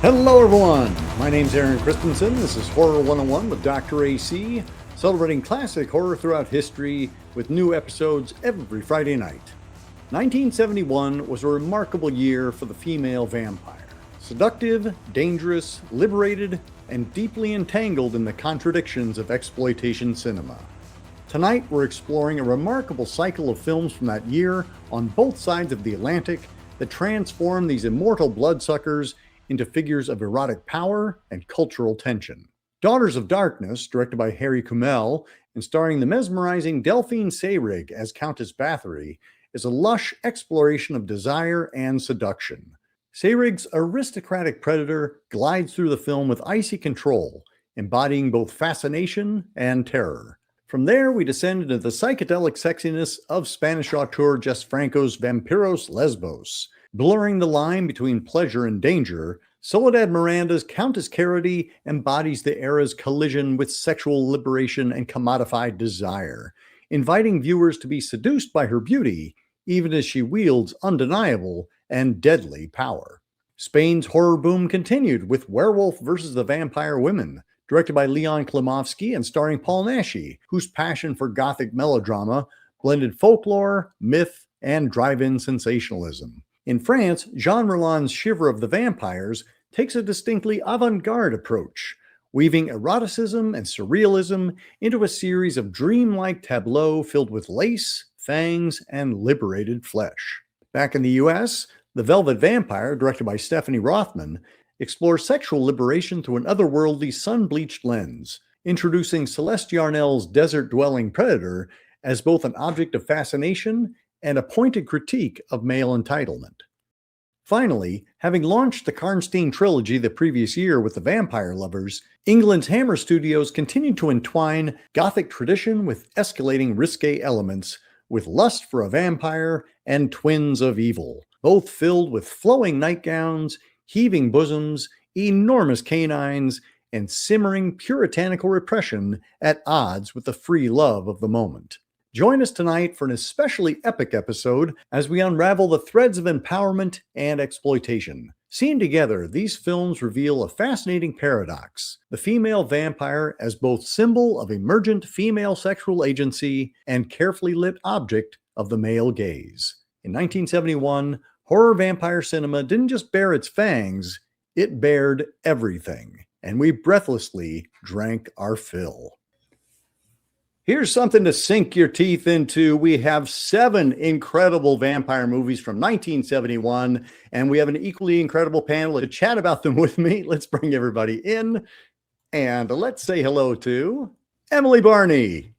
Hello everyone, my name's Aaron Christensen. This is Horror 101 with Dr. AC, celebrating classic horror throughout history with new episodes every Friday night. 1971 was a remarkable year for the female vampire. Seductive, dangerous, liberated, and deeply entangled in the contradictions of exploitation cinema. Tonight we're exploring a remarkable cycle of films from that year on both sides of the Atlantic that transform these immortal bloodsuckers into figures of erotic power and cultural tension. Daughters of Darkness, directed by Harry Kumel and starring the mesmerizing Delphine Seyrig as Countess Báthory, is a lush exploration of desire and seduction. Seyrig's aristocratic predator glides through the film with icy control, embodying both fascination and terror. From there, we descend into the psychedelic sexiness of Spanish auteur Franco's Vampyros Lesbos. Blurring the line between pleasure and danger, Soledad Miranda's Countess Carody embodies the era's collision with sexual liberation and commodified desire, inviting viewers to be seduced by her beauty, even as she wields undeniable and deadly power. Spain's horror boom continued with Werewolf versus the Vampire Women, directed by Leon Klimovsky and starring Paul Naschy, whose passion for gothic melodrama blended folklore, myth, and drive-in sensationalism. In France, Jean Rollin's Shiver of the Vampires takes a distinctly avant-garde approach, weaving eroticism and surrealism into a series of dreamlike tableaux filled with lace, fangs, and liberated flesh. Back in the US, The Velvet Vampire, directed by Stephanie Rothman, explores sexual liberation through an otherworldly sun-bleached lens, introducing Celeste Yarnell's desert-dwelling predator as both an object of fascination and a pointed critique of male entitlement. Finally, having launched the Karnstein trilogy the previous year with The Vampire Lovers, England's Hammer Studios continued to entwine Gothic tradition with escalating risque elements, with Lust for a Vampire and Twins of Evil, both filled with flowing nightgowns, heaving bosoms, enormous canines, and simmering puritanical repression at odds with the free love of the moment. Join us tonight for an especially epic episode as we unravel the threads of empowerment and exploitation. Seen together, these films reveal a fascinating paradox: the female vampire as both symbol of emergent female sexual agency and carefully lit object of the male gaze. In 1971, horror vampire cinema didn't just bare its fangs, it bared everything, and we breathlessly drank our fill. Here's something to sink your teeth into. We have 7 incredible vampire movies from 1971, and we have an equally incredible panel to chat about them with me. Let's bring everybody in, and let's say hello to Emily Barney.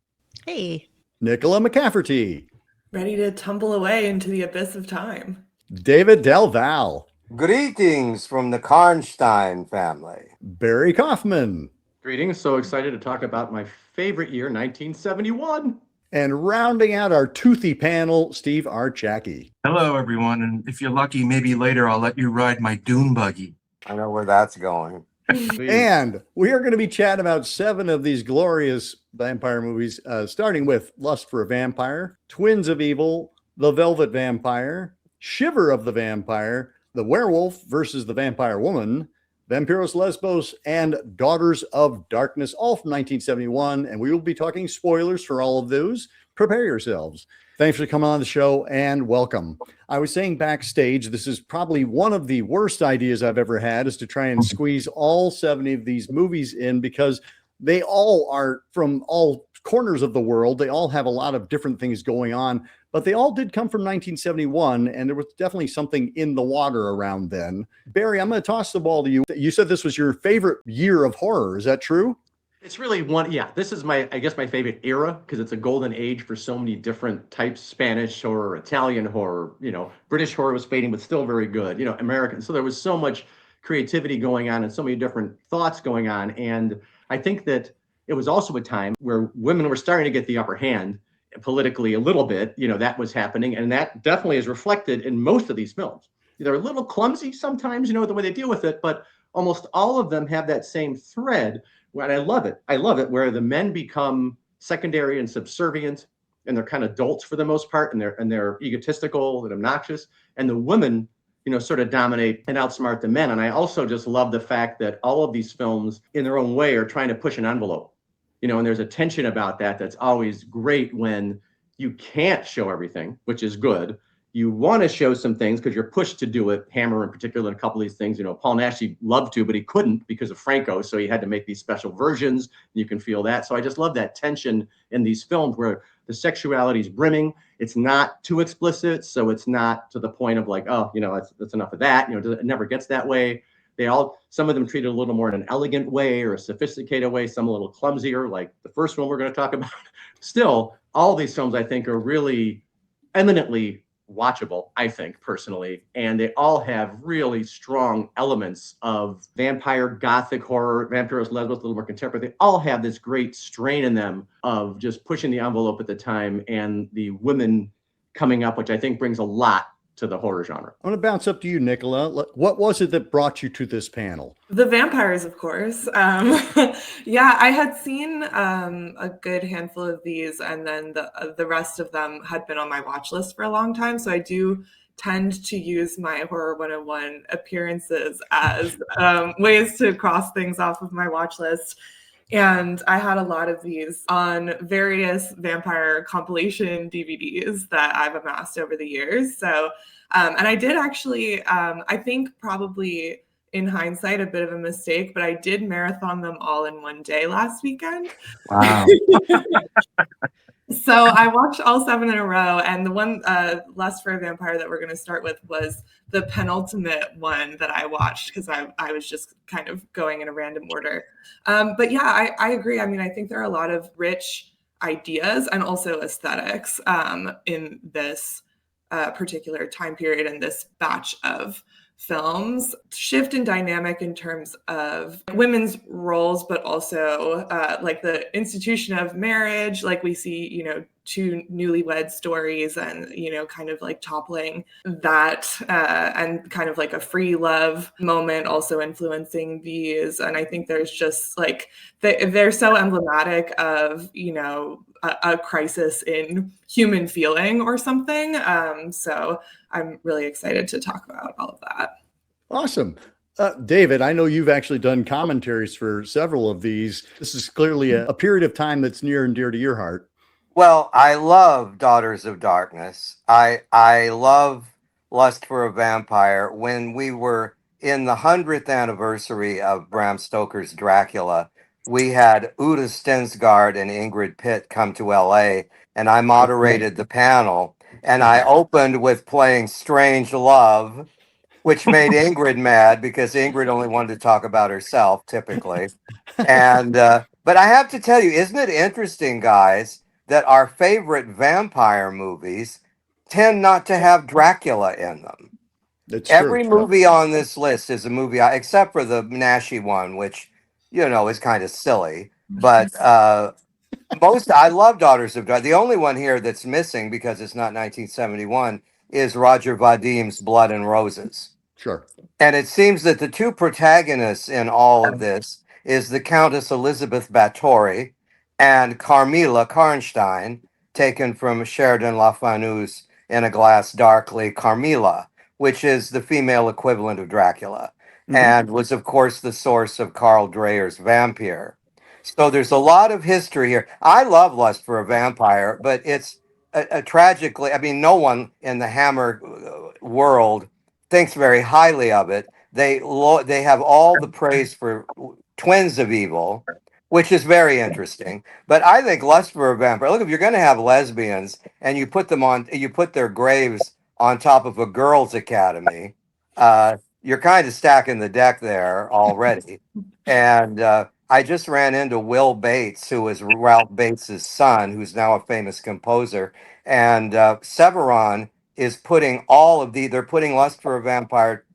Hey. Nicola McCafferty. Ready to tumble away into the abyss of time. David Del Val. Greetings from the Karnstein family. Barry Kaufman. Greetings. So excited to talk about my favorite year, 1971. And rounding out our toothy panel, Steve Archacki. Hello, everyone. And if you're lucky, maybe later I'll let you ride my dune buggy. I know where that's going. And we are going to be chatting about 7 of these glorious vampire movies, starting with Lust for a Vampire, Twins of Evil, The Velvet Vampire, Shiver of the Vampire, The Werewolf versus the Vampire Woman, Vampyros Lesbos, and Daughters of Darkness, all from 1971. And we will be talking spoilers for all of those. Prepare yourselves. Thanks for coming on the show and welcome. I was saying backstage, this is probably one of the worst ideas I've ever had, is to try and squeeze all 70 of these movies in, because they all are from all corners of the world. They all have a lot of different things going on, but they all did come from 1971, and there was definitely something in the water around then. Barry, I'm going to toss the ball to you. You said this was your favorite year of horror. Is that true? It's really one, yeah, this is my favorite era, because it's a golden age for so many different types: Spanish horror, Italian horror, British horror was fading, but still very good, American. So there was so much creativity going on and so many different thoughts going on. And I think that it was also a time where women were starting to get the upper hand politically a little bit, that was happening. And that definitely is reflected in most of these films. They're a little clumsy sometimes, the way they deal with it, but almost all of them have that same thread. And I love it. I love it where the men become secondary and subservient, and they're kind of dolts for the most part, and they're egotistical and obnoxious. And the women sort of dominate and outsmart the men. And I also just love the fact that all of these films in their own way are trying to push an envelope, and there's a tension about that that's always great when you can't show everything, which is good. You want to show some things because you're pushed to do it. Hammer in particular, and a couple of these things, Paul Nash, he loved to, but he couldn't because of Franco. So he had to make these special versions. You can feel that. So I just love that tension in these films where the sexuality is brimming. It's not too explicit. So it's not to the point of like, oh, that's enough of that. It never gets that way. Some of them treat it a little more in an elegant way or a sophisticated way, some a little clumsier, like the first one we're going to talk about. Still, all of these films, I think, are really eminently watchable, I think, personally. And they all have really strong elements of vampire gothic horror, Vampyros Lesbos, a little more contemporary. They all have this great strain in them of just pushing the envelope at the time and the women coming up, which I think brings a lot to the horror genre. I'm going to bounce up to you, Nicola. What was it that brought you to this panel? The vampires, of course. Yeah, I had seen a good handful of these, and then the rest of them had been on my watch list for a long time. So I do tend to use my Horror 101 appearances as ways to cross things off of my watch list. And I had a lot of these on various vampire compilation DVDs that I've amassed over the years. So, and I did actually, I think probably in hindsight, a bit of a mistake, but I did marathon them all in one day last weekend. Wow. So I watched all 7 in a row, and the one, Lust for a Vampire, that we're going to start with was the penultimate one that I watched because I was just kind of going in a random order. But yeah, I agree. I mean, I think there are a lot of rich ideas and also aesthetics in this particular time period and this batch of films. Shift in dynamic in terms of women's roles, but also like the institution of marriage. Like we see, 2 newlywed stories and, kind of like toppling that and kind of like a free love moment also influencing these. And I think there's just like, they're so emblematic of, a crisis in human feeling or something. So I'm really excited to talk about all of that. Awesome. David, I know you've actually done commentaries for several of these. This is clearly a period of time that's near and dear to your heart. Well, I love Daughters of Darkness. I love Lust for a Vampire. When we were in the 100th anniversary of Bram Stoker's Dracula, we had Uta Stensgaard and Ingrid Pitt come to LA, and I moderated the panel. And I opened with playing Strange Love, which made Ingrid mad because Ingrid only wanted to talk about herself, typically. And but I have to tell you, isn't it interesting, guys, that our favorite vampire movies tend not to have Dracula in them? That's Every true. movie on this list is a movie, except for the Nashi one, which is kind of silly. But I love Daughters of Darkness. The only one here that's missing because it's not 1971 is Roger Vadim's Blood and Roses. Sure. And it seems that the 2 protagonists in all of this is the Countess Elizabeth Báthory and Carmilla Karnstein, taken from Sheridan Le Fanu's In a Glass Darkly, Carmilla, which is the female equivalent of Dracula, and was, of course, the source of Carl Dreyer's Vampire. So there's a lot of history here. I love Lust for a Vampire, but it's tragically, no one in the Hammer world thinks very highly of it. They have all the praise for Twins of Evil, which is very interesting. But I think Lust for a Vampire. Look, if you're going to have lesbians and you put their graves on top of a girls' academy, you're kind of stacking the deck there already. And I just ran into Will Bates, who is Ralph Bates's son, who's now a famous composer, and Severon is putting they're putting Lust for a Vampire,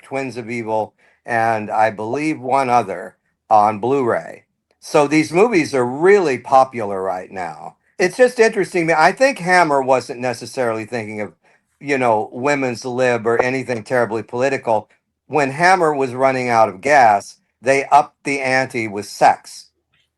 Twins of Evil, and I believe one other on Blu-ray. So these movies are really popular right now. It's just interesting. I think Hammer wasn't necessarily thinking of, women's lib or anything terribly political. When Hammer was running out of gas, they upped the ante with sex.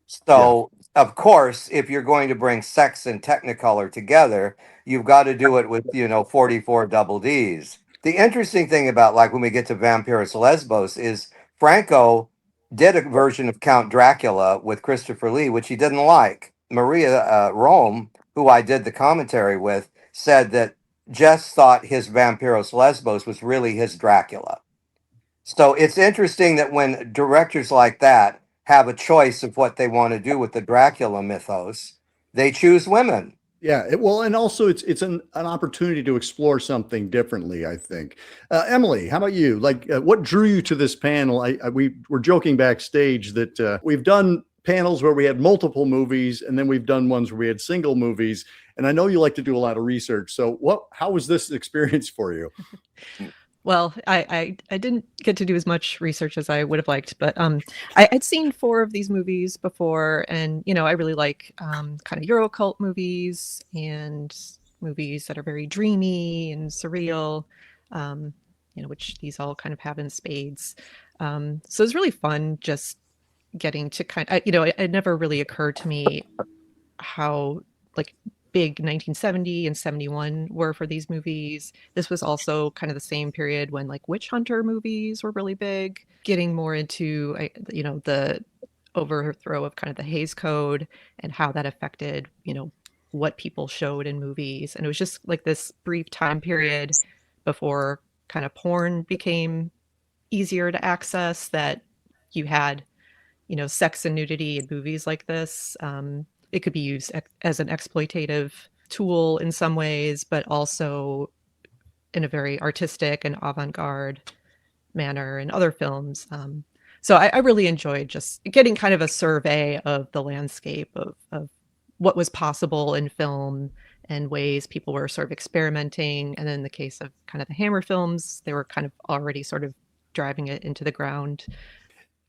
So, of course, if you're going to bring sex and Technicolor together, you've got to do it with, 44 double Ds. The interesting thing about, like, when we get to Vampyros Lesbos is Franco did a version of Count Dracula with Christopher Lee, which he didn't like. Maria Rome, who I did the commentary with, said that Jess thought his Vampyros Lesbos was really his Dracula. So it's interesting that when directors like that have a choice of what they want to do with the Dracula mythos, they choose women. Yeah, well, and also it's an opportunity to explore something differently, I think. Emily, how about you? Like, what drew you to this panel? We were joking backstage that we've done panels where we had multiple movies, and then we've done ones where we had single movies. And I know you like to do a lot of research. So how was this experience for you? Well, I didn't get to do as much research as I would have liked, but I'd seen 4 of these movies before, and I really like kind of Euro cult movies and movies that are very dreamy and surreal, which these all kind of have in spades. So it's really fun just getting to it never really occurred to me how like big 1970 and 71 were for these movies. This was also kind of the same period when like witch hunter movies were really big, getting more into the overthrow of kind of the Hays Code and how that affected what people showed in movies. And it was just like this brief time period before kind of porn became easier to access, that you had sex and nudity in movies like this. It could be used as an exploitative tool in some ways, but also in a very artistic and avant-garde manner in other films. So I really enjoyed just getting kind of a survey of the landscape of what was possible in film and ways people were sort of experimenting. And then in the case of kind of the Hammer films, they were kind of already sort of driving it into the ground.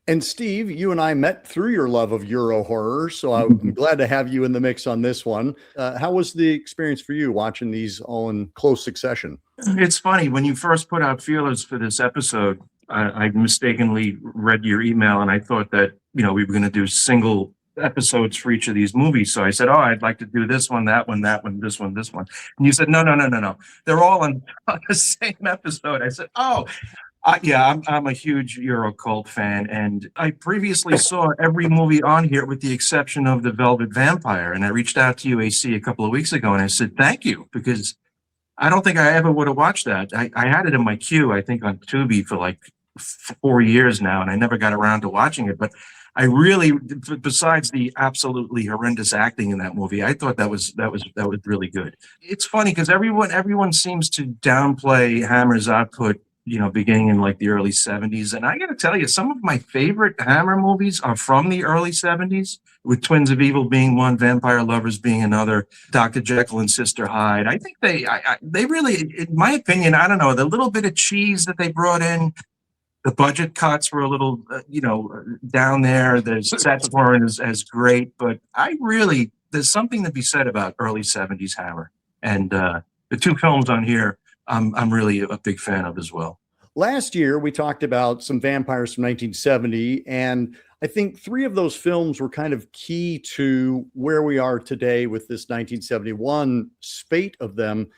And Steve, you and I met through your love of Euro horror, so I'm glad to have you in the mix on this one. How was the experience for you watching these all in close succession? It's funny, when you first put out feelers for this episode, I mistakenly read your email and I thought that, we were going to do single episodes for each of these movies. So I said, I'd like to do this one, that one, this one, this one. And you said, no. They're all on the same episode. I said, I'm a huge Euro cult fan, and I previously saw every movie on here with the exception of The Velvet Vampire. And I reached out to you, AC, a couple of weeks ago, and I said, thank you, because I don't think I ever would have watched that. I had it in my queue, I think, on Tubi for like 4 years now, and I never got around to watching it. But I really, besides the absolutely horrendous acting in that movie, I thought that was really good. It's funny because everyone seems to downplay Hammer's output, beginning in like the early 70s. And I got to tell you, some of my favorite Hammer movies are from the early 70s, with Twins of Evil being one, Vampire Lovers being another, Dr. Jekyll and Sister Hyde. I think they really, in my opinion, I don't know, the little bit of cheese that they brought in, the budget cuts were a little, down there. The sets weren't as great, but there's something to be said about early 70s Hammer. And the 2 films on here, I'm really a big fan of as well. Last year, we talked about some vampires from 1970, and I think 3 of those films were kind of key to where we are today with this 1971 spate of them.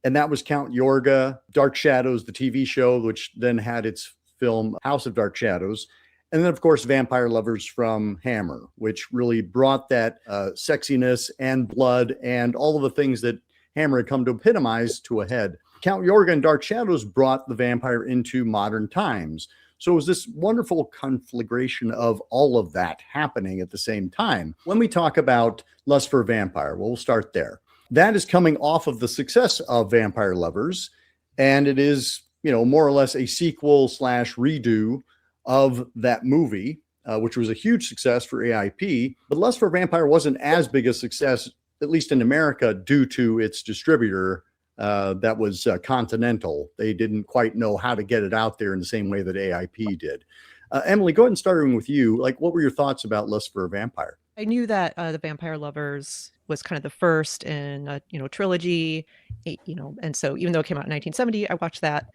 And that was Count Yorga, Dark Shadows, the TV show, which then had its film House of Dark Shadows. And then, of course, Vampire Lovers from Hammer, which really brought that sexiness and blood and all of the things that Hammer had come to epitomize to a head. Count Yorga and Dark Shadows brought the vampire into modern times. So it was this wonderful conflagration of all of that happening at the same time. When we talk about Lust for a Vampire, we'll start there. That is coming off of the success of Vampire Lovers, and it is, more or less a sequel / redo of that movie, which was a huge success for AIP. But Lust for a Vampire wasn't as big a success, at least in America, due to its distributor. That was Continental. They didn't quite know how to get it out there in the same way that AIP did. Emily, go ahead and starting with you. Like, what were your thoughts about Lust for a Vampire? I knew that the Vampire Lovers was kind of the first in a trilogy, and so even though it came out in 1970, I watched that.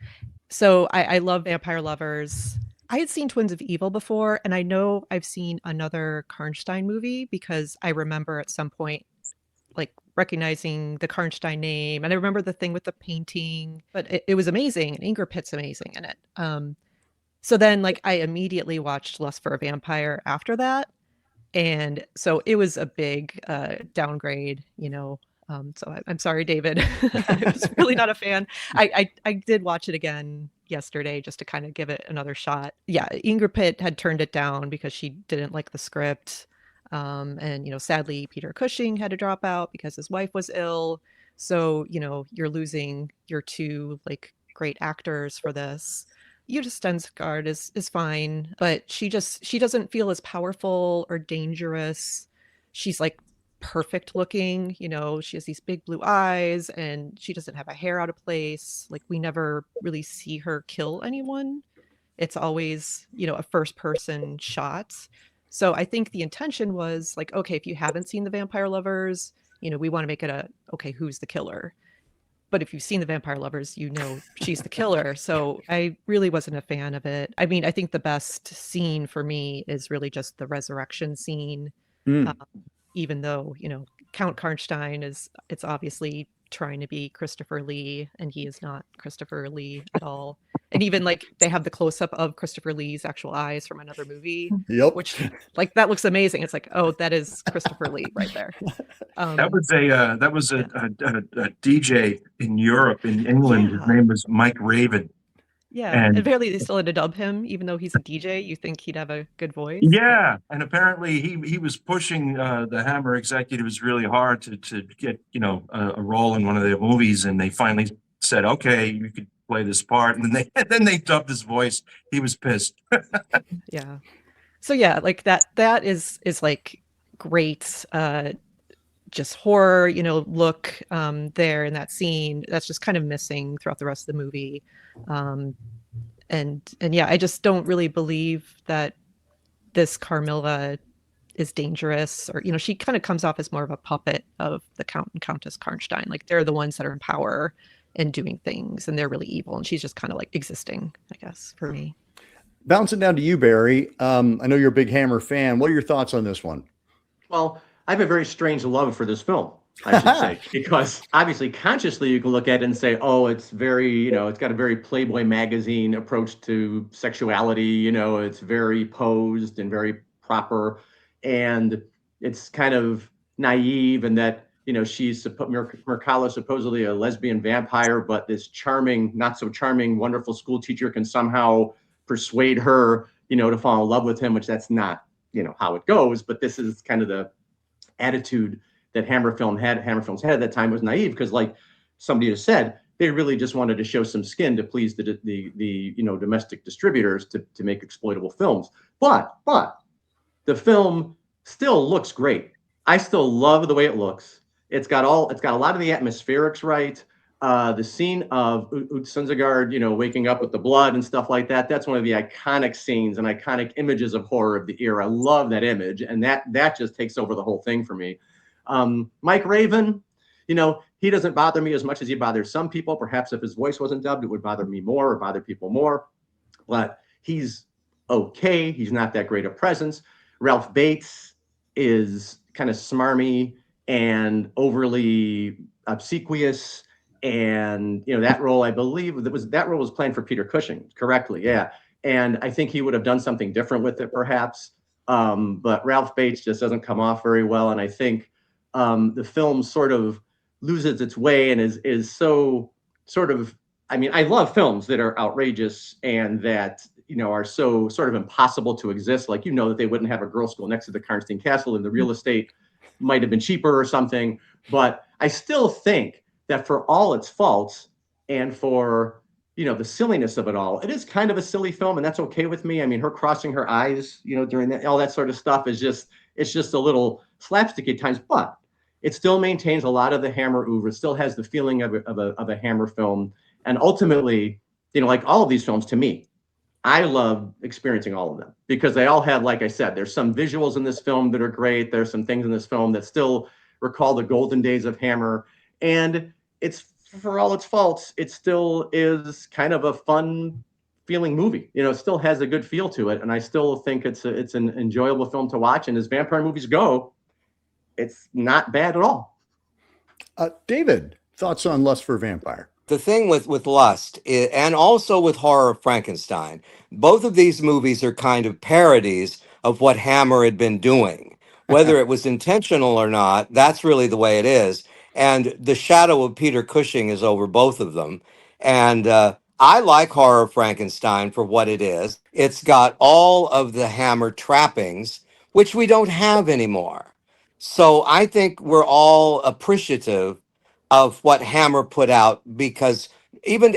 So I love Vampire Lovers. I had seen Twins of Evil before, and I know I've seen another Karnstein movie because I remember at some point, like recognizing the Karnstein name. And I remember the thing with the painting, but it was amazing. And Ingrid Pitt's amazing in it. So then like I immediately watched Lust for a Vampire after that. And so it was a big downgrade, so I'm sorry, David. I was really not a fan. I did watch it again yesterday just to kind of give it another shot. Yeah, Ingrid Pitt had turned it down because she didn't like the script. And sadly, Peter Cushing had to drop out because his wife was ill. So, you're losing your two like great actors for this. Judith Stensgaard is fine, but she doesn't feel as powerful or dangerous. She's like perfect looking, she has these big blue eyes and she doesn't have a hair out of place. Like we never really see her kill anyone. It's always, a first person shot. So I think the intention was like, okay, if you haven't seen The Vampire Lovers, we want to make it okay, who's the killer? But if you've seen The Vampire Lovers, she's the killer. So I really wasn't a fan of it. I mean, I think the best scene for me is really just the resurrection scene. Even though, Count Karnstein it's obviously trying to be Christopher Lee, and he is not Christopher Lee at all. And even like they have the close-up of Christopher Lee's actual eyes from another movie, which like that looks amazing. It's like, oh, that is Christopher Lee right there. That was a DJ in Europe, in England. His name was Mike Raven. Yeah, and apparently they still had to dub him, even though he's a DJ. You think he'd have a good voice? Yeah, and apparently he was pushing the Hammer executives really hard to get a role in one of their movies, and they finally said, "Okay, you could play this part." And then they dubbed his voice. He was pissed. Yeah. So yeah, like that is like great. Just horror, look there in that scene. That's just kind of missing throughout the rest of the movie. And yeah, I just don't really believe that this Carmilla is dangerous, or she kind of comes off as more of a puppet of the Count and Countess Karnstein. Like they're the ones that are in power and doing things, and they're really evil, and she's just kind of like existing, I guess, for me. Bouncing down to you, Barry. I know you're a big Hammer fan. What are your thoughts on this one? Well, I have a very strange love for this film, I should say, because obviously consciously you can look at it and say, oh, it's very, it's got a very Playboy magazine approach to sexuality, it's very posed and very proper, and it's kind of naive in that, she's Mercala supposedly a lesbian vampire, but this charming, not so charming, wonderful school teacher can somehow persuade her, to fall in love with him, which that's not, how it goes, but this is kind of the attitude that Hammer films had at that time. Was naive because, like somebody has said, they really just wanted to show some skin to please the domestic distributors to make exploitable films. But the film still looks great. I still love the way it looks. It's got a lot of the atmospherics right. The scene of Stensgaard, waking up with the blood and stuff like that. That's one of the iconic scenes and iconic images of horror of the era. I love that image, and that just takes over the whole thing for me. Mike Raven, he doesn't bother me as much as he bothers some people. Perhaps if his voice wasn't dubbed, it would bother me more or bother people more. But he's okay. He's not that great a presence. Ralph Bates is kind of smarmy and overly obsequious. And that role, I believe that role was planned for Peter Cushing correctly. Yeah. And I think he would have done something different with it perhaps. But Ralph Bates just doesn't come off very well. And I think the film sort of loses its way and is so sort of, I love films that are outrageous and that, are so sort of impossible to exist. Like, that they wouldn't have a girls' school next to the Karnstein Castle and the real estate might have been cheaper or something. But I still think that for all its faults and for, the silliness of it all, it is kind of a silly film, and that's okay with me. Her crossing her eyes, during that, all that sort of stuff it's just a little slapstick at times, but it still maintains a lot of the Hammer oeuvre. It still has the feeling of a Hammer film. And ultimately, like all of these films, to me, I love experiencing all of them because they all have, like I said, there's some visuals in this film that are great. There's some things in this film that still recall the golden days of Hammer. And it's, for all its faults, it still is kind of a fun feeling movie. It still has a good feel to it. And I still think it's an enjoyable film to watch. And as vampire movies go, it's not bad at all. David, thoughts on Lust for Vampire? The thing with Lust and also with Horror of Frankenstein, both of these movies are kind of parodies of what Hammer had been doing. Whether it was intentional or not, that's really the way it is. And the shadow of Peter Cushing is over both of them. And I like Horror of Frankenstein for what it is. It's got all of the Hammer trappings, which we don't have anymore. So I think we're all appreciative of what Hammer put out because even,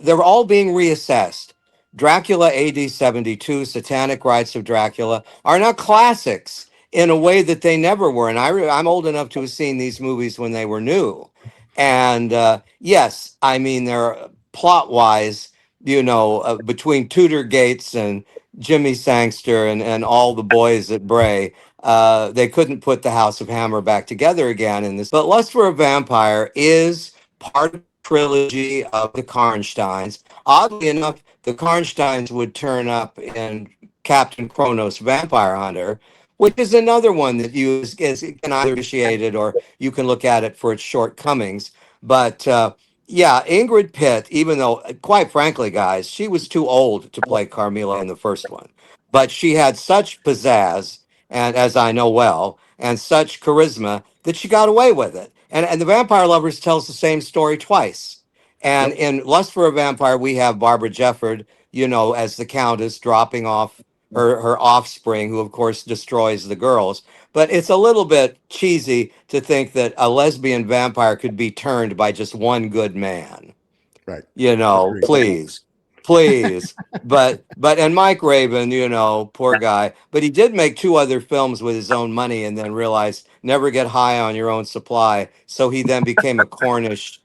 they're all being reassessed. Dracula AD 72, Satanic Rites of Dracula are now classics in a way that they never were. And I'm old enough to have seen these movies when they were new. And yes, I mean, they're plot wise, between Tudor Gates and Jimmy Sangster and all the boys at Bray, they couldn't put the House of Hammer back together again in this. But Lust for a Vampire is part of the trilogy of the Karnsteins. Oddly enough, the Karnsteins would turn up in Captain Kronos Vampire Hunter, which is another one that you can either appreciate it or you can look at it for its shortcomings. But yeah, Ingrid Pitt, even though, quite frankly, guys, she was too old to play Carmilla in the first one. But she had such pizzazz, and as I know well, and such charisma that she got away with it. And The Vampire Lovers tells the same story twice. And Yep. in Lust for a Vampire, we have Barbara Jefford, as the Countess dropping off her offspring, who of course destroys the girls. But it's a little bit cheesy to think that a lesbian vampire could be turned by just one good man. Right. Agreed. Please. But and Mike Rabin, poor guy. But he did make two other films with his own money and then realized never get high on your own supply. So he then became a Cornish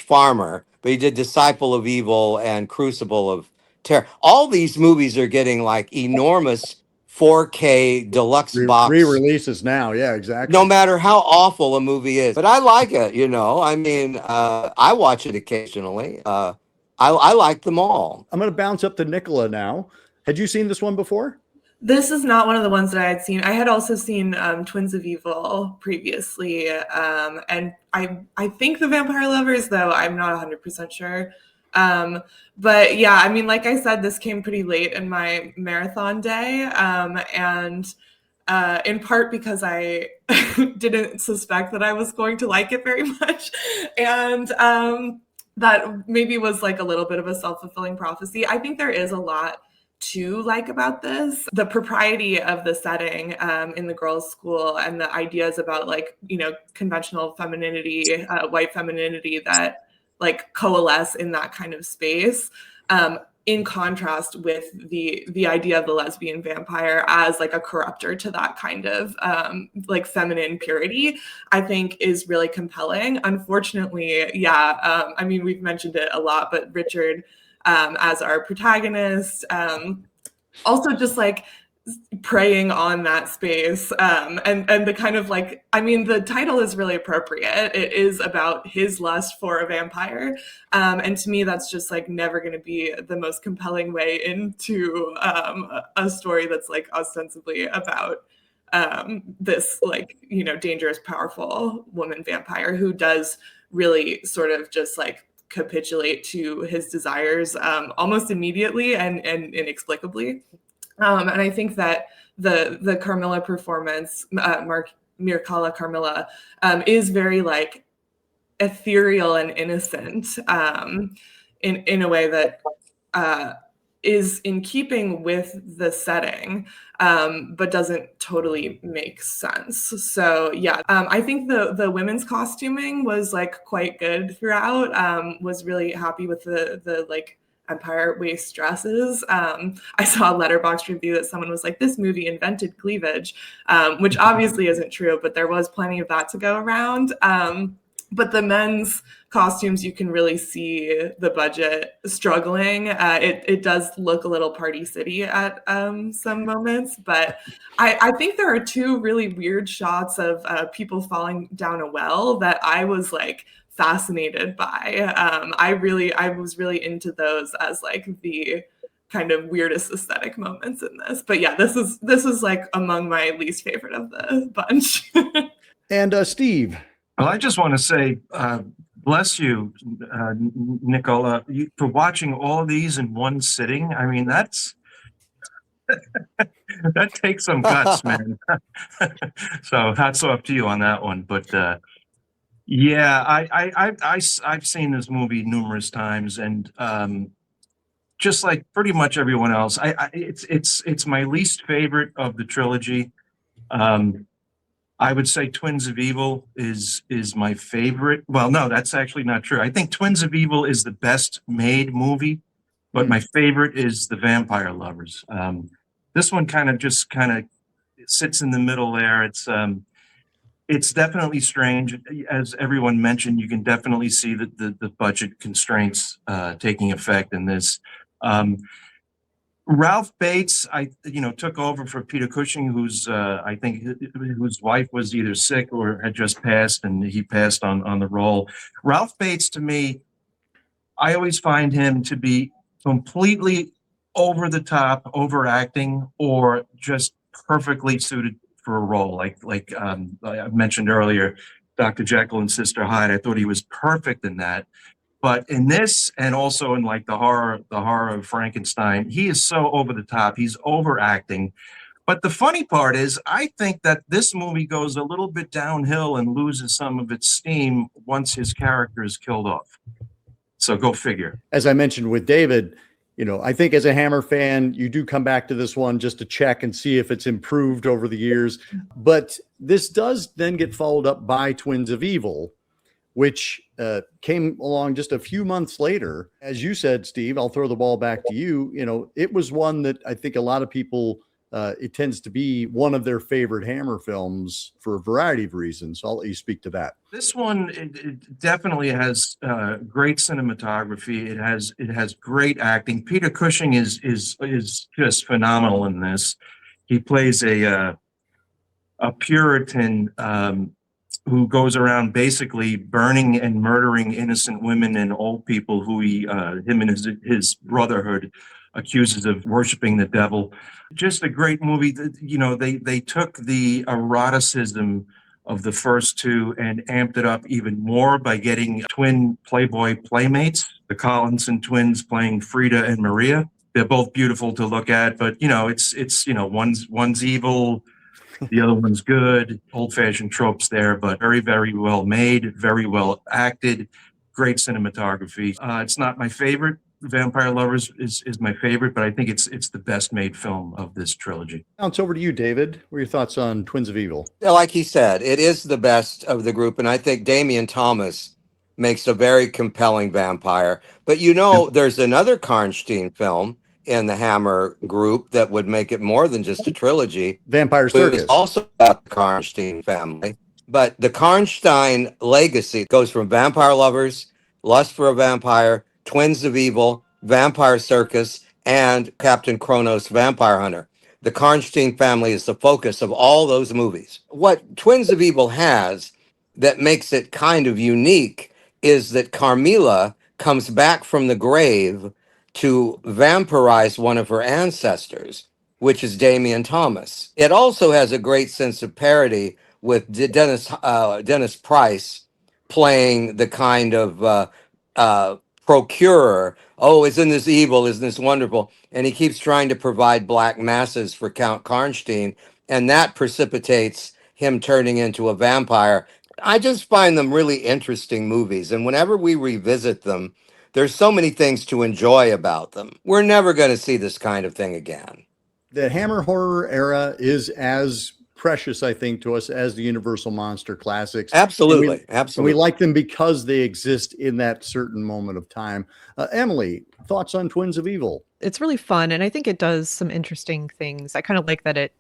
farmer. But he did Disciple of Evil and Crucible of Terror. All these movies are getting like enormous 4K deluxe box. Re-releases now. Yeah, exactly. No matter how awful a movie is. But I like it, I mean, I watch it occasionally. I like them all. I'm going to bounce up to Nicola now. Had you seen this one before? This is not one of the ones that I had seen. I had also seen Twins of Evil previously. And I think The Vampire Lovers, though I'm not 100% sure. But yeah, I mean, like I said, this came pretty late in my marathon day. And in part because I didn't suspect that I was going to like it very much. And that maybe was like a little bit of a self-fulfilling prophecy. I think there is a lot to like about this. The propriety of the setting in the girls' school and the ideas about conventional femininity, white femininity that coalesce in that kind of space, in contrast with the idea of the lesbian vampire as a corrupter to that kind of feminine purity, I think is really compelling. Unfortunately, yeah, I mean, we've mentioned it a lot, but Richard as our protagonist, also just preying on that space, and the kind of I mean, the title is really appropriate. It is about his lust for a vampire, and to me that's just never going to be the most compelling way into a story that's ostensibly about this dangerous, powerful woman vampire who does really sort of just capitulate to his desires almost immediately and inexplicably. And I think that the Carmilla performance, Mircalla Carmilla, is very ethereal and innocent in a way that is in keeping with the setting, but doesn't totally make sense. So yeah, I think the women's costuming was quite good throughout. Was really happy with the Empire waist dresses. I saw a Letterboxd review that someone was like, this movie invented cleavage, which obviously isn't true, but there was plenty of that to go around. But the men's costumes, you can really see the budget struggling. It does look a little Party City at some moments, but I think there are two really weird shots of people falling down a well that I was fascinated by. I was really into those as the kind of weirdest aesthetic moments in this. But yeah, this is among my least favorite of the bunch. And Steve, Well, I just want to say, bless you, Nicola, for watching all of these in one sitting. I mean, that takes some guts, man. So hats off to you on that one. But yeah, I've seen this movie numerous times, and just like pretty much everyone else, it's my least favorite of the trilogy. I would say Twins of Evil is my favorite. Well, no, that's actually not true. I think Twins of Evil is the best made movie, but my favorite is The Vampire Lovers. This one kind of sits in the middle there. It's definitely strange, as everyone mentioned. You can definitely see the budget constraints taking effect in this. Ralph Bates, took over for Peter Cushing, who's I think whose wife was either sick or had just passed, and he passed on the role. Ralph Bates, to me, I always find him to be completely over the top, overacting, or just perfectly suited for a role. Like I mentioned earlier, Dr. Jekyll and Sister Hyde. I thought he was perfect in that. But in this, and also in like the horror of Frankenstein, he is so over the top. He's overacting. But the funny part is, I think that this movie goes a little bit downhill and loses some of its steam once his character is killed off. So go figure. As I mentioned with David, I think as a Hammer fan, you do come back to this one just to check and see if it's improved over the years. But this does then get followed up by Twins of Evil, which came along just a few months later. As you said, Steve, I'll throw the ball back to you. It was one that I think a lot of people, it tends to be one of their favorite Hammer films for a variety of reasons. So I'll let you speak to that. This one, it definitely has great cinematography. It has great acting. Peter Cushing is just phenomenal in this. He plays a Puritan who goes around basically burning and murdering innocent women and old people who him and his brotherhood accuses of worshiping the devil. Just a great movie. They took the eroticism of the first two and amped it up even more by getting twin Playboy playmates, the Collinson twins playing Frida and Maria. They're both beautiful to look at, but one's evil, the other one's good. Old-fashioned tropes there, but very, very well made, very well acted, great cinematography. It's not my favorite. Vampire Lovers is my favorite, but I think it's the best made film of this trilogy. Now it's over to you, David. What are your thoughts on Twins of Evil? Like he said, it is the best of the group, and I think Damian Thomas makes a very compelling vampire. But there's another Karnstein film in the Hammer group that would make it more than just a trilogy. Vampire Circus. It's also about the Karnstein family. But the Karnstein legacy goes from Vampire Lovers, Lust for a Vampire, Twins of Evil, Vampire Circus, and Captain Kronos Vampire Hunter. The Karnstein family is the focus of all those movies. What Twins of Evil has that makes it kind of unique is that Carmilla comes back from the grave to vampirize one of her ancestors, which is Damian Thomas. It also has a great sense of parody with Dennis Price playing the kind of procurer. Oh, isn't this evil? Isn't this wonderful? And he keeps trying to provide black masses for Count Karnstein, and that precipitates him turning into a vampire. I just find them really interesting movies, and whenever we revisit them, there's so many things to enjoy about them. We're never going to see this kind of thing again. The Hammer horror era is as precious, I think, to us as the Universal Monster classics. Absolutely. And we like them because they exist in that certain moment of time. Emily, thoughts on Twins of Evil? It's really fun, and I think it does some interesting things. I kind of like that it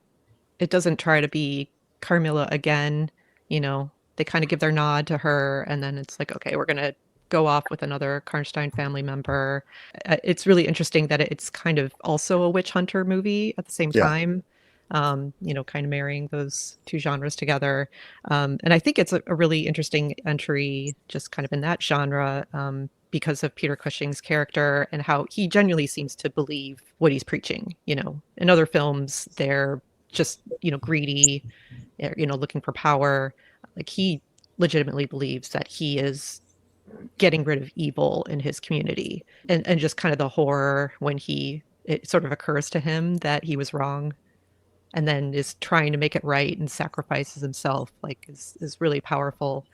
doesn't try to be Carmilla again. They kind of give their nod to her, and then it's like, okay, we're going to go off with another Karnstein family member. It's really interesting that it's kind of also a witch hunter movie at the same time. Kind of marrying those two genres together. And I think it's a really interesting entry just kind of in that genre because of Peter Cushing's character and how he genuinely seems to believe what he's preaching. In other films, they're just, greedy, looking for power. Like he legitimately believes that he is getting rid of evil in his community, and just kind of the horror when it sort of occurs to him that he was wrong and then is trying to make it right and sacrifices himself, like is really powerful.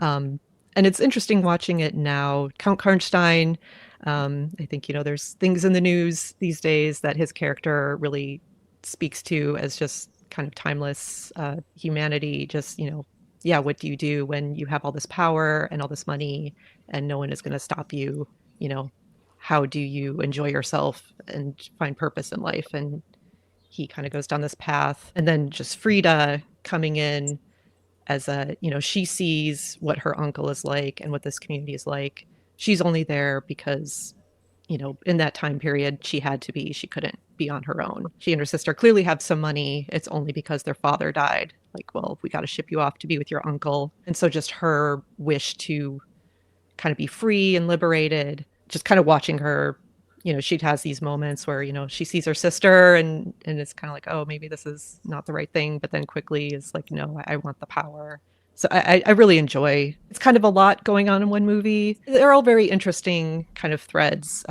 And it's interesting watching it now. Count Karnstein, I think, there's things in the news these days that his character really speaks to as just kind of timeless humanity. Just, yeah, what do you do when you have all this power and all this money and no one is going to stop you? How do you enjoy yourself and find purpose in life? And he kind of goes down this path. And then just Frida coming in as she sees what her uncle is like and what this community is like. She's only there because, in that time period, she had to be. She couldn't be on her own. She and her sister clearly have some money. It's only because their father died. Like, well, we got to ship you off to be with your uncle. And so just her wish to kind of be free and liberated, just kind of watching her, she has these moments where, she sees her sister and it's kind of like, oh, maybe this is not the right thing. But then quickly is like, no, I want the power. So I really enjoy, it's kind of a lot going on in one movie. They're all very interesting kind of threads.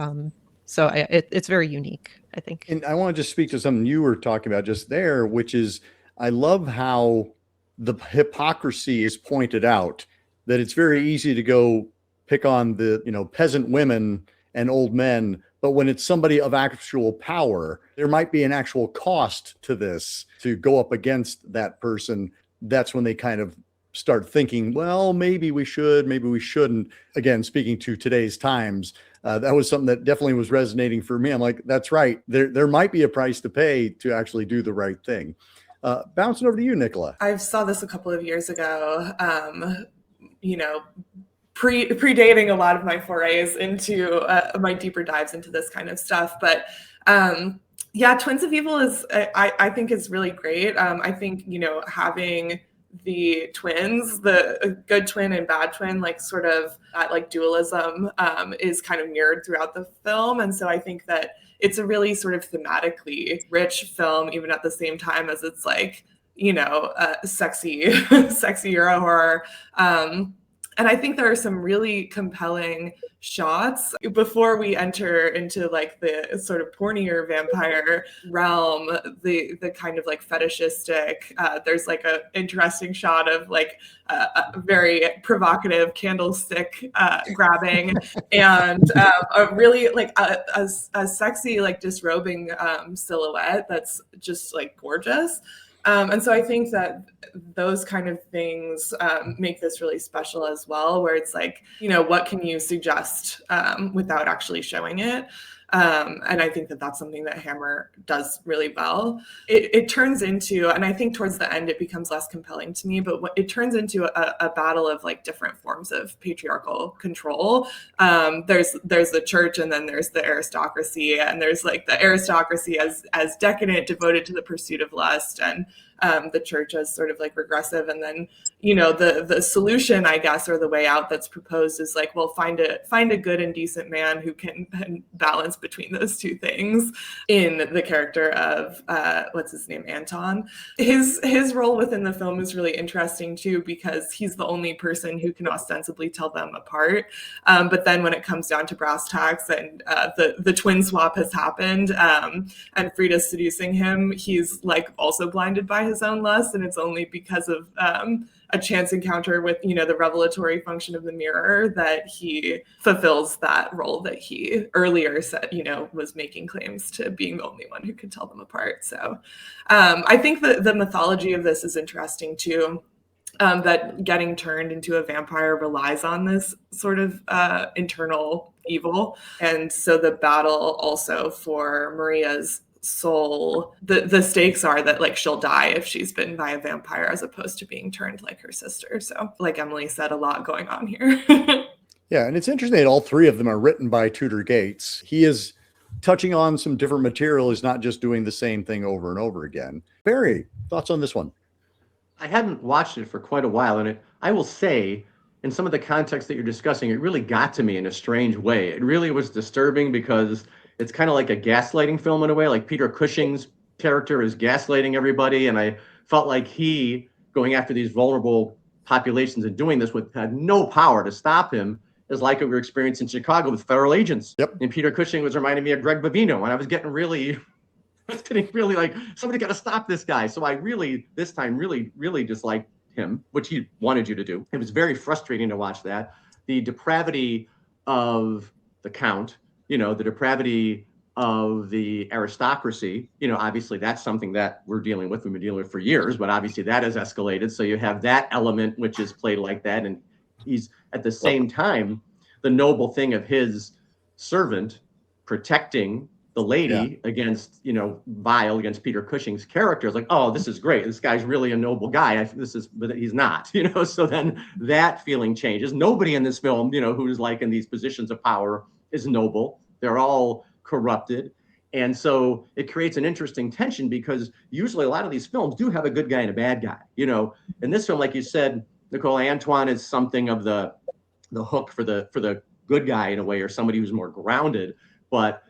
So it's very unique, I think. And I want to just speak to something you were talking about just there, which is I love how the hypocrisy is pointed out, that it's very easy to go pick on the, peasant women and old men. But when it's somebody of actual power, there might be an actual cost to this to go up against that person. That's when they kind of start thinking, well, maybe we should, maybe we shouldn't. Again, speaking to today's times, that was something that definitely was resonating for me. I'm like, that's right. There might be a price to pay to actually do the right thing. Bouncing over to you, Nicola. I saw this a couple of years ago, predating a lot of my forays into my deeper dives into this kind of stuff. But yeah, Twins of Evil is, I think is really great. I think, having the twins, the good twin and bad twin, like sort of that like dualism is kind of mirrored throughout the film. And so I think that it's a really sort of thematically rich film, even at the same time as it's like, sexy Euro horror. And I think there are some really compelling shots before we enter into like the sort of pornier vampire realm, the kind of like fetishistic. There's like a interesting shot of like a very provocative candlestick grabbing and a really like a sexy like disrobing silhouette that's just like gorgeous. And so I think that those kind of things make this really special as well, where it's like, what can you suggest without actually showing it? And I think that that's something that Hammer does really well. It turns into, and I think towards the end it becomes less compelling to me, but it turns into a battle of like different forms of patriarchal control. There's the church, and then there's the aristocracy, and there's like the aristocracy as decadent, devoted to the pursuit of lust, and the church as sort of like regressive. And then, the solution, I guess, or the way out that's proposed is like, well, find a good and decent man who can balance between those two things in the character of, what's his name? Anton. His role within the film is really interesting too, because he's the only person who can ostensibly tell them apart. But then when it comes down to brass tacks and the twin swap has happened, and Frida's seducing him, he's like also blinded by his own lust, and it's only because of a chance encounter with the revelatory function of the mirror that he fulfills that role that he earlier said was making claims to being the only one who could tell them apart. So I think that the mythology of this is interesting too. That getting turned into a vampire relies on this sort of internal evil, and so the battle also for Maria's soul, the stakes are that like she'll die if she's bitten by a vampire, as opposed to being turned like her sister. So like Emily said, a lot going on here. Yeah, and it's interesting that all three of them are written by Tudor Gates. He is touching on some different material. He's not just doing the same thing over and over again. Barry, thoughts on this one? I hadn't watched it for quite a while, and I will say, in some of the context that you're discussing, it really got to me in a strange way. It really was disturbing because it's kind of like a gaslighting film in a way. Like Peter Cushing's character is gaslighting everybody, and I felt like he, going after these vulnerable populations and doing this with had no power to stop him is like what we were experiencing in Chicago with federal agents. Yep. And Peter Cushing was reminding me of Greg Bavino, and I was getting really like, somebody got to stop this guy. So I this time really disliked him, which he wanted you to do. It was very frustrating to watch that. The depravity of the Count, the depravity of the aristocracy, obviously that's something that we've been dealing with for years, but obviously that has escalated. So you have that element, which is played like that. And he's at the same time, the noble thing of his servant protecting the lady against, vile against Peter Cushing's character. It's like, oh, this is great. This guy's really a noble guy. But he's not, so then that feeling changes. Nobody in this film, who's like in these positions of power is noble. They're all corrupted. And so it creates an interesting tension because usually a lot of these films do have a good guy and a bad guy, in this film, like you said, Nicole, Antoine is something of the hook for the good guy in a way, or somebody who's more grounded. But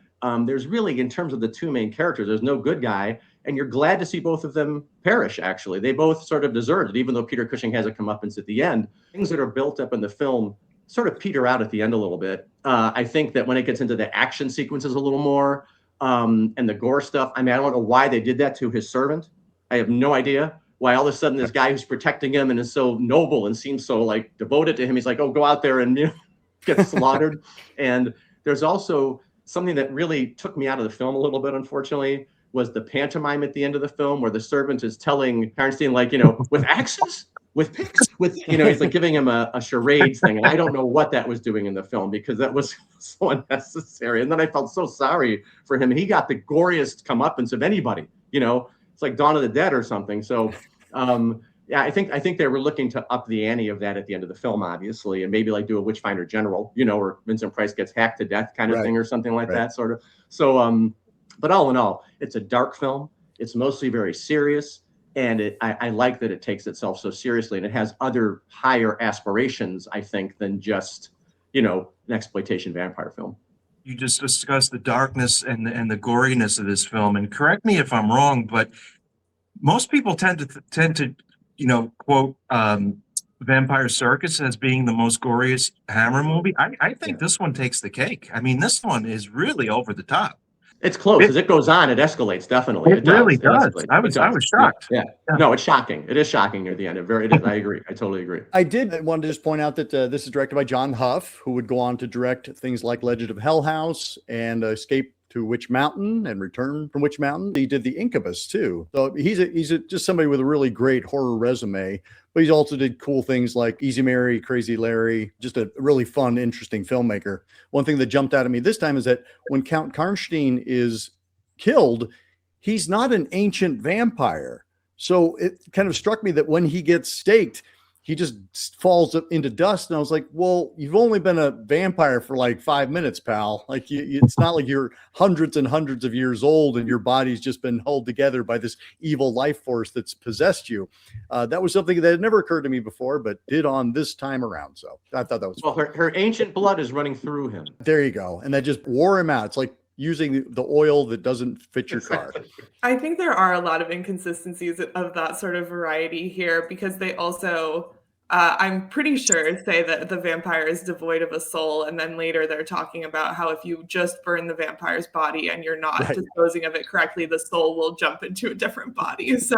there's really, in terms of the two main characters, there's no good guy, and you're glad to see both of them perish, actually. They both sort of deserved it, even though Peter Cushing has a comeuppance at the end. Things that are built up in the film sort of peter out at the end a little bit. I think that when it gets into the action sequences a little more, and the gore stuff, I don't know why they did that to his servant. I have no idea why all of a sudden this guy who's protecting him and is so noble and seems so like devoted to him, he's like, oh, go out there and get slaughtered. And there's also something that really took me out of the film a little bit, unfortunately, was the pantomime at the end of the film where the servant is telling Karnstein, like, with axes, with picks, with, he's like giving him a charades thing. And I don't know what that was doing in the film because that was so unnecessary. And then I felt so sorry for him. He got the goriest comeuppance of anybody, it's like Dawn of the Dead or something. So, I think they were looking to up the ante of that at the end of the film, obviously, and maybe like do a Witchfinder General, where Vincent Price gets hacked to death kind of thing or something like that sort of. So, but all in all, it's a dark film. It's mostly very serious. And I like that it takes itself so seriously, and it has other higher aspirations, I think, than just, an exploitation vampire film. You just discussed the darkness and the goriness of this film, and correct me if I'm wrong, but most people tend to quote Vampire Circus as being the most goriest Hammer movie. I think this one takes the cake. This one is really over the top. It's close. As it goes on, it escalates, definitely. It really does. I was shocked. Yeah. No, it's shocking. It is shocking near the end. It is. I agree. I totally agree. I did want to just point out that this is directed by John Hough, who would go on to direct things like Legend of Hell House and Escape to Witch Mountain and Return from Witch Mountain. He did The Incubus too. So he's just somebody with a really great horror resume, but he's also did cool things like Easy Mary, Crazy Larry, just a really fun, interesting filmmaker. One thing that jumped out at me this time is that when Count Karnstein is killed, he's not an ancient vampire. So it kind of struck me that when he gets staked, he just falls into dust. And I was like, well, you've only been a vampire for like 5 minutes, pal. Like it's not like you're hundreds and hundreds of years old and your body's just been held together by this evil life force that's possessed you. That was something that had never occurred to me before, but did on this time around. So I thought that was fun. Her ancient blood is running through him. There you go. And that just wore him out. It's like using the oil that doesn't fit your car. I think there are a lot of inconsistencies of that sort of variety here because they also, I'm pretty sure, say that the vampire is devoid of a soul. And then later they're talking about how if you just burn the vampire's body and you're not disposing of it correctly, the soul will jump into a different body. So,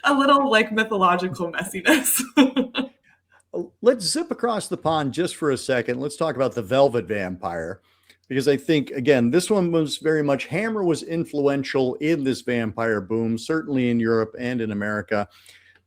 a little like mythological messiness. Let's zip across the pond just for a second. Let's talk about the Velvet Vampire. Because I think, again, this one was very much, Hammer was influential in this vampire boom, certainly in Europe and in America.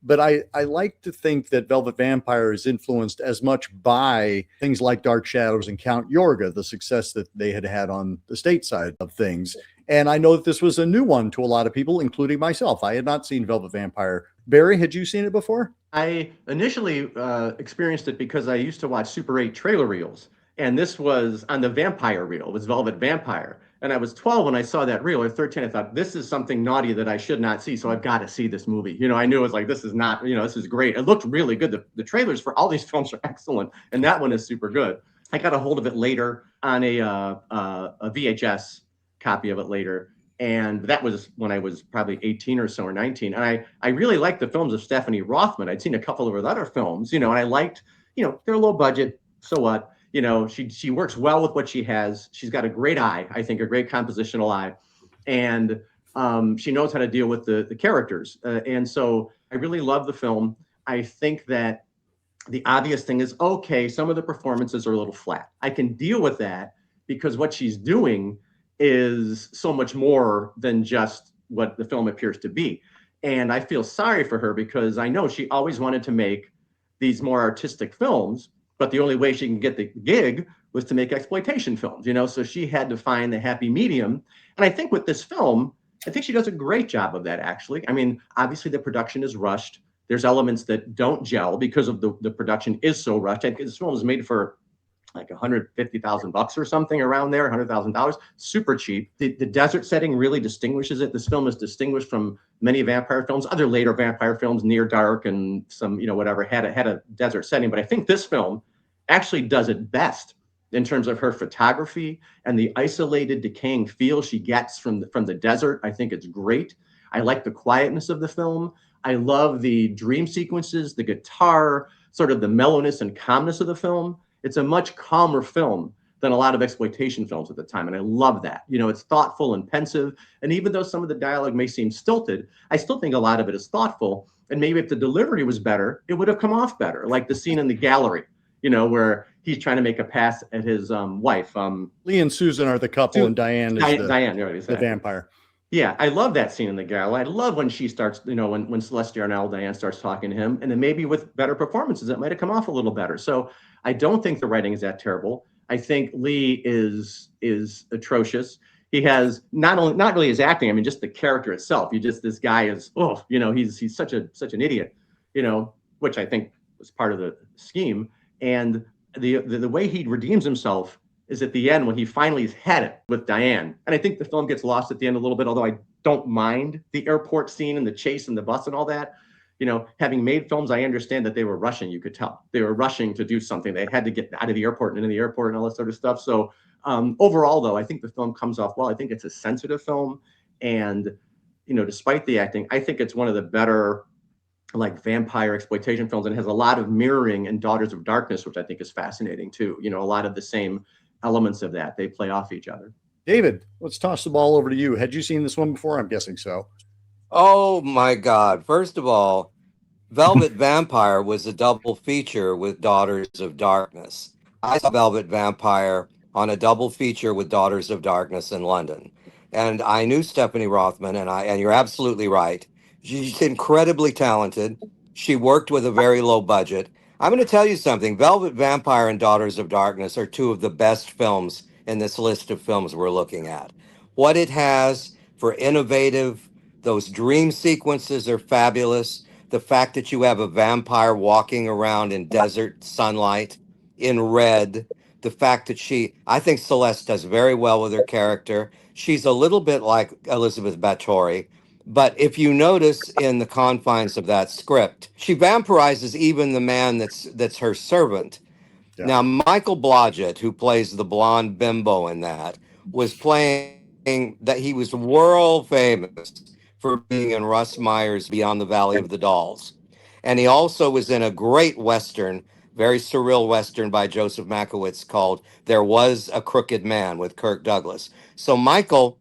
But I like to think that Velvet Vampire is influenced as much by things like Dark Shadows and Count Yorga, the success that they had had on the state side of things. And I know that this was a new one to a lot of people, including myself. I had not seen Velvet Vampire. Barry, had you seen it before? I initially experienced it because I used to watch Super 8 trailer reels. And this was on the vampire reel. It was Velvet Vampire. And I was 12 when I saw that reel, or 13. I thought, this is something naughty that I should not see. So I've got to see this movie. I knew it was like, this is not, this is great. It looked really good. The trailers for all these films are excellent. And that one is super good. I got a hold of it later on a VHS copy of it later. And that was when I was probably 18 or so, or 19. And I really liked the films of Stephanie Rothman. I'd seen a couple of her other films, and I liked, they're low budget. So what? She works well with what she has. She's got a great eye, I think, a great compositional eye. And she knows how to deal with the characters. And so I really love the film. I think that the obvious thing is, okay, some of the performances are a little flat. I can deal with that because what she's doing is so much more than just what the film appears to be. And I feel sorry for her because I know she always wanted to make these more artistic films, but the only way she can get the gig was to make exploitation films, so she had to find the happy medium. And I think with this film, I think she does a great job of that, actually. I mean, obviously the production is rushed. There's elements that don't gel because of the production is so rushed. I think this film was made for like $150,000 or something around there, $100,000, super cheap. The desert setting really distinguishes it. This film is distinguished from many vampire films, other later vampire films, Near Dark and some, whatever, had a desert setting. But I think this film actually does it best in terms of her photography and the isolated, decaying feel she gets from the desert. I think it's great. I like the quietness of the film. I love the dream sequences, the guitar, sort of the mellowness and calmness of the film. It's a much calmer film than a lot of exploitation films at the time. And I love that. It's thoughtful and pensive. And even though some of the dialogue may seem stilted, I still think a lot of it is thoughtful. And maybe if the delivery was better, it would have come off better. Like the scene in the gallery, where he's trying to make a pass at his wife. Lee and Susan are the couple, and Diane is the vampire. Yeah, I love that scene in the gallery. I love when she starts, when Celeste Yarnell, Diane, starts talking to him. And then maybe with better performances, it might have come off a little better. So I don't think the writing is that terrible. I think Lee is atrocious. He has not really his acting. I mean, just the character itself. This guy is, he's such an idiot, which I think was part of the scheme. And the way he redeems himself is at the end when he finally has had it with Diane. And I think the film gets lost at the end a little bit, although I don't mind the airport scene and the chase and the bus and all that. Having made films, I understand that they were rushing. You could tell they were rushing to do something. They had to get out of the airport and into the airport and all that sort of stuff. So overall, though, I think the film comes off well. I think it's a sensitive film. And, despite the acting, I think it's one of the better like vampire exploitation films, and has a lot of mirroring in Daughters of Darkness, which I think is fascinating too. A lot of the same elements of that. They play off each other. David, let's toss the ball over to you. Had you seen this one before? I'm guessing so. Oh my God. First of all, Velvet Vampire was a double feature with Daughters of Darkness. I saw Velvet Vampire on a double feature with Daughters of Darkness in London. And I knew Stephanie Rothman, and you're absolutely right. She's incredibly talented. She worked with a very low budget. I'm going to tell you something. Velvet Vampire and Daughters of Darkness are two of the best films in this list of films we're looking at. What it has for innovative, those dream sequences are fabulous. The fact that you have a vampire walking around in desert sunlight in red. The fact that I think Celeste does very well with her character. She's a little bit like Elizabeth Báthory. But if you notice in the confines of that script, she vampirizes even the man that's her servant. Yeah. Now, Michael Blodgett, who plays the blonde bimbo in that, was playing that he was world famous for being in Russ Meyer's Beyond the Valley of the Dolls. And he also was in a great Western, very surreal Western by Joseph Makowitz called There Was a Crooked Man with Kirk Douglas. So Michael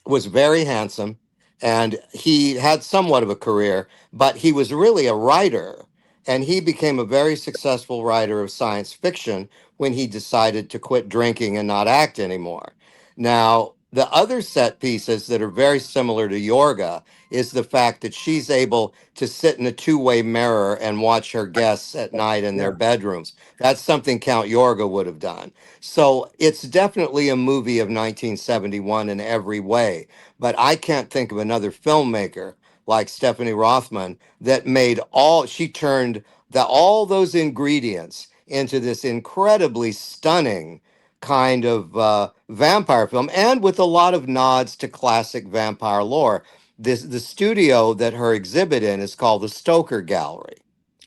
was very handsome. And he had somewhat of a career, but he was really a writer. And he became a very successful writer of science fiction when he decided to quit drinking and not act anymore. Now, the other set pieces that are very similar to Yorga is the fact that she's able to sit in a two-way mirror and watch her guests at night in their bedrooms. That's something Count Yorga would have done. So it's definitely a movie of 1971 in every way. But I can't think of another filmmaker like Stephanie Rothman that she turned all those ingredients into this incredibly stunning kind of vampire film, and with a lot of nods to classic vampire lore. The studio that her exhibit in is called the Stoker Gallery.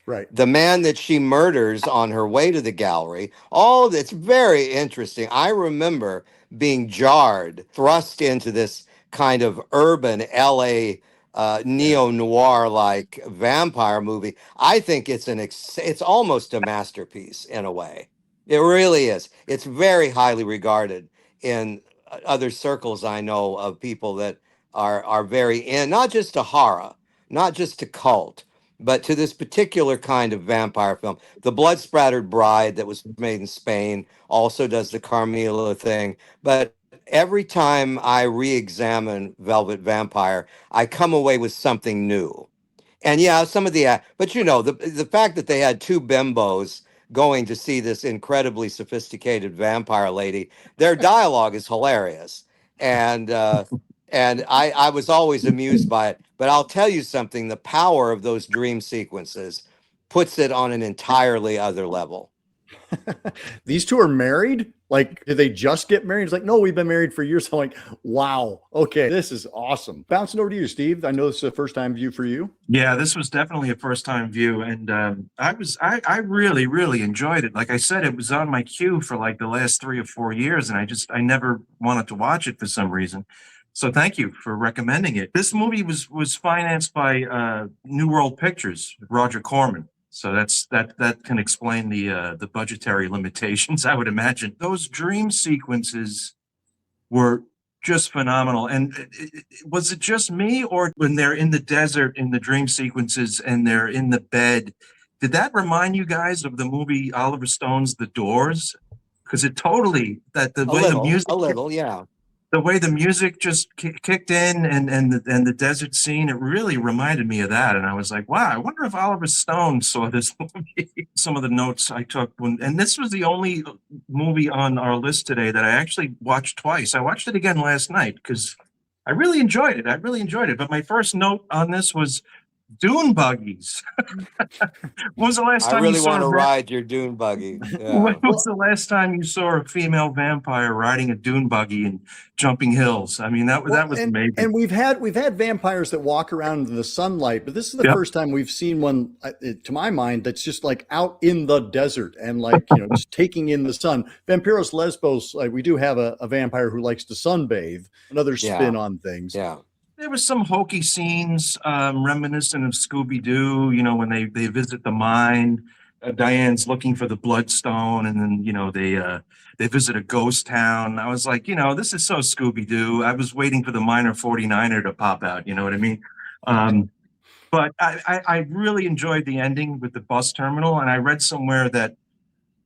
Right. The man that she murders on her way to the gallery, it's very interesting. I remember being thrust into this kind of urban LA neo-noir like vampire movie. I think it's almost a masterpiece in a way. It really is. It's very highly regarded in other circles I know of people that are very in, not just to horror, not just to cult, but to this particular kind of vampire film. The Blood Spattered Bride that was made in Spain also does the Carmilla thing. But every time I re-examine Velvet Vampire, I come away with something new. And yeah, some of the, but you know, the fact that they had two bimbos going to see this incredibly sophisticated vampire lady, their dialogue is hilarious. And I was always amused by it. But I'll tell you something, the power of those dream sequences puts it on an entirely other level. These two are married? Like, did they just get married? It's like, no, we've been married for years. I'm like, wow, okay, this is awesome. Bouncing over to you, Steve. I know this is a first time view for you. Yeah, this was definitely a first time view, and I really, really enjoyed it. Like I said, it was on my queue for like the last 3 or 4 years, and I never wanted to watch it for some reason. So thank you for recommending it. This movie was financed by New World Pictures, Roger Corman. So that can explain the budgetary limitations, I would imagine. Those dream sequences were just phenomenal. And was it just me, or when they're in the desert in the dream sequences and they're in the bed, did that remind you guys of the movie Oliver Stone's The Doors? Because it totally, the way the music just kicked in and the desert scene, it really reminded me of that. And I was like, wow, I wonder if Oliver Stone saw this movie. Some of the notes I took and this was the only movie on our list today that I actually watched twice. I watched it again last night because I really enjoyed it. But my first note on this was dune buggies. When was the last time I really you saw want to ride your dune buggy? Yeah. When was the last time you saw a female vampire riding a dune buggy and jumping hills? I mean, that was amazing. And we've had vampires that walk around in the sunlight, but this is the first time we've seen one, to my mind, that's just like out in the desert and like, you know, just taking in the sun. Vampyros Lesbos, we do have a vampire who likes to sunbathe. Another spin on things. Yeah. There was some hokey scenes reminiscent of Scooby-Doo, you know, when they visit the mine. Diane's looking for the bloodstone, and then, you know, they visit a ghost town. I was like, you know, this is so Scooby-Doo. I was waiting for the minor 49er to pop out, you know what I mean? But I really enjoyed the ending with the bus terminal, and I read somewhere that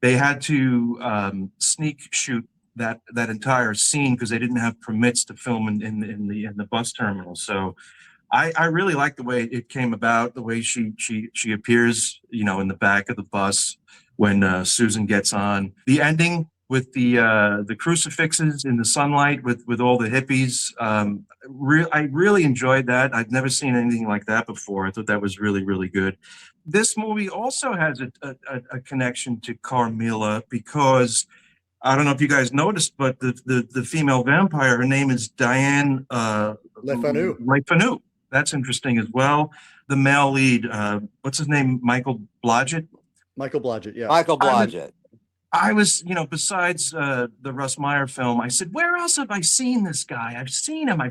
they had to sneak shoot that entire scene because they didn't have permits to film in the bus terminal. So I really like the way it came about, the way she appears, you know, in the back of the bus when Susan gets on. The ending with the crucifixes in the sunlight with all the hippies. I really enjoyed that. I've never seen anything like that before. I thought that was really, really good. This movie also has a connection to Carmilla because I don't know if you guys noticed, but the female vampire, her name is Diane Le Fanu. That's interesting as well. The male lead, what's his name? Michael Blodgett? Michael Blodgett, yeah. Michael Blodgett. I was, you know, besides the Russ Meyer film, I said, where else have I seen this guy? I've seen him.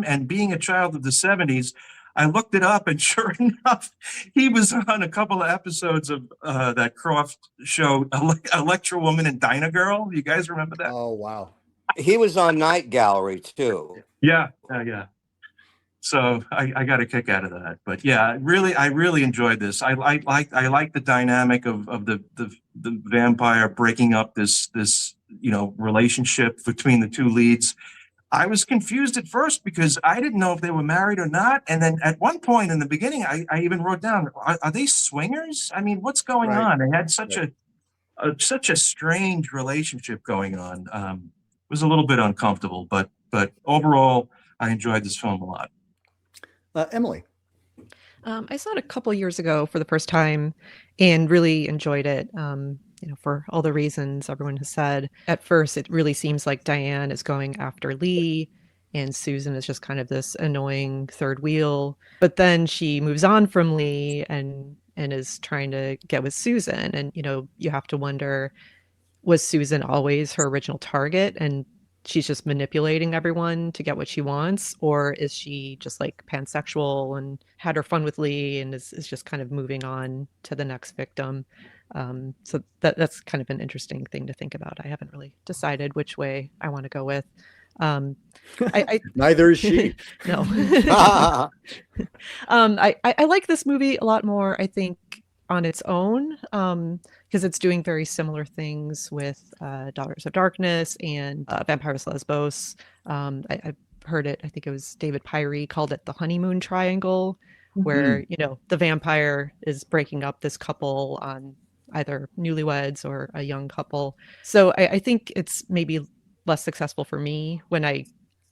And being a child of the 70s, I looked it up, and sure enough, he was on a couple of episodes of that Croft show, Electra Woman and Dinah Girl. You guys remember that? Oh, wow. He was on Night Gallery, too. Yeah. So I got a kick out of that. But yeah, I really enjoyed this. I like the dynamic of the vampire breaking up this you know, relationship between the two leads. I was confused at first because I didn't know if they were married or not. And then at one point in the beginning, I even wrote down, are they swingers? I mean, what's going on? They had such a strange relationship going on. It was a little bit uncomfortable, but overall, I enjoyed this film a lot. Emily. I saw it a couple years ago for the first time and really enjoyed it. You know, for all the reasons everyone has said. At first, it really seems like Diane is going after Lee and Susan is just kind of this annoying third wheel. But then she moves on from Lee and is trying to get with Susan. And, you know, you have to wonder, was Susan always her original target? And she's just manipulating everyone to get what she wants, or is she just like pansexual and had her fun with Lee and is just kind of moving on to the next victim. So that's kind of an interesting thing to think about. I haven't really decided which way I want to go with. Neither is she. No. I like this movie a lot more, I think, on its own, because it's doing very similar things with Daughters of Darkness and Vampyros Lesbos. I've heard it, I think it was David Pyrie called it the honeymoon triangle, where, the vampire is breaking up this couple on either newlyweds or a young couple. So I think it's maybe less successful for me when I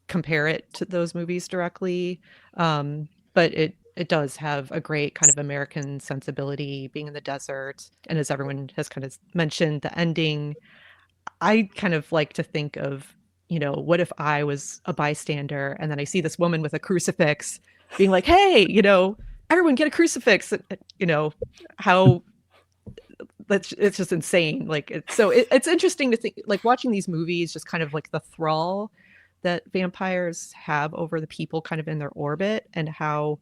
compare it to those movies directly. But it does have a great kind of American sensibility, being in the desert. And as everyone has kind of mentioned, the ending, I kind of like to think of, what if I was a bystander and then I see this woman with a crucifix being like, hey, everyone get a crucifix, how it's just insane. Like, it's interesting to think, like, watching these movies, just kind of like the thrall that vampires have over the people kind of in their orbit, and how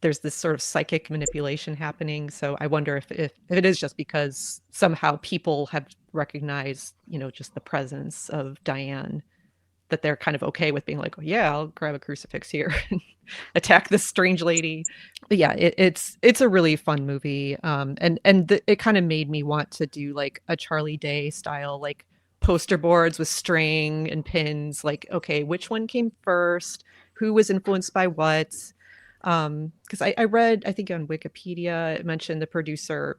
there's this sort of psychic manipulation happening. So I wonder if it is just because somehow people have recognized, just the presence of Diane, that they're kind of okay with being like, oh, yeah, I'll grab a crucifix here and attack this strange lady. But yeah, it's a really fun movie. It kind of made me want to do like a Charlie Day style, like poster boards with string and pins, like, okay, which one came first? Who was influenced by what? Because I read, I think on Wikipedia, it mentioned the producer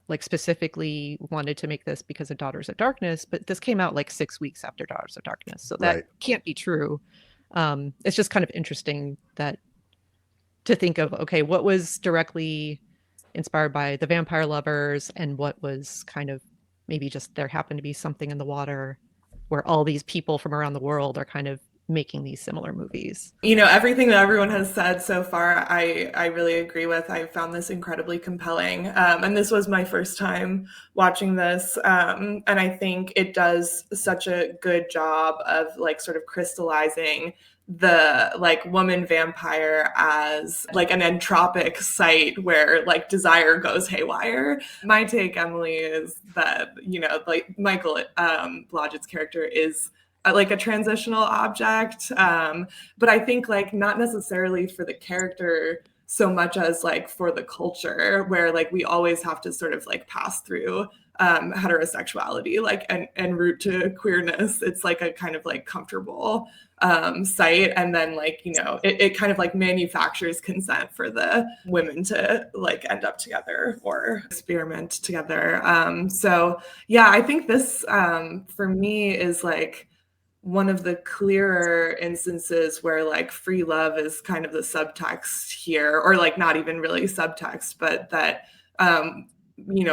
like specifically wanted to make this because of Daughters of Darkness, but this came out like 6 weeks after Daughters of Darkness. So that can't be true. It's just kind of interesting that to think of, okay, what was directly inspired by the vampire lovers and what was kind of maybe just there happened to be something in the water where all these people from around the world are kind of making these similar movies. Everything that everyone has said so far, I really agree with. I found this incredibly compelling. And this was my first time watching this. And I think it does such a good job of like sort of crystallizing the like woman vampire as like an entropic site where like desire goes haywire. My take, Emily, is that, like Michael Blodgett's character is like a transitional object, but I think like not necessarily for the character so much as like for the culture, where like we always have to sort of like pass through heterosexuality, like and route to queerness. It's like a kind of like comfortable site, and then like it kind of like manufactures consent for the women to like end up together or experiment together. So yeah, I think this for me is like one of the clearer instances where like free love is kind of the subtext here, or like not even really subtext, but that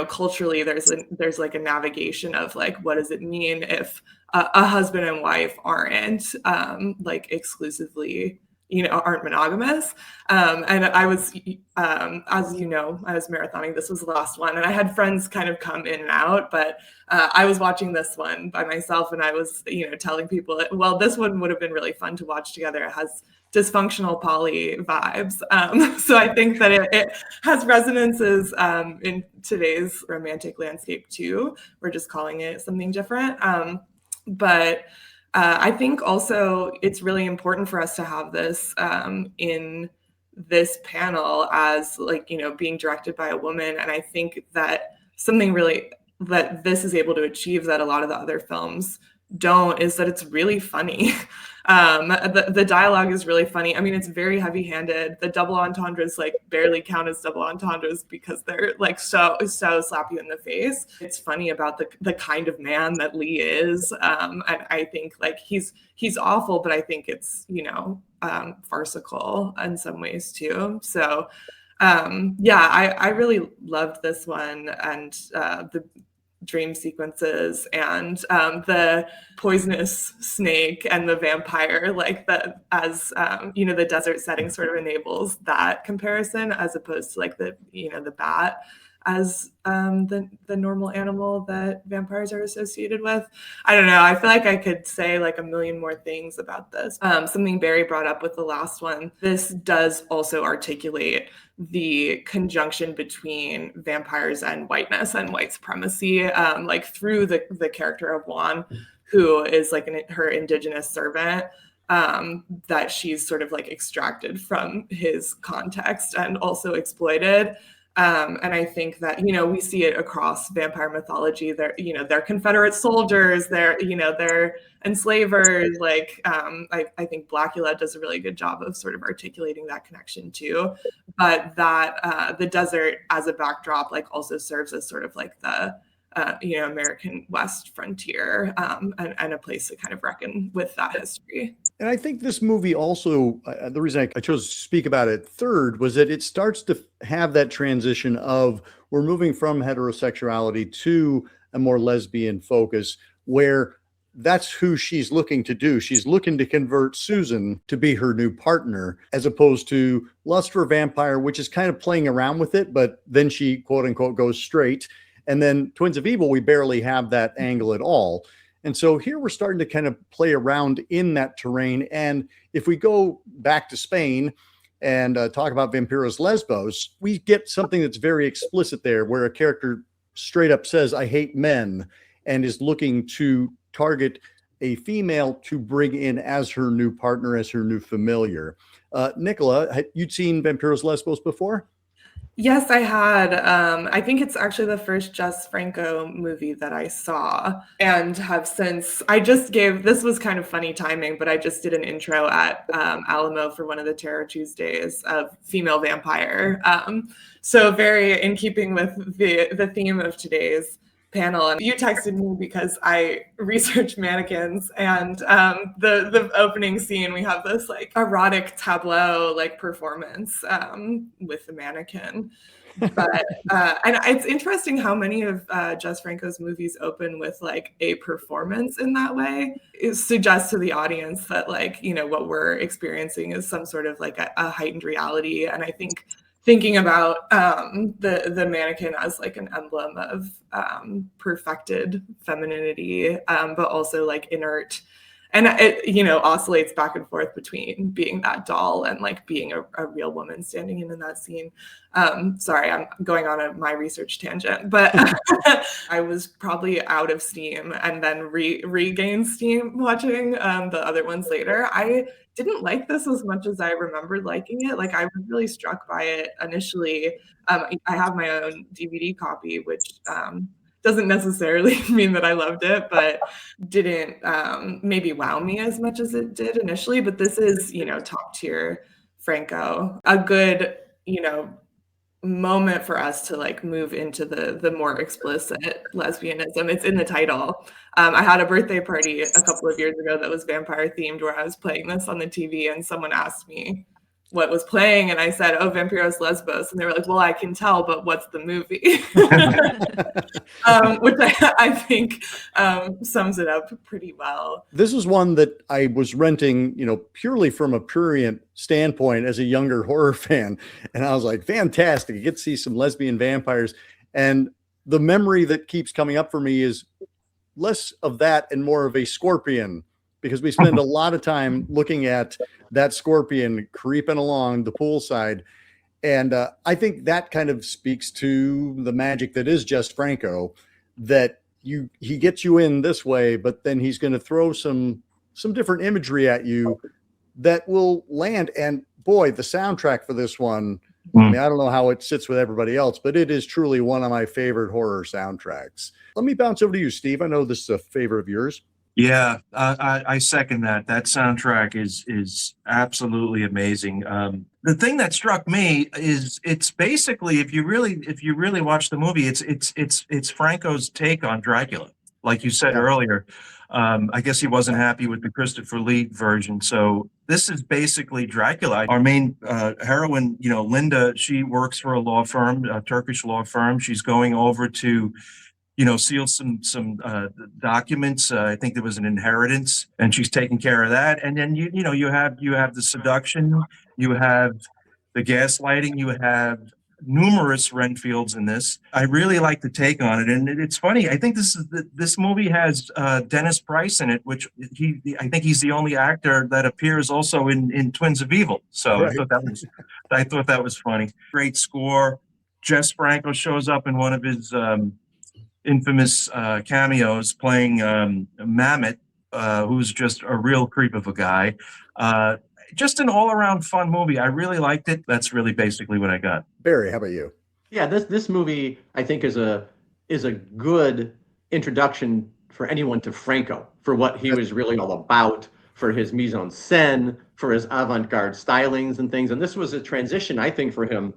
culturally there's like a navigation of like, what does it mean if a husband and wife aren't like exclusively aren't monogamous. And I was, as you know, I was marathoning. This was the last one. And I had friends kind of come in and out, but I was watching this one by myself, and I was, telling people, well, this one would have been really fun to watch together. It has dysfunctional poly vibes. So I think that it has resonances in today's romantic landscape too. We're just calling it something different. But I think also it's really important for us to have this in this panel as like, being directed by a woman. And I think that something really that this is able to achieve that a lot of the other films don't is that it's really funny. The dialogue is really funny. I mean, it's very heavy-handed. The double entendres like barely count as double entendres because they're like so slap you in the face. It's funny about the kind of man that Lee is. And I think like he's awful, but I think it's farcical in some ways too. So I really loved this one, and the dream sequences and the poisonous snake and the vampire, like that as the desert setting sort of enables that comparison as opposed to like the bat. as the normal animal that vampires are associated with. I don't know. I feel like I could say like a million more things about this. Something Barry brought up with the last one. This does also articulate the conjunction between vampires and whiteness and white supremacy, like through the character of Juan, who is like her indigenous servant. That she's sort of like extracted from his context and also exploited. And I think that, we see it across vampire mythology. They're Confederate soldiers, they're enslavers. Like, I think Blackula does a really good job of sort of articulating that connection too. But that the desert as a backdrop, like also serves as sort of like the, American West frontier, and a place to kind of reckon with that history. And I think this movie also, the reason I chose to speak about it third was that it starts to have that transition of we're moving from heterosexuality to a more lesbian focus, where that's who she's looking to do. She's looking to convert Susan to be her new partner, as opposed to Lust for Vampire, which is kind of playing around with it, but then she, quote unquote, goes straight. And then Twins of Evil, we barely have that angle at all. And so here we're starting to kind of play around in that terrain. And if we go back to Spain and talk about Vampyros Lesbos, we get something that's very explicit there, where a character straight up says, I hate men, and is looking to target a female to bring in as her new partner, as her new familiar. Nicola, you'd seen Vampyros Lesbos before? Yes, I had. I think it's actually the first Jess Franco movie that I saw, and have since. This was kind of funny timing, but I just did an intro at Alamo for one of the Terror Tuesdays of female vampire. So very in keeping with the theme of today's panel. And you texted me because I researched mannequins, and the opening scene, we have this like erotic tableau like performance with the mannequin. But and it's interesting how many of Jess Franco's movies open with like a performance in that way. It suggests to the audience that like, what we're experiencing is some sort of like a heightened reality. And I think thinking about the mannequin as like an emblem of perfected femininity, but also like inert. And it, oscillates back and forth between being that doll and like being a real woman standing in that scene. Sorry, I'm going on my research tangent, but I was probably out of steam and then regained steam watching the other ones later. I didn't like this as much as I remembered liking it. Like I was really struck by it initially. I have my own DVD copy, which doesn't necessarily mean that I loved it, but didn't maybe wow me as much as it did initially. But this is, top tier Franco. A good, moment for us to like move into the more explicit lesbianism. It's in the title. I had a birthday party a couple of years ago that was vampire themed, where I was playing this on the TV, and someone asked me what was playing, and I said, "Oh, Vampyros Lesbos," and they were like, "Well, I can tell, but what's the movie?" Which I think sums it up pretty well. This is one that I was renting, purely from a prurient standpoint as a younger horror fan, and I was like, "Fantastic! You get to see some lesbian vampires." And the memory that keeps coming up for me is less of that and more of a scorpion, because we spend a lot of time looking at that scorpion creeping along the poolside. And I think that kind of speaks to the magic that is Jess Franco, that he gets you in this way, but then he's going to throw some different imagery at you that will land. And boy, the soundtrack for this one, I mean, I don't know how it sits with everybody else, but it is truly one of my favorite horror soundtracks. Let me bounce over to you, Steve. I know this is a favorite of yours. Yeah, I second that. That soundtrack is absolutely amazing. The thing that struck me is it's basically, if you really watch the movie, it's Franco's take on Dracula. Like you said earlier, I guess he wasn't happy with the Christopher Lee version, so this is basically Dracula. Our main heroine, Linda, she works for a law firm, a Turkish law firm. She's going over to seal some documents. I think there was an inheritance, and she's taking care of that. And then you have the seduction, you have the gaslighting, you have numerous Renfields in this. I really like the take on it, and it's funny. I think this movie has Dennis Price in it, which I think he's the only actor that appears also in Twins of Evil. So Right. I thought that was funny. Great score. Jess Franco shows up in one of his infamous cameos, playing Mamet, who's just a real creep of a guy. Just an all-around fun movie. I really liked it. That's really basically what I got. Barry, how about you? Yeah, this movie I think is a good introduction for anyone to Franco, for what he was really all about, for his mise en scène, for his avant-garde stylings and things. And this was a transition, I think, for him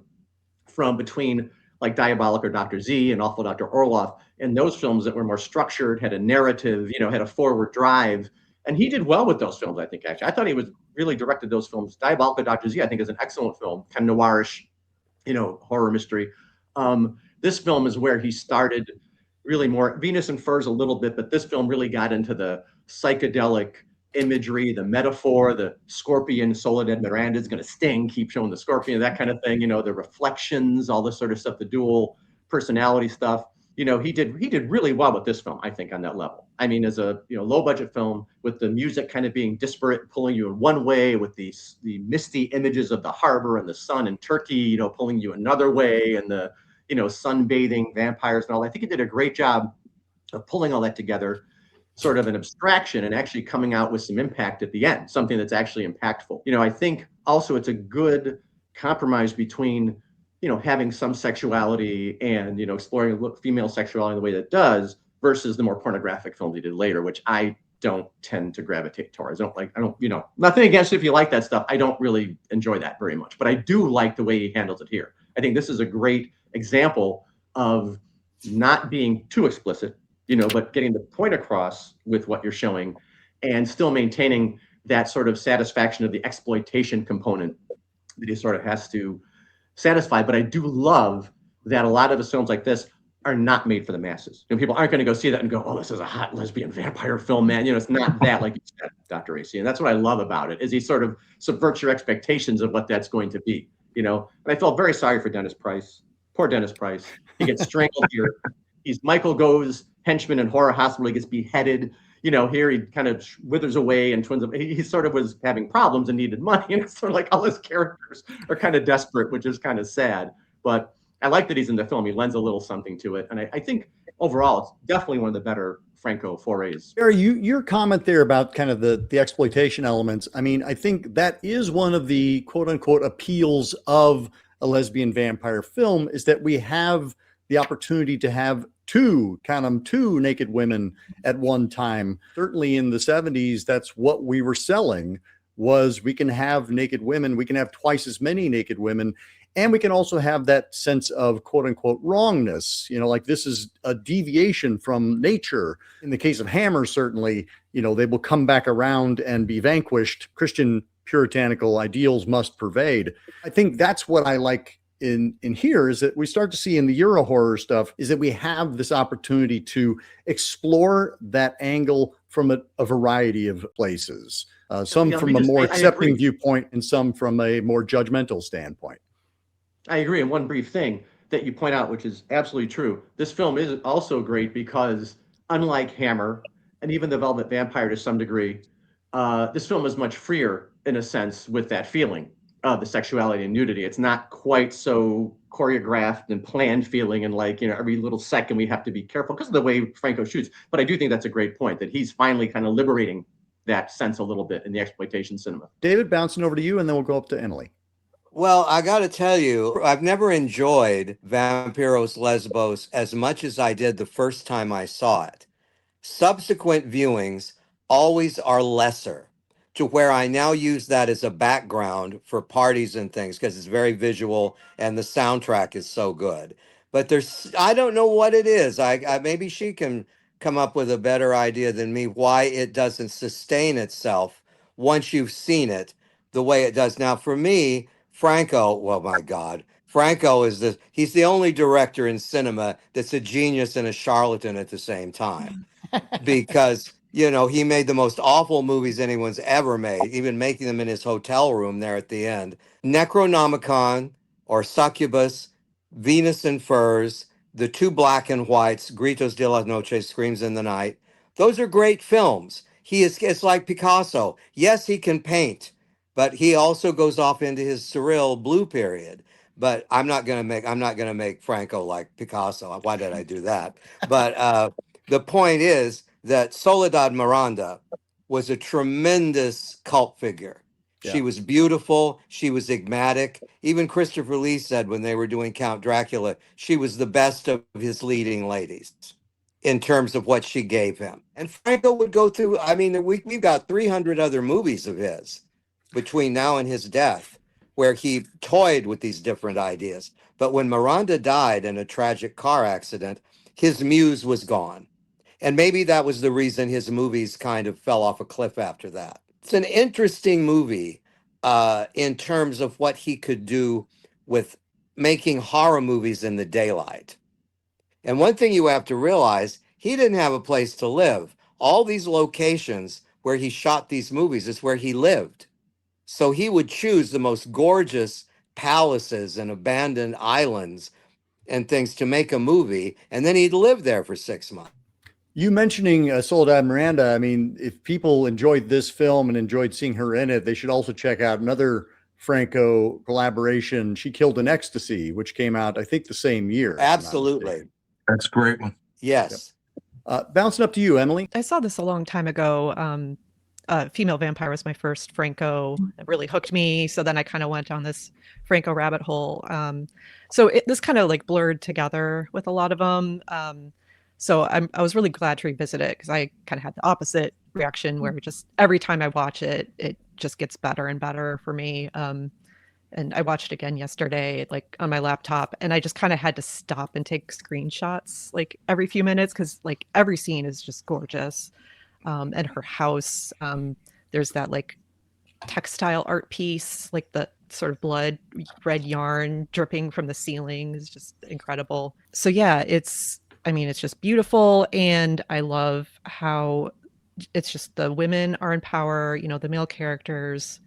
from between like Diabolic or Dr. Z and Awful Dr. Orloff, and those films that were more structured, had a narrative, had a forward drive. And he did well with those films, I think, actually. I thought he was really directed those films. Diabolic or Dr. Z, I think, is an excellent film, kind of noirish, horror mystery. This film is where he started really more Venus and Furs a little bit, but this film really got into the psychedelic imagery, the metaphor, the scorpion, Soledad Miranda is going to sting, keep showing the scorpion, that kind of thing, the reflections, all this sort of stuff, the dual personality stuff. He did really well with this film, I think, on that level. I mean, as a low budget film with the music kind of being disparate, pulling you in one way, with the misty images of the harbor and the sun in Turkey, pulling you another way, and the sunbathing vampires and all. I think he did a great job of pulling all that together, sort of an abstraction, and actually coming out with some impact at the end, something that's actually impactful. I think also it's a good compromise between having some sexuality and, exploring female sexuality in the way that it does, versus the more pornographic films he did later, which I don't tend to gravitate towards. Nothing against it if you like that stuff. I don't really enjoy that very much, but I do like the way he handles it here. I think this is a great example of not being too explicit, but getting the point across with what you're showing, and still maintaining that sort of satisfaction of the exploitation component that he sort of has to satisfy. But I do love that a lot of his films like this are not made for the masses. People aren't going to go see that and go, "Oh, this is a hot lesbian vampire film, man." It's not that, like you said, Dr. AC. And that's what I love about it, is he sort of subverts your expectations of what that's going to be. And I felt very sorry for Dennis Price. Poor Dennis Price. He gets strangled here. He's Michael Go's henchman in Horror Hospital. He gets beheaded. Here he kind of withers away, and he sort of was having problems and needed money. And it's sort of like all his characters are kind of desperate, which is kind of sad. But I like that he's in the film. He lends a little something to it. And I think overall, it's definitely one of the better Franco forays. Barry, your comment there about kind of the exploitation elements, I mean, I think that is one of the quote unquote appeals of a lesbian vampire film, is that we have the opportunity to have two naked women at one time. Certainly in the 70s, that's what we were selling, was we can have naked women, we can have twice as many naked women, and we can also have that sense of quote unquote wrongness, like this is a deviation from nature. In the case of Hammer, certainly, they will come back around and be vanquished. Christian puritanical ideals must pervade. I think that's what I like in here, is that we start to see in the Euro horror stuff, is that we have this opportunity to explore that angle from a variety of places, some from a more accepting viewpoint and some from a more judgmental standpoint. I agree. And one brief thing that you point out, which is absolutely true, this film is also great because, unlike Hammer and even The Velvet Vampire to some degree, this film is much freer in a sense with that feeling of the sexuality and nudity. It's not quite so choreographed and planned feeling, and like, every little second we have to be careful because of the way Franco shoots. But I do think that's a great point, that he's finally kind of liberating that sense a little bit in the exploitation cinema. David, bouncing over to you, and then we'll go up to Emily. Well, I got to tell you, I've never enjoyed Vampyros Lesbos as much as I did the first time I saw it. Subsequent viewings always are lesser, to where I now use that as a background for parties and things, because it's very visual and the soundtrack is so good. But I don't know what it is. I maybe she can come up with a better idea than me why it doesn't sustain itself once you've seen it the way it does. Now, for me, Franco, well, my God, Franco he's the only director in cinema that's a genius and a charlatan at the same time, because he made the most awful movies anyone's ever made, even making them in his hotel room there at the end. Necronomicon or Succubus Venus in Furs, the two black and whites, Gritos de la Noche, Screams in the Night. Those are great films. It's like Picasso. Yes, he can paint, but he also goes off into his surreal blue period. But I'm not gonna make Franco like Picasso. Why did I do that? But the point is that Soledad Miranda was a tremendous cult figure. She Yeah. was beautiful. She was enigmatic. Even Christopher Lee said when they were doing Count Dracula, she was the best of his leading ladies in terms of what she gave him. And Franco would go through, I mean, we've got 300 other movies of his between now and his death where he toyed with these different ideas. But when Miranda died in a tragic car accident, his muse was gone. And maybe that was the reason his movies kind of fell off a cliff after that. It's an interesting movie in terms of what he could do with making horror movies in the daylight. And one thing you have to realize, he didn't have a place to live. All these locations where he shot these movies is where he lived. So he would choose the most gorgeous palaces and abandoned islands and things to make a movie, and then he'd live there for 6 months. You mentioning Soledad Miranda, I mean, if people enjoyed this film and enjoyed seeing her in it, they should also check out another Franco collaboration, She Killed in Ecstasy, which came out, I think, the same year. if I'm not Absolutely. mistaken. That's a great one. Yes. Bouncing up to you, Emily. I saw this a long time ago. Female Vampire was my first Franco. It really hooked me. So then I kind of went down this Franco rabbit hole. This kind of like blurred together with a lot of them. So I was really glad to revisit it because I kind of had the opposite reaction where just every time I watch it, it just gets better and better for me. And I watched it again yesterday, like on my laptop, and I just kind of had to stop and take screenshots like every few minutes because like every scene is just gorgeous. And her house, there's that like textile art piece, like the sort of blood red yarn dripping from the ceiling is just incredible. So yeah, it's just beautiful. And I love how it's just the women are in power, you know, the male characters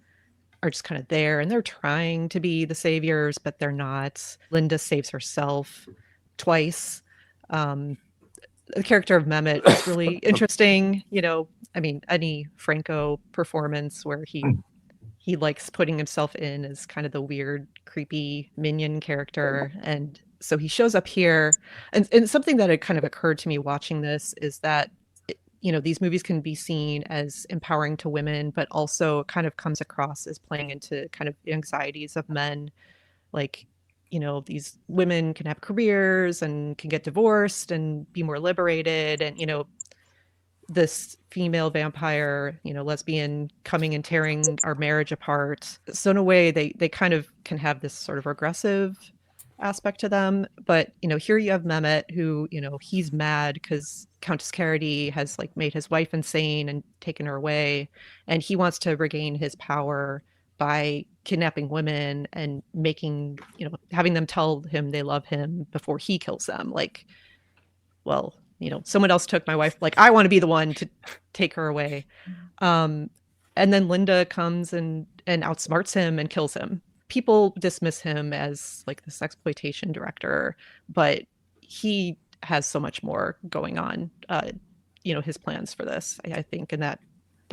are just kind of there and they're trying to be the saviors, but they're not. Linda saves herself twice. The character of Mehmet is really interesting. You know, I mean, any Franco performance where he likes putting himself in as kind of the weird, creepy minion character. And so he shows up here. And something that had kind of occurred to me watching this is that, you know, these movies can be seen as empowering to women, but also kind of comes across as playing into kind of the anxieties of men. Like, you know, these women can have careers and can get divorced and be more liberated. And, you know, this female vampire, you know, lesbian coming and tearing our marriage apart. So in a way, they kind of can have this sort of regressive aspect to them. But, you know, here you have Mehmet who, you know, he's mad because Countess Carity has like made his wife insane and taken her away. And he wants to regain his power by kidnapping women and making, you know, having them tell him they love him before he kills them. Like, well, you know, someone else took my wife, like I want to be the one to take her away. And then Linda comes and outsmarts him and kills him. People dismiss him as like this exploitation director, but he has so much more going on, you know, his plans for this, I think, and that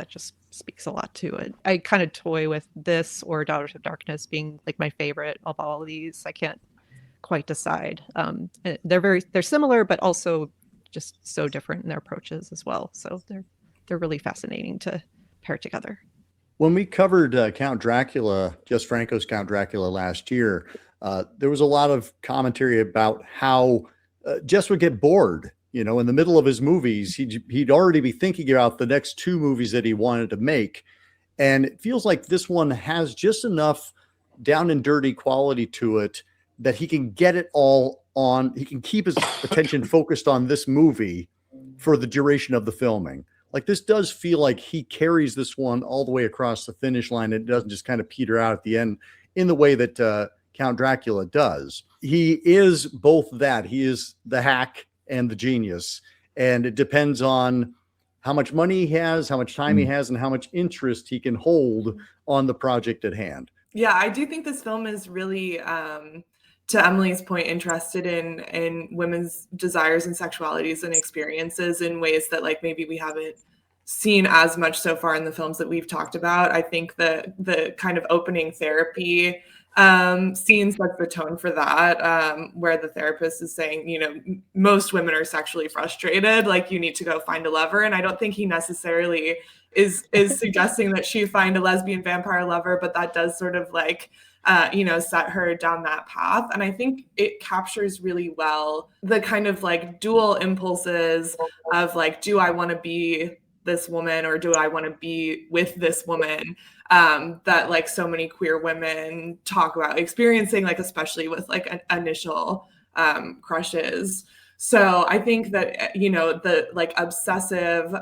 just speaks a lot to it. I kind of toy with this or Daughters of Darkness being like my favorite of all of these. I can't quite decide. They're similar, but also just so different in their approaches as well. So they're really fascinating to pair together. When we covered Count Dracula, just Franco's Count Dracula last year, there was a lot of commentary about how Jess would get bored. You know, in the middle of his movies, he'd already be thinking about the next two movies that he wanted to make. And it feels like this one has just enough down and dirty quality to it that he can get it all on. He can keep his attention focused on this movie for the duration of the filming. Like, this does feel like he carries this one all the way across the finish line. It doesn't just kind of peter out at the end in the way that Count Dracula does. He is both that. He is the hack and the genius. And it depends on how much money he has, how much time he has, and how much interest he can hold on the project at hand. Yeah, I do think this film is really to Emily's point, interested in women's desires and sexualities and experiences in ways that like maybe we haven't seen as much so far in the films that we've talked about. I think the kind of opening therapy scene sets the tone for that, where the therapist is saying, you know, most women are sexually frustrated, like you need to go find a lover. And I don't think he necessarily is suggesting that she find a lesbian vampire lover, but that does sort of like you know, set her down that path. And I think it captures really well the kind of like dual impulses of like, do I want to be this woman or do I want to be with this woman, that like so many queer women talk about experiencing, like especially with like initial crushes. So I think that, you know, the like obsessive,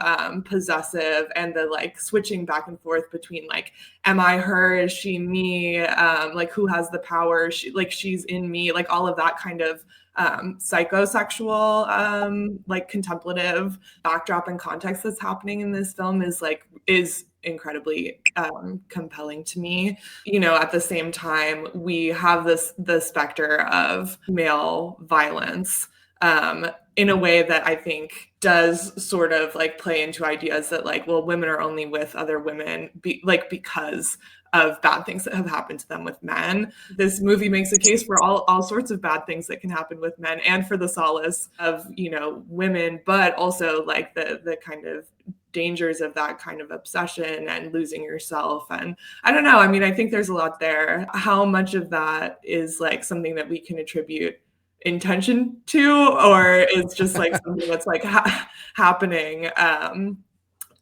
possessive, and the like switching back and forth between like, am I her, is she me, like who has the power, she's in me, like all of that kind of psychosexual, like contemplative backdrop and context that's happening in this film is incredibly compelling to me. You know, at the same time, we have the specter of male violence, in a way that I think does sort of like play into ideas that like, well, women are only with other women because of bad things that have happened to them with men. This movie makes a case for all sorts of bad things that can happen with men and for the solace of, you know, women, but also like the kind of dangers of that kind of obsession and losing yourself. And I don't know, I mean, I think there's a lot there. How much of that is like something that we can attribute intention to, or it's just like something that's like happening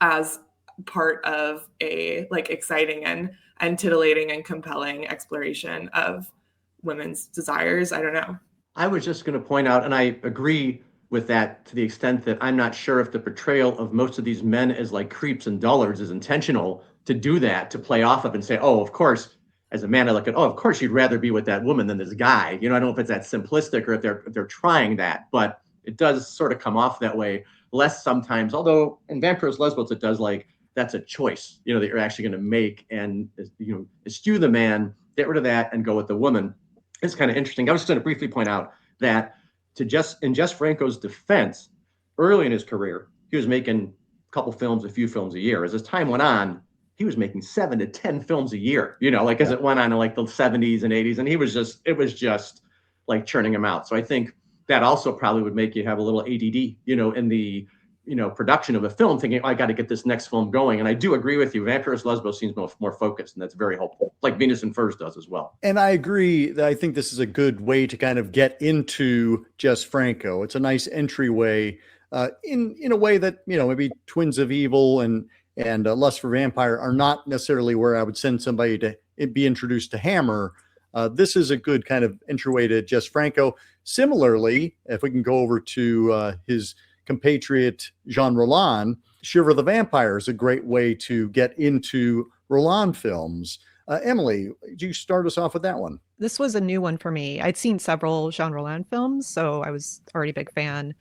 as part of a like exciting and titillating and compelling exploration of women's desires. I don't know. I was just going to point out, and I agree with that to the extent that I'm not sure if the portrayal of most of these men as like creeps and dullards is intentional to do that, to play off of and say, oh, of course, as a man, I look at, oh, of course, you'd rather be with that woman than this guy. You know, I don't know if it's that simplistic or if they're trying that, but it does sort of come off that way less sometimes. Although in Vampyros Lesbos, it does like, that's a choice, you know, that you're actually going to make and, you know, eschew the man, get rid of that and go with the woman. It's kind of interesting. I was just going to briefly point out that in Jess Franco's defense, early in his career, he was making a few films a year. As time went on, he was making 7 to 10 films a year, you know, like as it went on in like the 70s and 80s. And it was just like churning them out. So I think that also probably would make you have a little ADD, you know, in the, you know, production of a film, thinking, oh, I got to get this next film going. And I do agree with you. Vampyros Lesbos seems more focused, and that's very helpful, like Venus and Furs does as well. And I agree that I think this is a good way to kind of get into Jess Franco. It's a nice entryway in a way that, you know, maybe Twins of Evil and Lust for Vampire are not necessarily where I would send somebody to be introduced to Hammer. This is a good kind of entryway to Jess Franco. Similarly, if we can go over to his compatriot Jean Rollin, Shiver the Vampire is a great way to get into Rollin films. Emily, could you start us off with that one? This was a new one for me. I'd seen several Jean Rollin films, so I was already a big fan.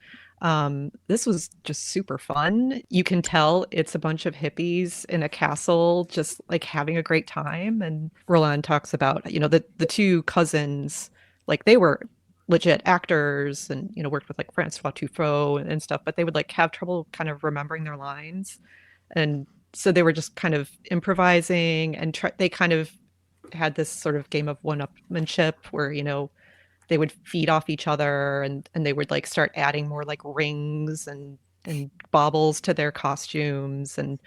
This was just super fun. You can tell it's a bunch of hippies in a castle, just like having a great time. And Rollin talks about, you know, the two cousins, like they were legit actors and, you know, worked with like Francois Truffaut and stuff, but they would like have trouble kind of remembering their lines. And so they were just kind of improvising and they kind of had this sort of game of one-upmanship where, you know, they would feed off each other and they would like start adding more like rings and baubles to their costumes. And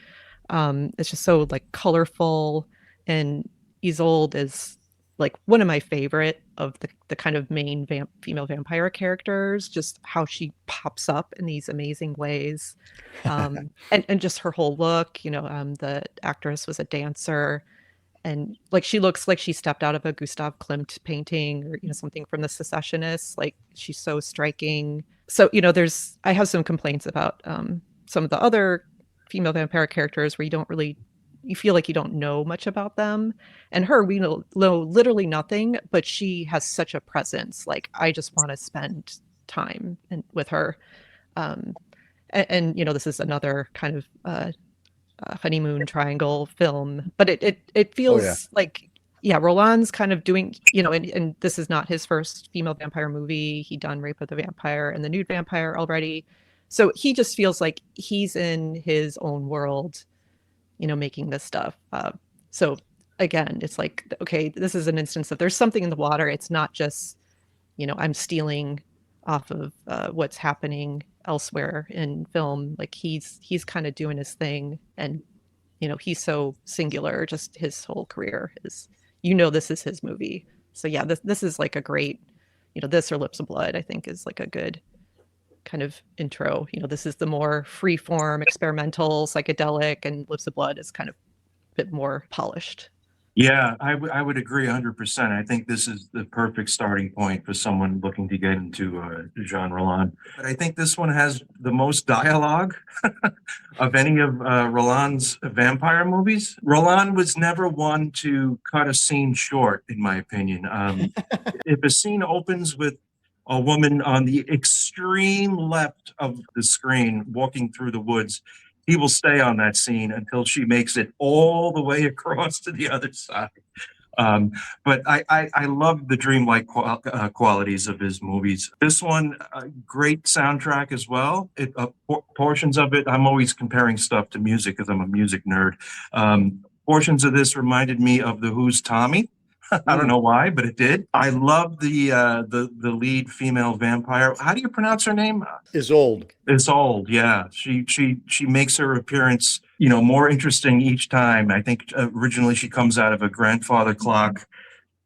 it's just so like colorful. And Isolde is like one of my favorite of the kind of main female vampire characters, just how she pops up in these amazing ways. And just her whole look, you know, the actress was a dancer. And like she looks like she stepped out of a Gustav Klimt painting or, you know, something from the Secessionists. Like she's so striking. So, you know, I have some complaints about some of the other female vampire characters where you feel like you don't know much about them. And her, we know literally nothing, but she has such a presence. Like I just want to spend time with her. And you know, this is another kind of honeymoon triangle film, but it feels like, yeah, Rollin's kind of doing, and this is not his first female vampire movie. He done Rape of the Vampire and The Nude Vampire already. So he just feels like he's in his own world, making this stuff. So again, it's like, okay, this is an instance of there's something in the water. It's not just, I'm stealing off of what's happening elsewhere in film. Like he's kind of doing his thing, and he's so singular. Just his whole career is, this is his movie. So yeah, this is like a great, this or Lips of Blood, I think, is like a good kind of intro. This is the more free form, experimental, psychedelic, and Lips of Blood is kind of a bit more polished. Yeah, I would agree 100%. I think this is the perfect starting point for someone looking to get into Jean Rollin. But I think this one has the most dialogue of any of Rollin's vampire movies. Rollin was never one to cut a scene short, in my opinion. If a scene opens with a woman on the extreme left of the screen walking through the woods, he will stay on that scene until she makes it all the way across to the other side. But I love the dreamlike qualities of his movies. This one, great soundtrack as well. Portions of it, I'm always comparing stuff to music because I'm a music nerd. Portions of this reminded me of the Who's Tommy. I don't know why, but it did. I love the lead female vampire. How do you pronounce her name? Isolde. Isolde, yeah. She makes her appearance, more interesting each time. I think originally she comes out of a grandfather clock.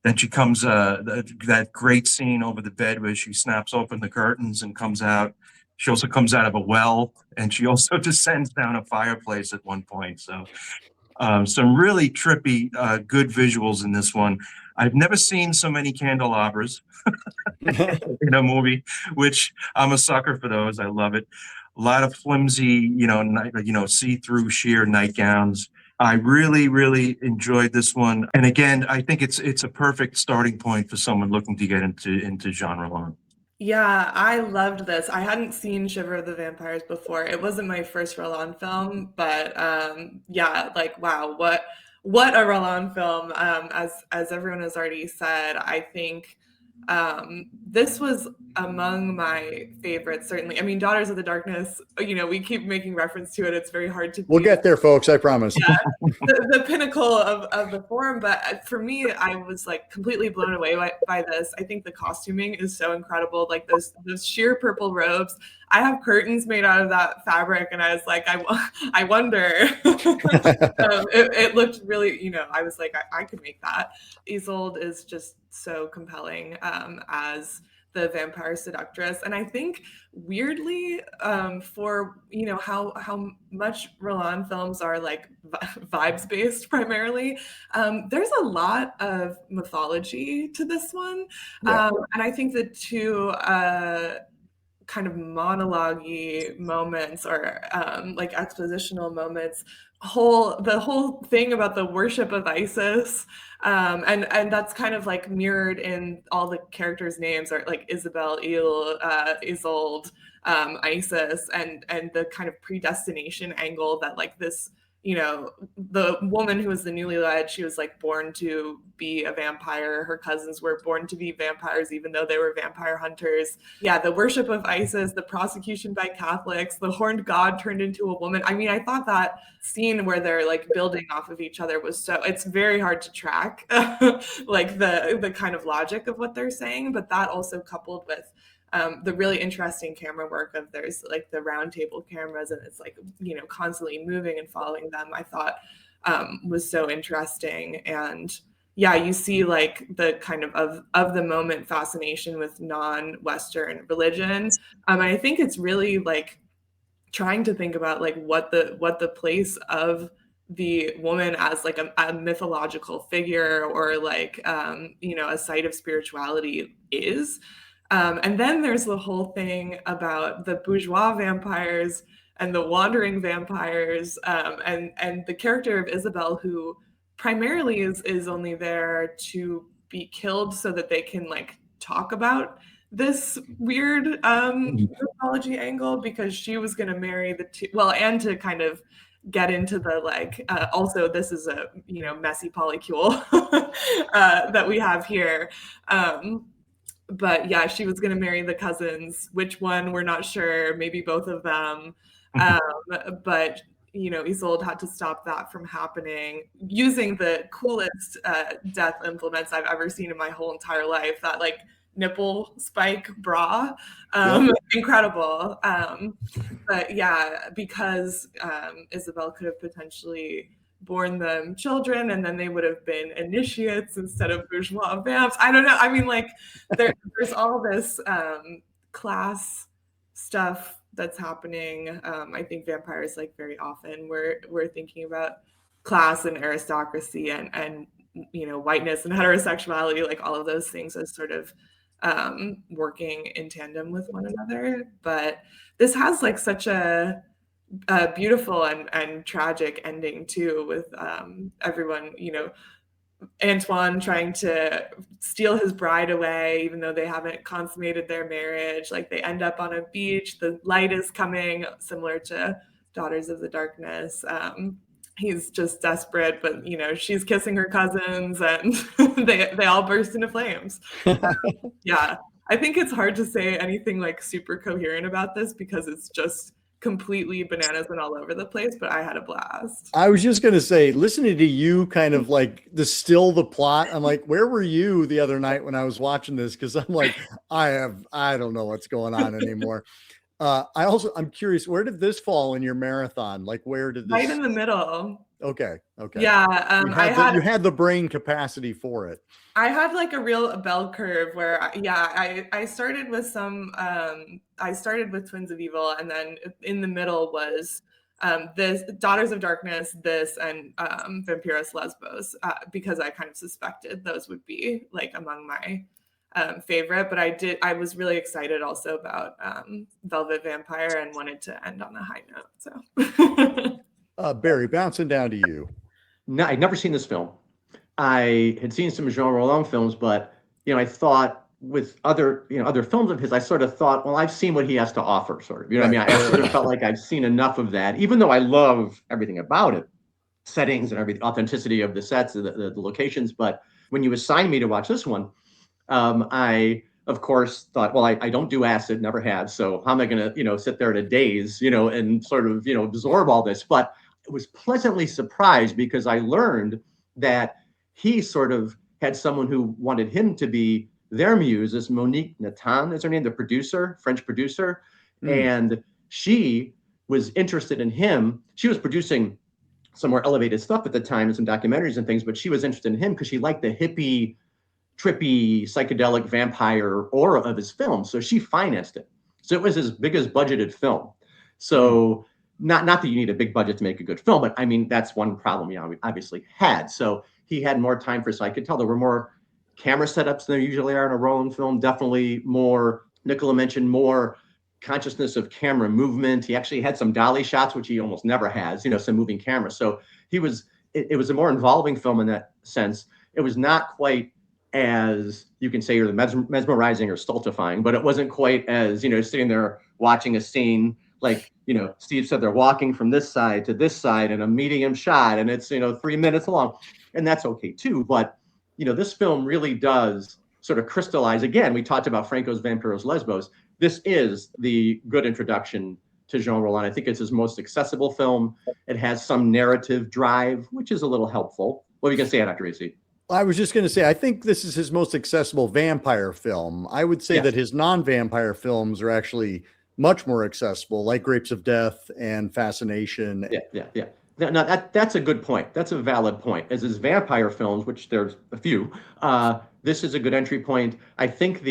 Then she comes that great scene over the bed where she snaps open the curtains and comes out. She also comes out of a well, and she also descends down a fireplace at one point. So some really trippy, good visuals in this one. I've never seen so many candelabras in a movie, which I'm a sucker for those. I love it. A lot of flimsy, see-through sheer nightgowns. I really, really enjoyed this one. And again, I think it's a perfect starting point for someone looking to get into Jean Rollin. Yeah, I loved this. I hadn't seen Shiver of the Vampires before. It wasn't my first Rollin film, but yeah, like wow, what a Rollin film. As everyone has already said, I think this was among my favorites, certainly. I mean, Daughters of the Darkness, we keep making reference to it. It's very hard to We'll get there, folks, I promise. Yeah, the pinnacle of the form. But for me, I was like completely blown away by this. I think the costuming is so incredible. Like those sheer purple robes. I have curtains made out of that fabric, and I was like, I wonder. It looked really, I was like, I could make that. Isolde is just so compelling as the vampire seductress, and I think weirdly for how much Rollin films are like vibes based primarily, there's a lot of mythology to this one. And I think the two kind of monologue-y moments or like expositional moments, the whole thing about the worship of Isis, and that's kind of like mirrored in all the characters' names, are like Isabel, Isolde, Isis, and the kind of predestination angle that like this, the woman who was the newlywed, she was like born to be a vampire. Her cousins were born to be vampires, even though they were vampire hunters. Yeah, the worship of Isis, the prosecution by Catholics, the horned god turned into a woman. I mean, I thought that scene where they're like building off of each other was it's very hard to track, like the kind of logic of what they're saying, but that also coupled with the really interesting camera work of there's like the round table cameras, and it's like, constantly moving and following them, I thought was so interesting. And yeah, you see like the kind of the moment fascination with non-Western religion. And I think it's really like trying to think about like what the place of the woman as like a mythological figure or like a site of spirituality is. And then there's the whole thing about the bourgeois vampires and the wandering vampires, and the character of Isabel, who primarily is only there to be killed so that they can like talk about this weird mythology angle, because she was going to marry and to kind of get into the like, also this is a, you know, messy polycule that we have here. But yeah, she was going to marry the cousins. Which one, we're not sure. Maybe both of them. But you know, Isolde had to stop that from happening using the coolest death implements I've ever seen in my whole entire life. That like nipple spike bra, incredible. But yeah, because Isabel could have potentially born them children, and then they would have been initiates instead of bourgeois vamps. I don't know. I mean, like there's all this class stuff that's happening. I think vampires, like very often we're thinking about class and aristocracy and you know, whiteness and heterosexuality, like all of those things as sort of working in tandem with one another. But this has like such a beautiful and tragic ending too, with everyone, you know, Antoine trying to steal his bride away, even though they haven't consummated their marriage. Like they end up on a beach, the light is coming, similar to Daughters of the Darkness. He's just desperate, but you know, she's kissing her cousins, and they all burst into flames. Yeah, I think it's hard to say anything like super coherent about this because it's just completely bananas and all over the place, but I had a blast. I was just going to say, listening to you kind of like distill the plot, I'm like, where were you the other night when I was watching this? Because I'm like, I don't know what's going on anymore. I'm curious, where did this fall in your marathon? Like, where did this? Right in the middle. Okay. Yeah. You had the brain capacity for it. I had like a real bell curve where I started with I started with Twins of Evil, and then in the middle was this Daughters of Darkness, this, and Vampyros Lesbos, because I kind of suspected those would be like among my favorite. But I was really excited also about Velvet Vampire and wanted to end on a high note. So Barry, bouncing down to you. No, I'd never seen this film. I had seen some Jean Rollin films, but you know, I thought with other films of his, I sort of thought, well, I've seen what he has to offer, sort of. You know what I mean? I sort of felt like I've seen enough of that, even though I love everything about it, settings and everything, authenticity of the sets, the locations. But when you assigned me to watch this one, I of course thought, well, I don't do acid, never have. So how am I going to, you know, sit there in a daze, you know, and sort of, you know, absorb all this? But I was pleasantly surprised because I learned that he sort of had someone who wanted him to be their muse. This Monique Nathan is her name, the producer, French producer. And she was interested in him. She was producing some more elevated stuff at the time and some documentaries and things, but she was interested in him because she liked the hippie, trippy, psychedelic vampire aura of his film. So she financed it. So it was his biggest budgeted film. So not that you need a big budget to make a good film, but I mean, that's one problem, you know, we obviously had. So he had more time for, so I could tell there were more camera setups than there usually are in a Rollin film. Definitely more, Nicola mentioned, more consciousness of camera movement. He actually had some dolly shots, which he almost never has, you know, some moving cameras. So it was a more involving film in that sense. It was not quite as, you can say, either mesmerizing or stultifying, but it wasn't quite as, you know, sitting there watching a scene like, you know, Steve said, they're walking from this side to this side in a medium shot, and it's, you know, 3 minutes long, and that's okay too. But, you know, this film really does sort of crystallize. Again, we talked about Franco's Vampyros Lesbos. This is the good introduction to Jean Rollin. I think it's his most accessible film. It has some narrative drive, which is a little helpful. What are you going to say, Dr. AC? I was just going to say, I think this is his most accessible vampire film. I would say that his non-vampire films are actually much more accessible, like Grapes of Death and Fascination. Yeah. No, that's a good point. That's a valid point. As his vampire films, which there's a few, this is a good entry point. I think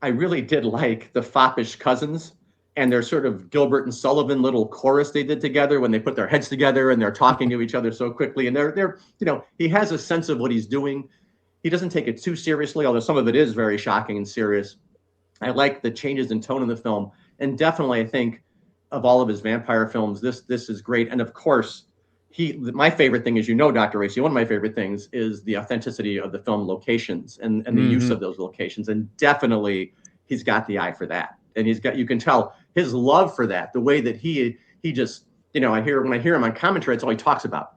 I really did like the foppish cousins and their sort of Gilbert and Sullivan little chorus they did together when they put their heads together and they're talking to each other so quickly. And they're, you know, he has a sense of what he's doing. He doesn't take it too seriously, although some of it is very shocking and serious. I like the changes in tone in the film. And definitely, I think of all of his vampire films, this is great. And of course, my favorite thing, as you know, Dr. Racy, one of my favorite things is the authenticity of the film locations and the use of those locations. And definitely he's got the eye for that. And you can tell his love for that, the way that he just when I hear him on commentary, it's all he talks about.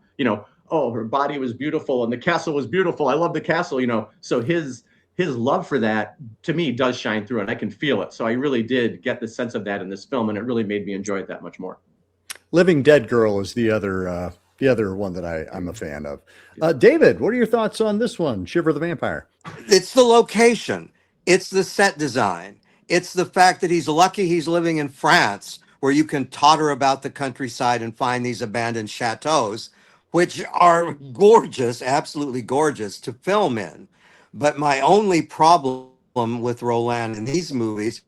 Oh, her body was beautiful and the castle was beautiful. I love the castle. So his love for that to me does shine through, and I can feel it. So I really did get the sense of that in this film, and it really made me enjoy it that much more. Living Dead Girl is the other one that I'm a fan of. David, what are your thoughts on this one, Shiver the Vampire? It's the location. It's the set design. It's the fact that he's lucky he's living in France, where you can totter about the countryside and find these abandoned chateaus, which are gorgeous, absolutely gorgeous to film in. But my only problem with Rollin in these movies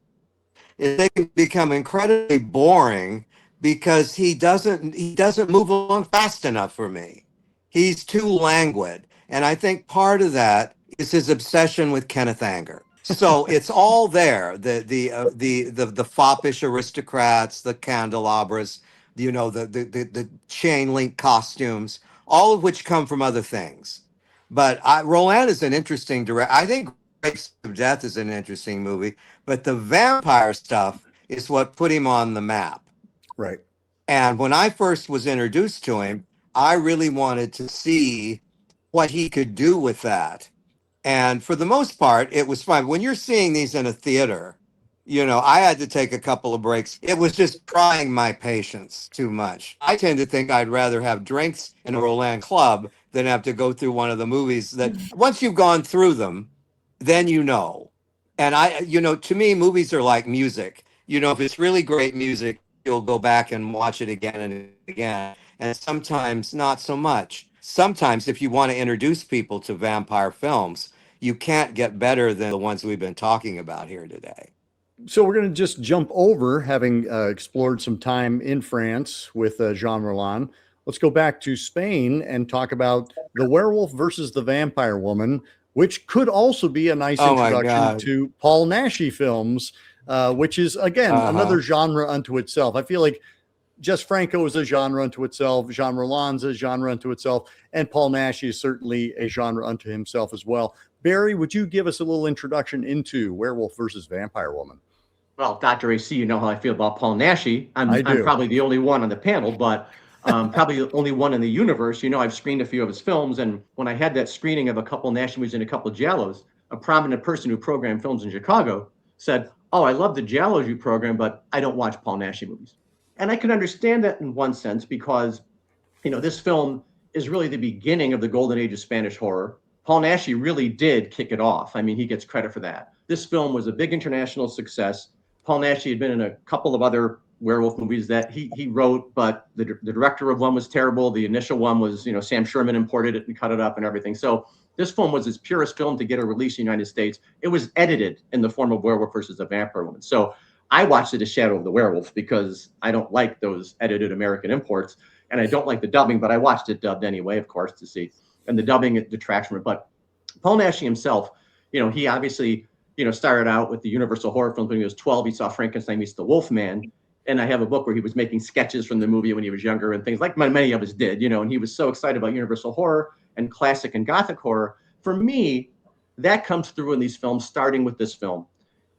is they can become incredibly boring because he doesn't move along fast enough for me. He's too languid. And I think part of that is his obsession with Kenneth Anger. So it's all there, the foppish aristocrats, the candelabras, the chain link costumes, all of which come from other things. But Rollin is an interesting director. I think Grapes of Death is an interesting movie, but the vampire stuff is what put him on the map. Right. And when I first was introduced to him, I really wanted to see what he could do with that. And for the most part, it was fine. When you're seeing these in a theater, I had to take a couple of breaks. It was just trying my patience too much. I tend to think I'd rather have drinks in a Rollin club than have to go through one of the movies that once you've gone through them, then And to me, movies are like music. If it's really great music, you'll go back and watch it again and again. And sometimes not so much. Sometimes if you want to introduce people to vampire films, you can't get better than the ones we've been talking about here today. So we're going to just jump over, having explored some time in France with Jean Rollin. Let's go back to Spain and talk about The Werewolf versus the Vampire Woman, which could also be a nice introduction to Paul Naschy films, which is, again, another genre unto itself. I feel like Jess Franco is a genre unto itself. Jean Rollin's a genre unto itself. And Paul Naschy is certainly a genre unto himself as well. Barry, would you give us a little introduction into Werewolf versus Vampire Woman? Well, Dr. AC, you know how I feel about Paul Naschy. I'm probably the only one on the panel, but probably the only one in the universe. I've screened a few of his films. And when I had that screening of a couple Naschy movies and a couple of Giallos, a prominent person who programmed films in Chicago said, "Oh, I love the Giallos you program, but I don't watch Paul Naschy movies." And I can understand that in one sense because, this film is really the beginning of the golden age of Spanish horror. Paul Naschy really did kick it off. I mean, he gets credit for that. This film was a big international success. Paul Naschy had been in a couple of other werewolf movies that he wrote, but the director of one was terrible. The initial one was, Sam Sherman imported it and cut it up and everything. So this film was his purest film to get a release in the United States. It was edited in the form of Werewolf versus the Vampire Woman. So I watched it as Shadow of the Werewolf because I don't like those edited American imports, and I don't like the dubbing, but I watched it dubbed anyway, of course, to see. And the dubbing, it detracts from it. But Paul Naschy himself, he obviously, started out with the Universal horror films when he was 12. He saw Frankenstein meets the Wolfman. And I have a book where he was making sketches from the movie when he was younger and things like many of us did, and he was so excited about Universal horror and classic and gothic horror. For me, that comes through in these films, starting with this film.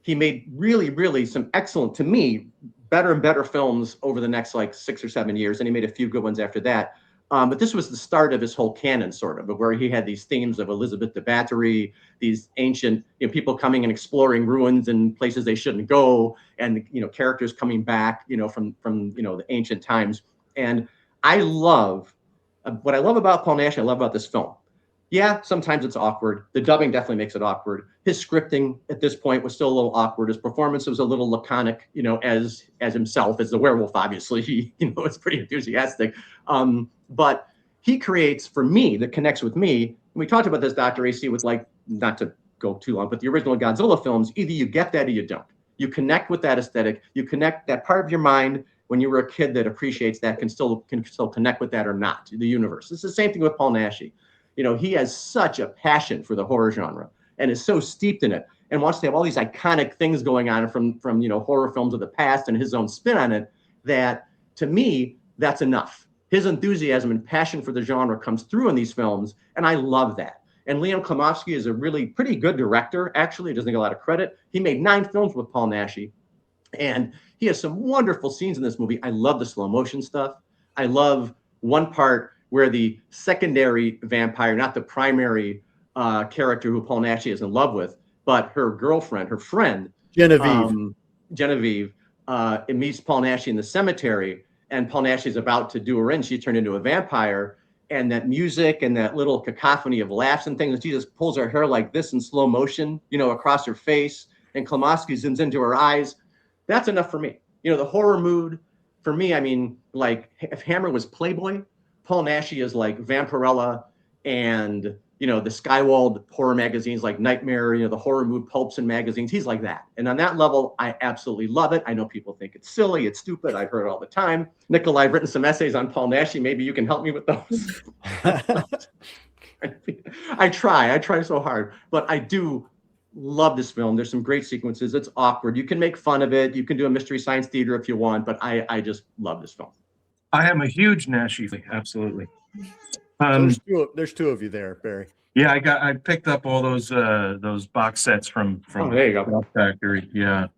He made really, really some excellent, to me, better and better films over the next 6 or 7 years. And he made a few good ones after that. But this was the start of his whole canon, sort of where he had these themes of Elizabeth de Báthory, these ancient people coming and exploring ruins and places they shouldn't go, and characters coming back, from the ancient times. And I love what I love about Paul Naschy. I love about this film. Yeah, sometimes it's awkward. The dubbing definitely makes it awkward. His scripting at this point was still a little awkward. His performance was a little laconic, as himself, as the werewolf, obviously. He, it's pretty enthusiastic. But he creates, for me, that connects with me. And we talked about this, Dr. AC, with not to go too long, but the original Godzilla films, either you get that or you don't. You connect with that aesthetic. You connect that part of your mind when you were a kid that appreciates that, can still connect with that or not, the universe. It's the same thing with Paul Naschy. He has such a passion for the horror genre and is so steeped in it and wants to have all these iconic things going on from horror films of the past and his own spin on it, that to me, that's enough. His enthusiasm and passion for the genre comes through in these films, and I love that. And Liam Klimovsky is a really pretty good director, actually. He doesn't get a lot of credit. He made 9 films with Paul Naschy, and he has some wonderful scenes in this movie. I love the slow motion stuff. I love one part where the secondary vampire, not the primary character who Paul Naschy is in love with, but her girlfriend, her friend, Genevieve, it meets Paul Naschy in the cemetery, and Paul Naschy is about to do her in. She turned into a vampire, and that music and that little cacophony of laughs and things, and she just pulls her hair like this in slow motion, across her face, and Klimovsky zooms into her eyes. That's enough for me. The horror mood for me, I mean, like if Hammer was Playboy, Paul Naschy is like Vampirella and the skywalled horror magazines like Nightmare, the horror mood pulps and magazines. He's like that. And on that level, I absolutely love it. I know people think it's silly, it's stupid. I've heard it all the time. Nikolai, I've written some essays on Paul Naschy. Maybe you can help me with those. I try so hard, but I do love this film. There's some great sequences. It's awkward. You can make fun of it. You can do a Mystery Science Theater if you want, but I just love this film. I am a huge Naschy fan, absolutely. There's two of you there, Barry. Yeah, I picked up all those box sets from there you go. Factory, a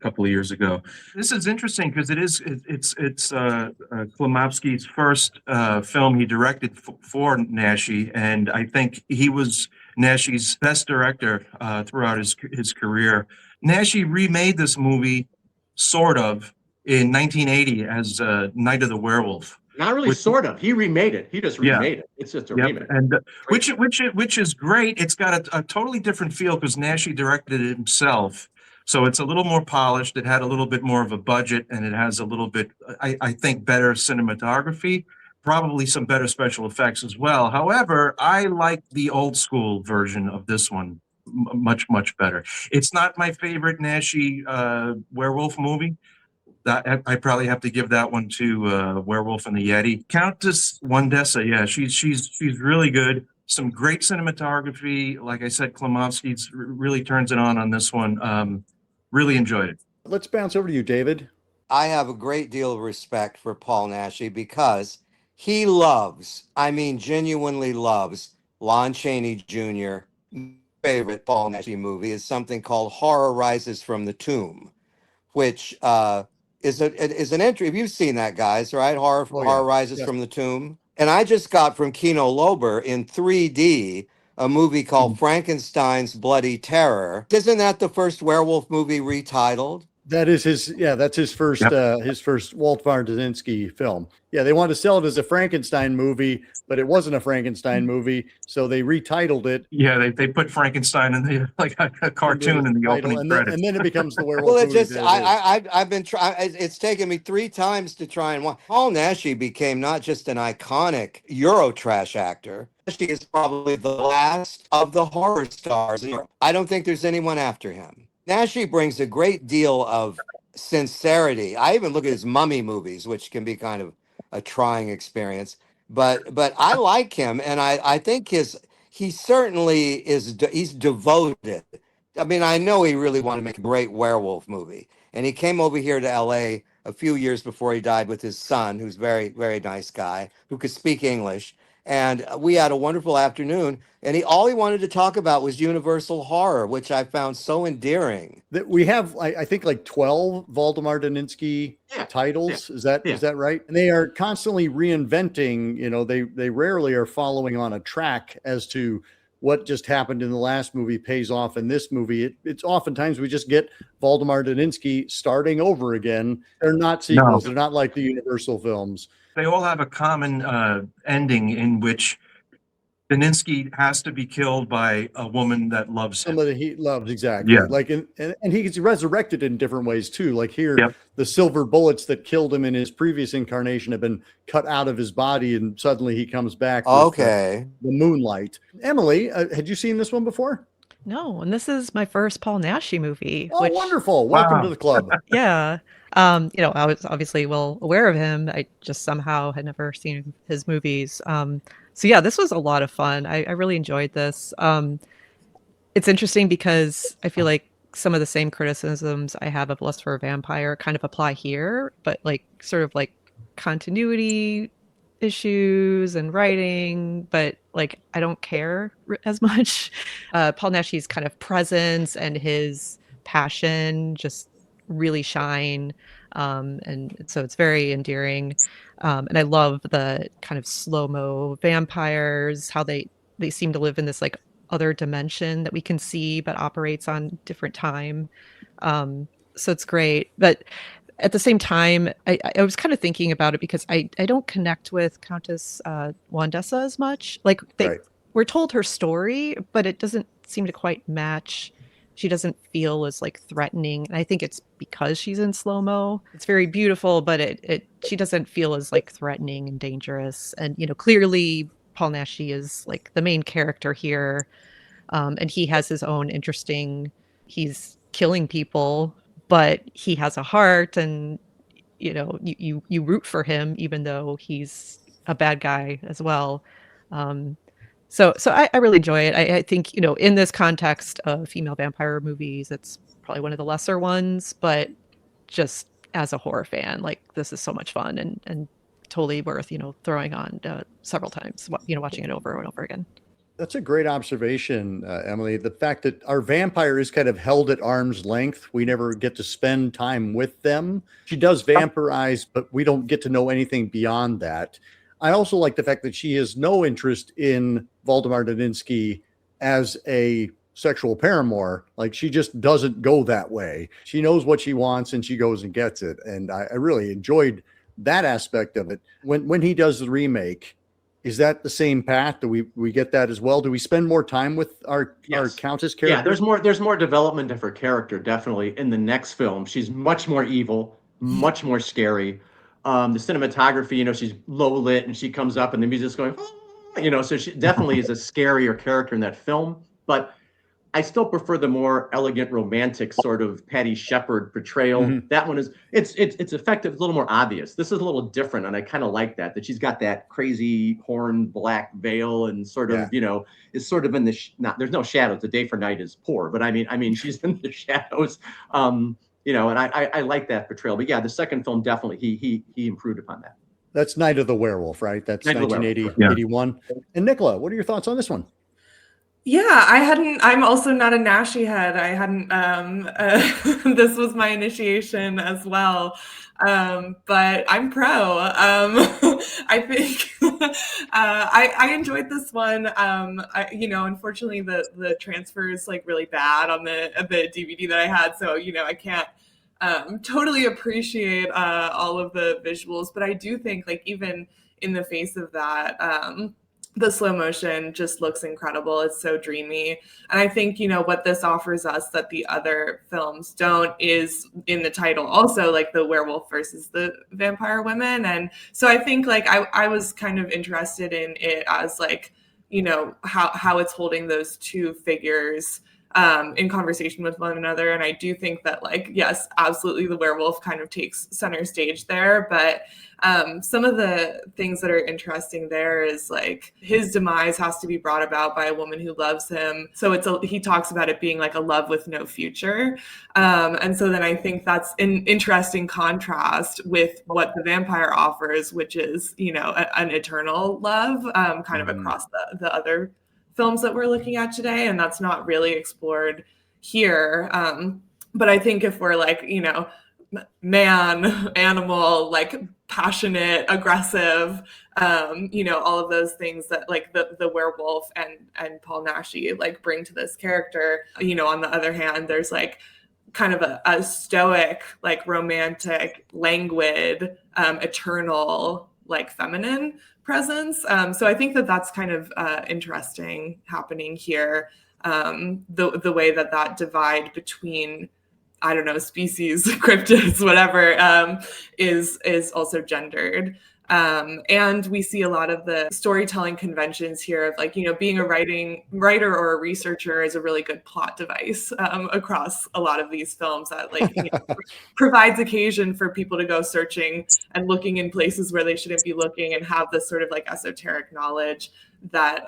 couple of years ago. This is interesting because it's Klimovsky's first film he directed for Naschy, and I think he was Naschy's best director throughout his career. Naschy remade this movie sort of in 1980 as Night of the Werewolf. Not really, sort of. He remade it. He just remade it. It's just a remake. And which is great. It's got a totally different feel because Naschy directed it himself. So it's a little more polished. It had a little bit more of a budget, and it has a little bit, I think, better cinematography, probably some better special effects as well. However, I like the old school version of this one much, much better. It's not my favorite Naschy werewolf movie. I probably have to give that one to Werewolf and the Yeti. Countess Wandessa, she's really good. Some great cinematography. Like I said, Klimovsky really turns it on this one. Really enjoyed it. Let's bounce over to you, David. I have a great deal of respect for Paul Naschy because he genuinely loves Lon Chaney Jr. My favorite Paul Naschy movie is something called Horror Rises from the Tomb, which is an entry. Have you seen that, guys? Right? Horror Rises from the Tomb. And I just got from Kino Lorber in 3D a movie called Frankenstein's Bloody Terror. Isn't that the first werewolf movie retitled? That is that's his first Walt Vardazinski film. Yeah, they wanted to sell it as a Frankenstein movie, but it wasn't a Frankenstein movie, so they retitled it. Yeah, they put Frankenstein in like a cartoon in the opening credits. And then it becomes the werewolf. Well, movie. I've been trying. It's taken me 3 times to try and watch. Paul Naschy became not just an iconic Eurotrash actor. Naschy is probably the last of the horror stars. I don't think there's anyone after him. Naschy brings a great deal of sincerity. I even look at his mummy movies, which can be kind of a trying experience. But I like him, and I think he certainly is. He's devoted. I mean, I know he really wanted to make a great werewolf movie, and he came over here to L.A. a few years before he died with his son, who's very, very nice guy who could speak English. And we had a wonderful afternoon, and all he wanted to talk about was Universal horror, which I found so endearing. That we have, I think, like 12 Waldemar Daninsky titles. Is that right? And they are constantly reinventing. They rarely are following on a track as to what just happened in the last movie pays off in this movie. It's oftentimes we just get Waldemar Daninsky starting over again. They're not sequels. They're not like the Universal films. They all have a common ending in which Daninsky has to be killed by a woman that loves him. Somebody he loves, exactly. Yeah. Like, and he gets resurrected in different ways too. Like here, the silver bullets that killed him in his previous incarnation have been cut out of his body, and suddenly he comes back. Okay. The moonlight. Emily, had you seen this one before? No, and this is my first Paul Naschy movie. Oh, wonderful. Welcome to the club. Yeah. I was obviously well aware of him. I just somehow had never seen his movies. So yeah, this was a lot of fun. I really enjoyed this. It's interesting because I feel like some of the same criticisms I have of Lust for a Vampire kind of apply here, but like sort of like continuity issues and writing, but like I don't care as much. Paul Naschy's kind of presence and his passion just really shine. And so it's very endearing. And I love the kind of slow-mo vampires, how they seem to live in this like other dimension that we can see but operates on different time. So it's great. But at the same time, I was kind of thinking about it because I don't connect with Countess Wandessa as much. Like Right. we're told her story, but it doesn't seem to quite match. She doesn't feel as like threatening. And I think it's because she's in slow-mo. It's very beautiful, but she doesn't feel as like threatening and dangerous. And clearly Paul Naschy is like the main character here. And he has his own he's killing people, but he has a heart, and you root for him even though he's a bad guy as well. So I really enjoy it. I think, in this context of female vampire movies, it's probably one of the lesser ones, but just as a horror fan, like this is so much fun and totally worth, throwing on several times, watching it over and over again. That's a great observation, Emily. The fact that our vampire is kind of held at arm's length. We never get to spend time with them. She does vampirize, but we don't get to know anything beyond that. I also like the fact that she has no interest in Waldemar Daninsky as a sexual paramour. Like, she just doesn't go that way. She knows what she wants and she goes and gets it. And I really enjoyed that aspect of it. When he does the remake, is that the same path? Do we get that as well? Do we spend more time with our Countess character? Yeah, there's more development of her character, definitely, in the next film. She's much more evil, much more scary. The cinematography, she's low lit and she comes up and the music's going, so she definitely is a scarier character in that film. But I still prefer the more elegant, romantic sort of Patty Shepard portrayal. Mm-hmm. That one it's effective, a little more obvious. This is a little different, and I kind of like that she's got that crazy horn black veil and sort of, is sort of in the there's no shadows. The day for night is poor, but I mean she's in the shadows. And I like that portrayal. But yeah, the second film definitely he improved upon that. That's Night of the Werewolf, right? That's 1981. Yeah. And Nicola, what are your thoughts on this one? Yeah, I'm also not a Naschy head. I hadn't, this was my initiation as well. But I'm pro. I think, I enjoyed this one. Unfortunately the transfer is like really bad on the DVD that I had. So, I can't, totally appreciate, all of the visuals, but I do think, like, even in the face of that, the slow motion just looks incredible. It's so dreamy. And I think, what this offers us that the other films don't is in the title also, like the werewolf versus the vampire women. And so I think, like, I was kind of interested in it as, like, how it's holding those two figures in conversation with one another. And I do think that, like, yes, absolutely, the werewolf kind of takes center stage there, but some of the things that are interesting there is, like, his demise has to be brought about by a woman who loves him. So he talks about it being like a love with no future. And so then I think that's an interesting contrast with what the vampire offers, which is, an eternal love, kind of across the other films that we're looking at today. And that's not really explored here. But I think if we're like, man, animal, like passionate, aggressive, all of those things that, like, the werewolf and Paul Naschy, like, bring to this character. On the other hand, there's, like, kind of a stoic, like, romantic, languid, eternal, like, feminine presence. So I think that's kind of interesting happening here. The way that divide between, I don't know, species, cryptids, whatever, is also gendered. And we see a lot of the storytelling conventions here of, like, being a writer or a researcher is a really good plot device across a lot of these films that, like, provides occasion for people to go searching and looking in places where they shouldn't be looking and have this sort of, like, esoteric knowledge that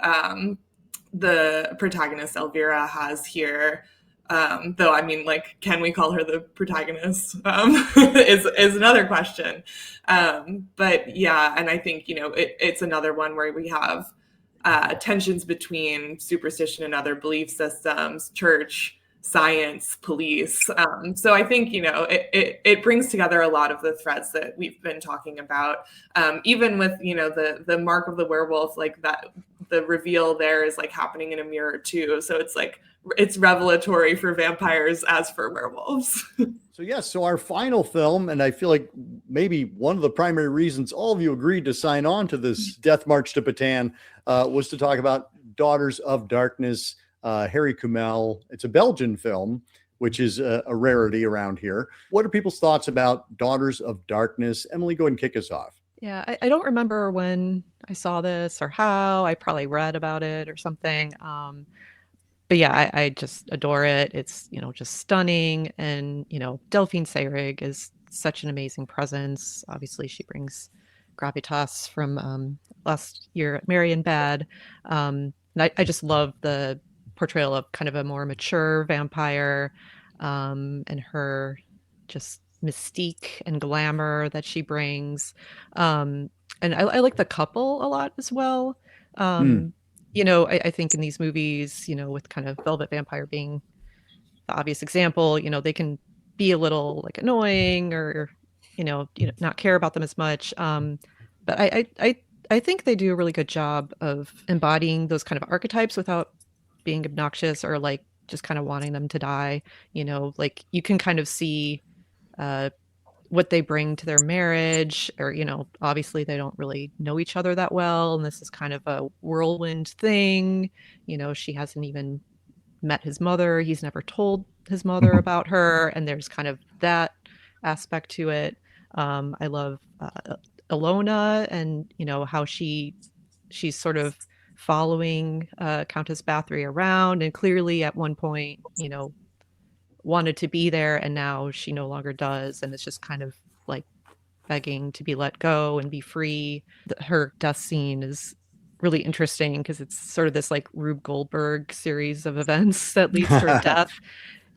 the protagonist Elvira has here. Though, I mean, like, can we call her the protagonist is another question. But yeah, and I think, it's another one where we have tensions between superstition and other belief systems, church, science, police. So I think, you know, it brings together a lot of the threads that we've been talking about. Even with, you know, the mark of the werewolf, like that, the reveal there is like happening in a mirror too. So it's like, it's revelatory for vampires as for werewolves. So yes, so our final film, and I feel like maybe one of the primary reasons all of you agreed to sign on to this Death March to Patan was to talk about Daughters of Darkness, Harry Kumel. It's a Belgian film, which is a rarity around here. What are people's thoughts about Daughters of Darkness? Emily, go ahead and kick us off. Yeah, I don't remember when I saw this or how. I probably read about it or something. But yeah, I just adore it. It's, you know, just stunning. And, you know, Delphine Seyrig is such an amazing presence. Obviously, she brings gravitas from last year at Marion Bad. And I just love the portrayal of kind of a more mature vampire, and her just mystique and glamour that she brings. And I like the couple a lot as well. You know, I think in these movies, you know, with kind of Velvet Vampire being the obvious example, you know, they can be a little like annoying or, you know, not care about them as much. But I think they do a really good job of embodying those kind of archetypes without being obnoxious or like just kind of wanting them to die. You know, like you can kind of see what they bring to their marriage, or, you know, obviously they don't really know each other that well, and this is kind of a whirlwind thing. You know, she hasn't even met his mother, he's never told his mother about her, and there's kind of that aspect to it. I love Ilona, and, you know, how she's sort of following Countess Báthory around, and clearly at one point, you know, wanted to be there, and now she no longer does, and it's just kind of like begging to be let go and be free. Her death scene is really interesting because it's sort of this like Rube Goldberg series of events that leads to her death,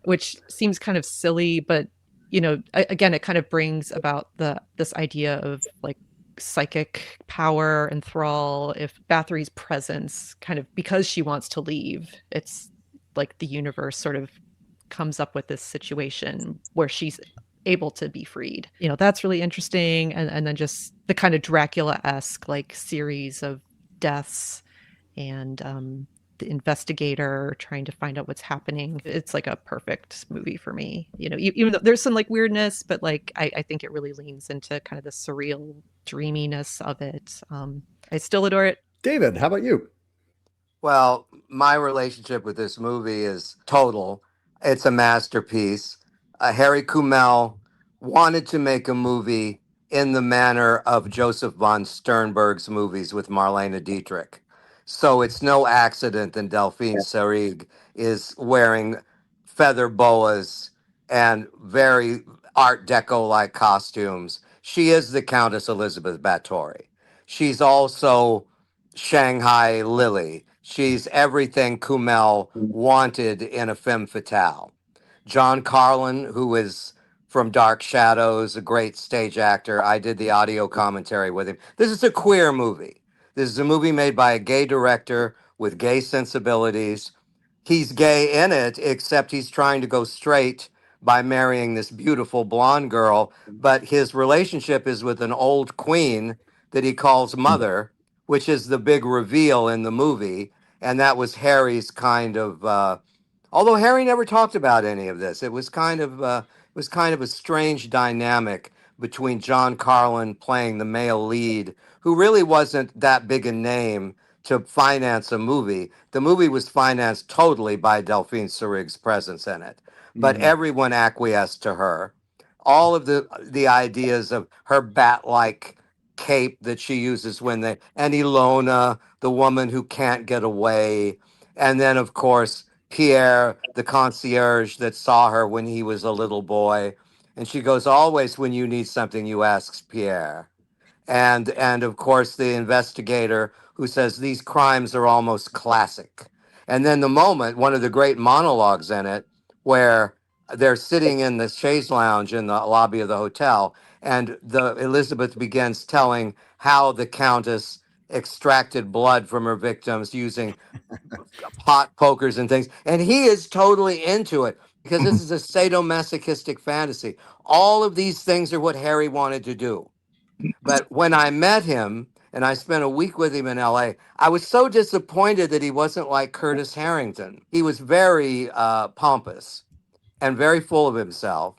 which seems kind of silly, but, you know, again, it kind of brings about this idea of like psychic power and thrall. If Bathory's presence kind of, because she wants to leave, it's like the universe sort of comes up with this situation where she's able to be freed. You know, that's really interesting. And then just the kind of Dracula-esque like series of deaths, and the investigator trying to find out what's happening. It's like a perfect movie for me. You know, even though there's some like weirdness, but like I think it really leans into kind of the surreal dreaminess of it. I still adore it. David, how about you? Well, my relationship with this movie is total. It's a masterpiece. Harry Kumel wanted to make a movie in the manner of Joseph von Sternberg's movies with Marlene Dietrich. So it's no accident that Delphine Seyrig is wearing feather boas and very Art Deco-like costumes. She is the Countess Elizabeth Báthory. She's also Shanghai Lily. She's everything Kumel wanted in a femme fatale. John Carlin, who is from Dark Shadows, a great stage actor. I did the audio commentary with him. This is a queer movie. This is a movie made by a gay director with gay sensibilities. He's gay in it, except he's trying to go straight by marrying this beautiful blonde girl. But his relationship is with an old queen that he calls mother, which is the big reveal in the movie. And that was Harry's kind of, although Harry never talked about any of this. It was kind of a strange dynamic between John Carlin playing the male lead, who really wasn't that big a name to finance a movie. The movie was financed totally by Delphine Seyrig's presence in it, but everyone acquiesced to her. All of the ideas of her bat-like cape that she uses and Ilona, the woman who can't get away, and then of course Pierre, the concierge that saw her when he was a little boy, and she goes, always when you need something, you ask Pierre. And of course the investigator who says these crimes are almost classic. And then the moment, one of the great monologues in it, where they're sitting in the chaise lounge in the lobby of the hotel, and the Elizabeth begins telling how the Countess extracted blood from her victims using pot pokers and things. And he is totally into it because this is a sadomasochistic fantasy. All of these things are what Harry wanted to do. But when I met him and I spent a week with him in LA, I was so disappointed that he wasn't like Curtis Harrington. He was very pompous and very full of himself.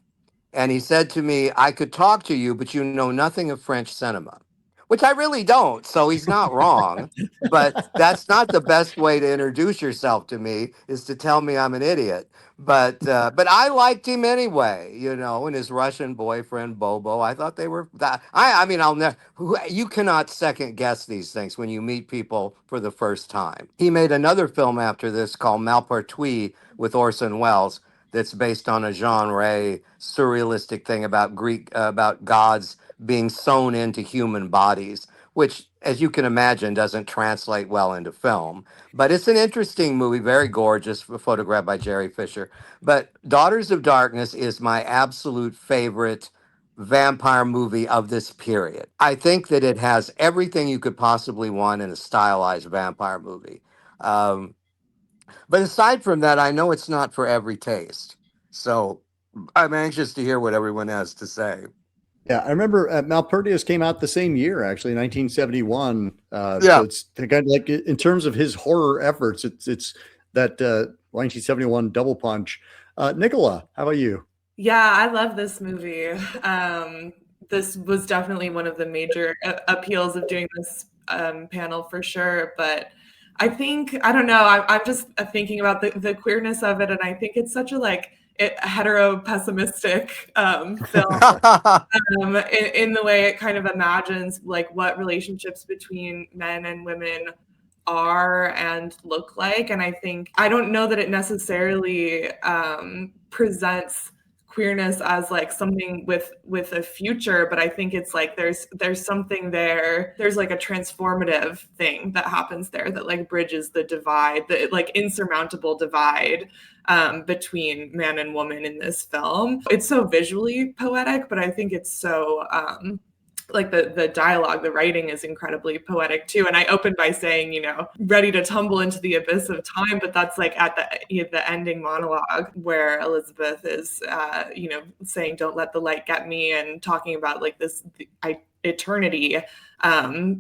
And he said to me, I could talk to you, but you know nothing of French cinema, which I really don't. So he's not wrong. But that's not the best way to introduce yourself to me, is to tell me I'm an idiot. But I liked him anyway, you know, and his Russian boyfriend Bobo. I thought they were that. I mean, I'll never. You cannot second guess these things when you meet people for the first time. He made another film after this called Malpertuis with Orson Welles, that's based on a genre surrealistic thing about about gods being sewn into human bodies, which, as you can imagine, doesn't translate well into film. But it's an interesting movie, very gorgeous, photographed by Jerry Fisher. But Daughters of Darkness is my absolute favorite vampire movie of this period. I think that it has everything you could possibly want in a stylized vampire movie. Um, but aside from that, I know it's not for every taste. So I'm anxious to hear what everyone has to say. Yeah, I remember Malpertius came out the same year, actually, 1971. Yeah. So it's kind of like, in terms of his horror efforts, it's that 1971 double punch. Nicola, how about you? Yeah, I love this movie. This was definitely one of the major appeals of doing this panel for sure. But I think, I don't know, I'm just thinking about the queerness of it. And I think it's such a hetero pessimistic film in the way it kind of imagines like what relationships between men and women are and look like. And I think, I don't know that it necessarily presents queerness as like something with a future, but I think it's like there's something there. There's like a transformative thing that happens there that like bridges the divide, the like insurmountable divide between man and woman in this film. It's so visually poetic, but I think it's so like the dialogue, the writing is incredibly poetic too. And I opened by saying, you know, ready to tumble into the abyss of time, but that's like at the ending monologue where Elizabeth is, you know, saying, "Don't let the light get me," and talking about like this eternity,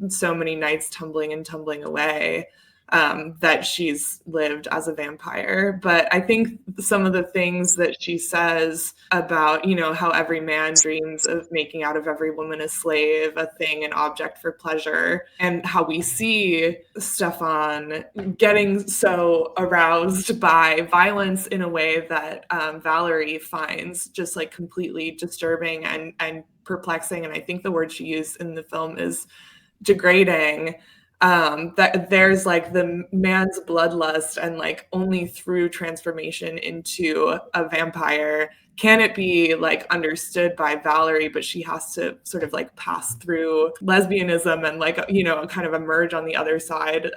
so many nights tumbling and tumbling away. That she's lived as a vampire. But I think some of the things that she says about, you know, how every man dreams of making out of every woman a slave, a thing, an object for pleasure, and how we see Stefan getting so aroused by violence in a way that Valerie finds just like completely disturbing and perplexing. And I think the word she used in the film is degrading. That there's like the man's bloodlust, and like only through transformation into a vampire can it be like understood by Valerie, but she has to sort of like pass through lesbianism and like, you know, kind of emerge on the other side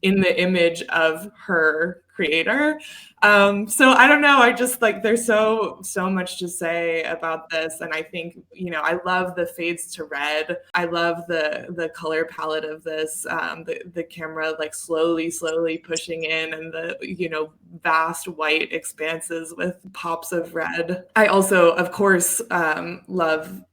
in the image of her creator. So I don't know. I just like, there's so much to say about this. And I think, you know, I love the fades to red. I love the color palette of this, the camera like slowly pushing in, and the, you know, vast white expanses with pops of red. I also, of course, love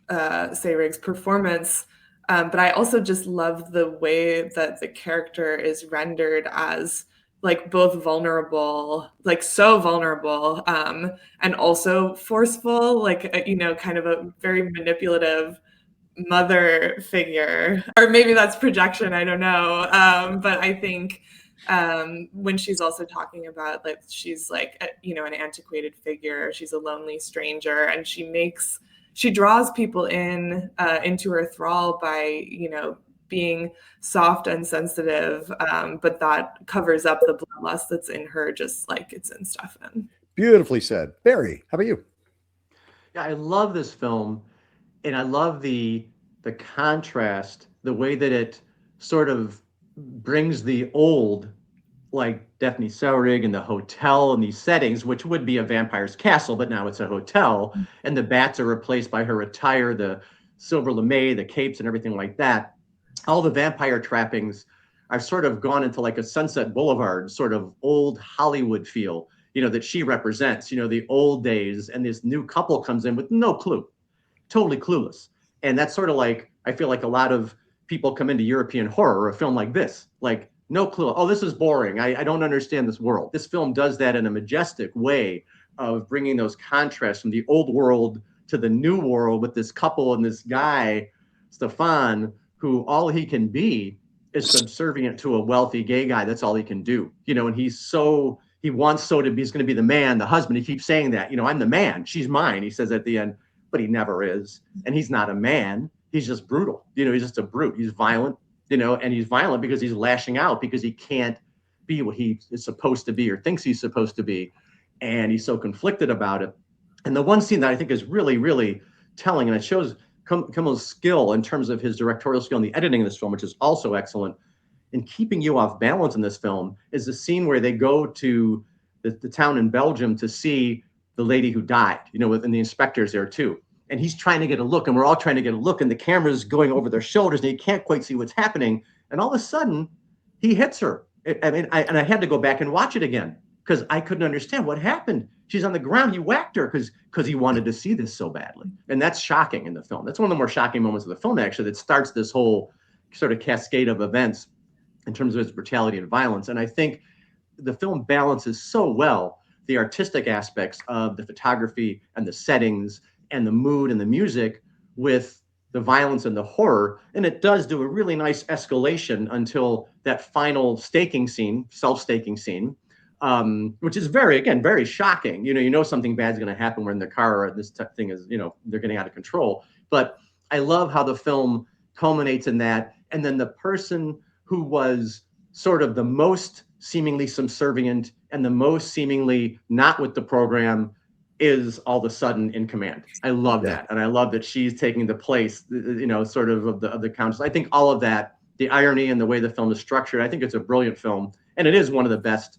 Seyrig's performance. But I also just love the way that the character is rendered as like both vulnerable, like so vulnerable, and also forceful, like, you know, kind of a very manipulative mother figure. Or maybe that's projection, I don't know. But I think when she's also talking about like, she's like, you know, an antiquated figure, she's a lonely stranger, and she draws people in into her thrall by, you know, being soft and sensitive, but that covers up the bloodlust that's in her, just like it's in Stefan. Beautifully said. Barry, how about you? Yeah, I love this film, and I love the contrast, the way that it sort of brings the old, like Daphne Seyrig and the hotel and these settings, which would be a vampire's castle, but now it's a hotel, and the bats are replaced by her attire, the silver lame, the capes and everything like that. all the vampire trappings are sort of gone into like a Sunset Boulevard sort of old Hollywood feel, that she represents, the old days. And this new couple comes in with no clue, totally clueless. And that's sort of like, I feel like a lot of people come into European horror or a film like this, like no clue. Oh, this is boring. I don't understand this world. This film does that in a majestic way of bringing those contrasts from the old world to the new world with this couple and this guy, Stefan, who all he can be is subservient to a wealthy gay guy. That's all he can do, and he wants to be, he's going to be the man, the husband. He keeps saying that, I'm the man, she's mine, he says at the end, but he never is. And he's not a man. He's just brutal. He's just a brute. He's violent, and he's violent because he's lashing out because he can't be what he is supposed to be or thinks he's supposed to be. And he's so conflicted about it. And the one scene that I think is really, really telling, and it shows Kumel's skill in terms of his directorial skill in the editing of this film, which is also excellent, in keeping you off balance in this film, is the scene where they go to the town in Belgium to see the lady who died, and the inspector's there too. And he's trying to get a look, and we're all trying to get a look, and the camera's going over their shoulders, and he can't quite see what's happening. And all of a sudden, he hits her. I had to go back and watch it again because I couldn't understand what happened. She's on the ground. He whacked her because he wanted to see this so badly. And that's shocking in the film. That's one of the more shocking moments of the film, actually, that starts this whole sort of cascade of events in terms of its brutality and violence. And I think the film balances so well the artistic aspects of the photography and the settings and the mood and the music with the violence and the horror. And it does do a really nice escalation until that final staking scene, self-staking scene, which is very shocking. You know something bad's going to happen. We're in the car, or this thing is, they're getting out of control. But I love how the film culminates in that. And then the person who was sort of the most seemingly subservient and the most seemingly not with the program is all of a sudden in command. I love that. And I love that she's taking the place, sort of the Countess. I think all of that, the irony and the way the film is structured, I think it's a brilliant film. And it is one of the best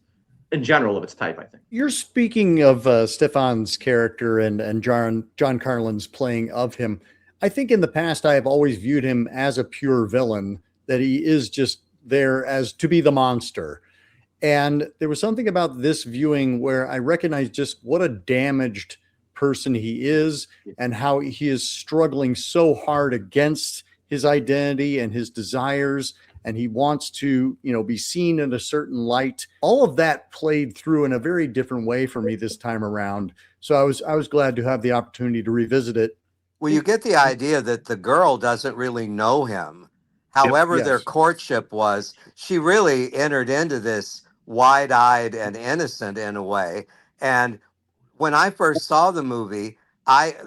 in general of its type, I think. You're speaking of Stefan's character and John Carlin's playing of him. I think in the past, I have always viewed him as a pure villain, that he is just there as to be the monster. And there was something about this viewing where I recognized just what a damaged person he is and how he is struggling so hard against his identity and his desires. And he wants to, be seen in a certain light. All of that played through in a very different way for me this time around. So I was glad to have the opportunity to revisit it. Well, you get the idea that the girl doesn't really know him. However, Yes. their courtship was, she really entered into this wide-eyed and innocent in a way. And when I first saw the movie,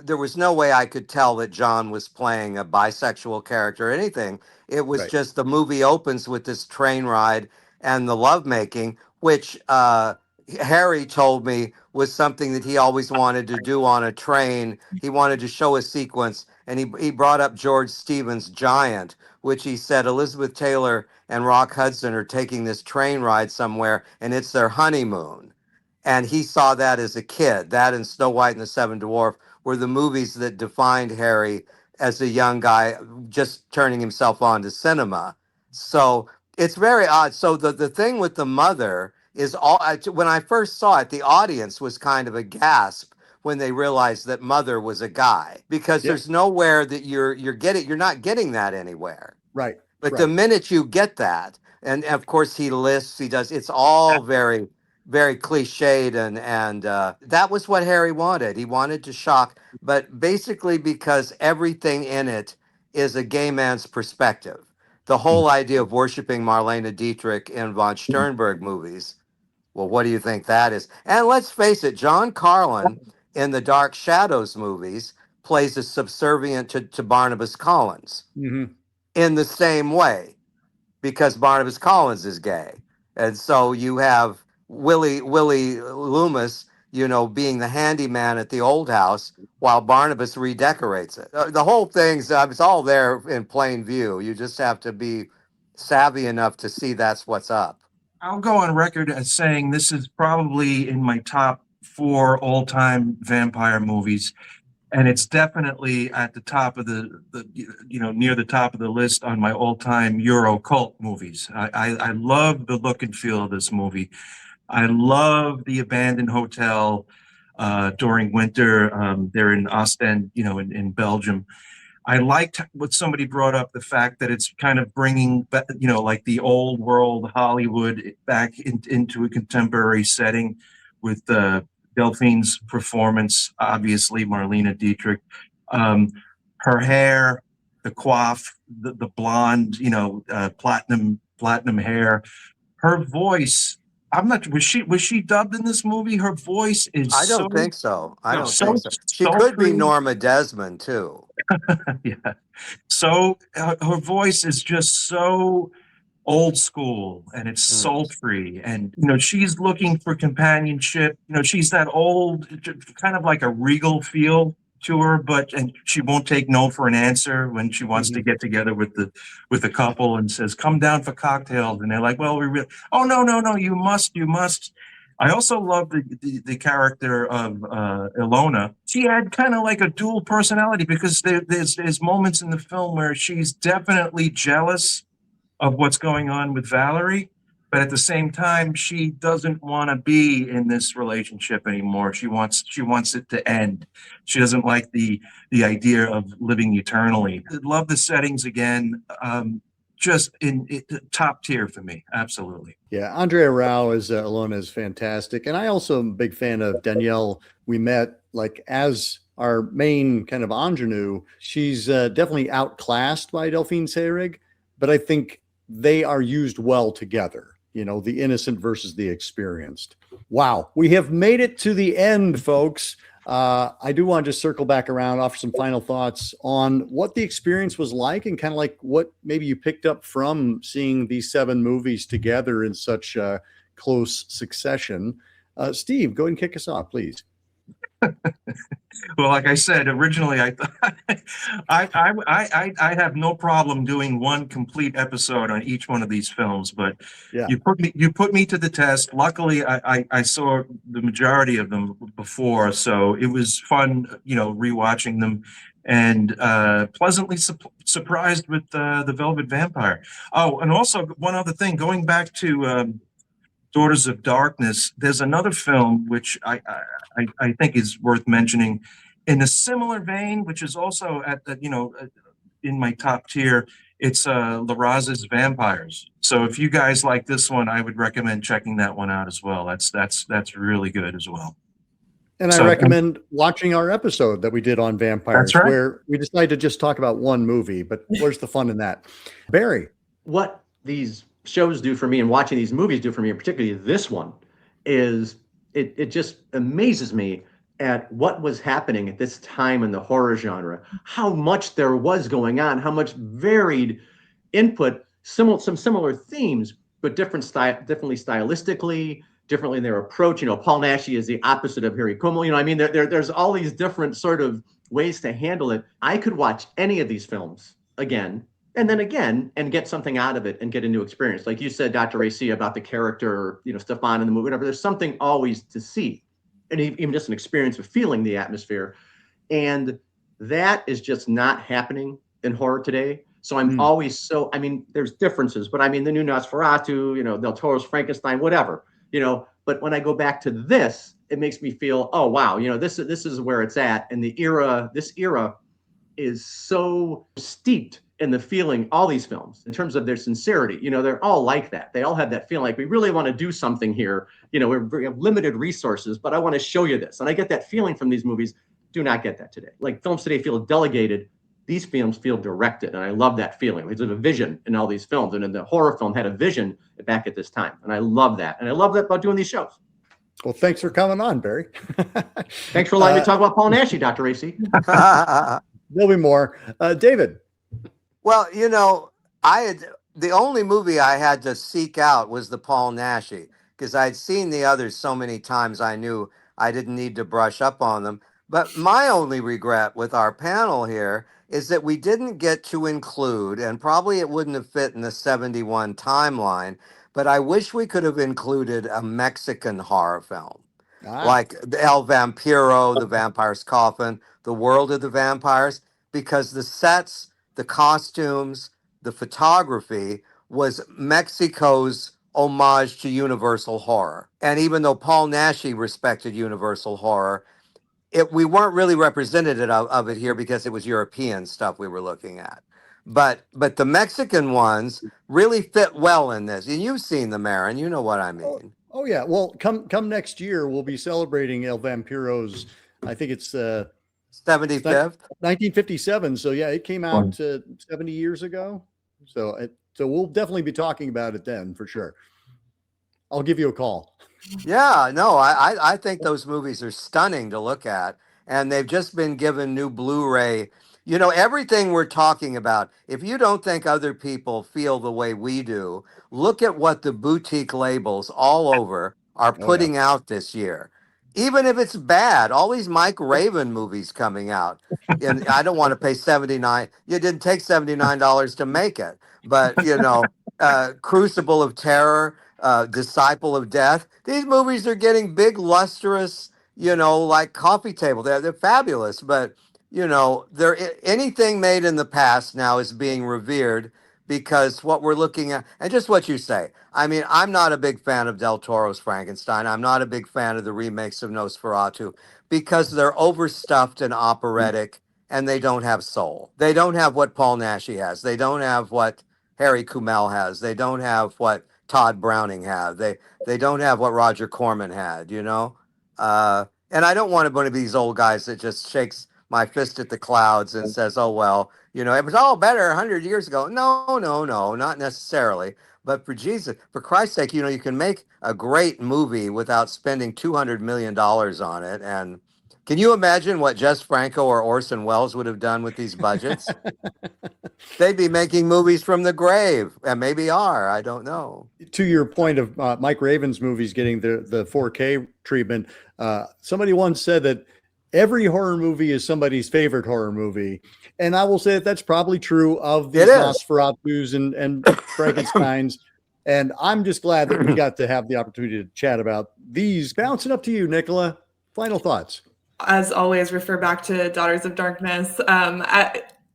there was no way I could tell that John was playing a bisexual character or anything. It was Right. just the movie opens with this train ride and the lovemaking, which Harry told me was something that he always wanted to do on a train. He wanted to show a sequence, and he brought up George Stevens' Giant, which he said Elizabeth Taylor and Rock Hudson are taking this train ride somewhere, and it's their honeymoon. And he saw that as a kid. That and Snow White and the Seven Dwarfs were the movies that defined Harry as a young guy just turning himself on to cinema. So it's very odd. So the thing with the mother is when I first saw it, the audience was kind of a gasp when they realized that mother was a guy, because Yeah. there's nowhere that you're not getting that anywhere. Right. But right. the minute you get that, and of course he lists, he does, it's all very, very cliched, and that was what Harry wanted. He wanted to shock, but basically because everything in it is a gay man's perspective. The whole idea of worshiping Marlene Dietrich in von Sternberg movies. Well, what do you think that is? And let's face it, John Carlin in the Dark Shadows movies plays a subservient to Barnabas Collins Mm-hmm. in the same way, because Barnabas Collins is gay. And so you have Willie Loomis, being the handyman at the old house while Barnabas redecorates it. The whole thing's, it's all there in plain view. You just have to be savvy enough to see that's what's up. I'll go on record as saying this is probably in my top 4 all-time vampire movies. And it's definitely at the top of near the top of the list on my all-time Euro cult movies. I love the look and feel of this movie. I love the abandoned hotel during winter. They're in Ostend, in Belgium. I liked what somebody brought up, the fact that it's kind of bringing, like the old world Hollywood back into a contemporary setting with Delphine's performance, obviously, Marlene Dietrich. Her hair, the coif, the blonde, platinum hair. Her voice, I'm not, was she dubbed in this movie? Her voice is I don't think so. I no, don't so think so. She could be sultry. Norma Desmond too. Yeah. So her voice is just so old school and it's sultry, and she's looking for companionship. She's that old, kind of like a regal feel to her, and she won't take no for an answer when she wants to get together with the couple and says, "Come down for cocktails," and they're like, "Well, oh, no, you must." I also love the character of Ilona. She had kind of like a dual personality, because there's moments in the film where she's definitely jealous of what's going on with Valerie, but at the same time, she doesn't want to be in this relationship anymore. She wants it to end. She doesn't like the idea of living eternally. I love the settings again. Just in top tier for me, absolutely. Yeah, Andrea Rao as Ilona is fantastic, and I also am a big fan of Danielle. We met as our main kind of ingenue. She's definitely outclassed by Delphine Seyrig, but I think they are used well together. The innocent versus the experienced. Wow, we have made it to the end, folks. I do want to just circle back around, offer some final thoughts on what the experience was like, and kind of like what maybe you picked up from seeing these 7 movies together in such close succession. Steve, go ahead and kick us off, please. Well, like I said, originally I thought I have no problem doing one complete episode on each one of these films, but yeah, you put me to the test. Luckily, I saw the majority of them before, so it was fun, rewatching them, and pleasantly surprised with the Velvet Vampire. Oh, and also one other thing, going back to Daughters of Darkness, there's another film which I think is worth mentioning in a similar vein, which is also in my top tier. It's Larraz's Vampires. So if you guys like this one, I would recommend checking that one out as well. That's really good as well. And I recommend watching our episode that we did on vampires, right, where we decided to just talk about one movie, but where's the fun in that? Barry. What these shows do for me, and watching these movies do for me, and particularly this one, is it just amazes me at what was happening at this time in the horror genre, how much there was going on, how much varied input, some similar themes, but differently stylistically, differently in their approach. Paul Naschy is the opposite of Harry Kumel. There's all these different sort of ways to handle it. I could watch any of these films again, and then again, and get something out of it and get a new experience. Like you said, Dr. AC, about the character, Stefan in the movie, whatever, there's something always to see. And even just an experience of feeling the atmosphere. And that is just not happening in horror today. So I'm always there's differences, but the new Nosferatu, Del Toro's Frankenstein, whatever, but when I go back to this, it makes me feel, oh, wow, this is where it's at. And this era is so steeped in the feeling, all these films, in terms of their sincerity, they're all like that. They all have that feeling like, we really want to do something here. We have limited resources, but I want to show you this. And I get that feeling from these movies. Do not get that today. Like, films today feel delegated. These films feel directed. And I love that feeling. There's a vision in all these films. And then the horror film had a vision back at this time. And I love that. And I love that about doing these shows. Well, thanks for coming on, Barry. Thanks for allowing me to talk about Paul Naschy, Dr. AC. There'll be more. David. Well, the only movie I had to seek out was the Paul Naschy, because I'd seen the others so many times I knew I didn't need to brush up on them. But my only regret with our panel here is that we didn't get to include, and probably it wouldn't have fit in the 71 timeline, but I wish we could have included a Mexican horror film. like the El Vampiro, the Vampire's Coffin, the World of the Vampires, because the sets, the costumes, the photography was Mexico's homage to Universal horror. And even though Paul Naschy respected Universal horror, we weren't really representative of it here because it was European stuff we were looking at. But the Mexican ones really fit well in this. And you've seen them, Aaron. You know what I mean. Oh yeah. Well, come next year, we'll be celebrating El Vampiro's. I think it's 75th, 1957. So yeah, it came out 70 years ago. So we'll definitely be talking about it then for sure. I'll give you a call. Yeah, no, I think those movies are stunning to look at, and they've just been given new Blu-ray. You know, everything we're talking about, if you don't think other people feel the way we do, look at what the boutique labels all over are putting out this year. Even if it's bad, all these Mike Raven movies coming out, and I don't want to pay $79. It didn't take $79 to make it, but you know, Crucible of Terror, Disciple of Death. These movies are getting big, lustrous, you know, like coffee table. They're fabulous, but you know, anything made in the past now is being revered because what we're looking at, and just what you say. I mean, I'm not a big fan of Del Toro's Frankenstein. I'm not a big fan of the remakes of Nosferatu because they're overstuffed and operatic, and they don't have soul. They don't have what Paul Naschy has. They don't have what Harry Kumel has. They don't have what Todd Browning had. They don't have what Roger Corman had, you know? And I don't want one of these old guys that just shakes my fist at the clouds and says, oh, well, you know, it was all better 100 years ago. No, not necessarily. But for Christ's sake, you know, you can make a great movie without spending $200 million on it. And can you imagine what Jess Franco or Orson Welles would have done with these budgets? They'd be making movies from the grave, and maybe are. I don't know. To your point of Mike Raven's movies getting the 4K treatment, somebody once said that every horror movie is somebody's favorite horror movie. And I will say that that's probably true of the Nosferatus and Frankensteins. And I'm just glad that we got to have the opportunity to chat about these. Bouncing up to you, Nicola. Final thoughts. As always, refer back to Daughters of Darkness.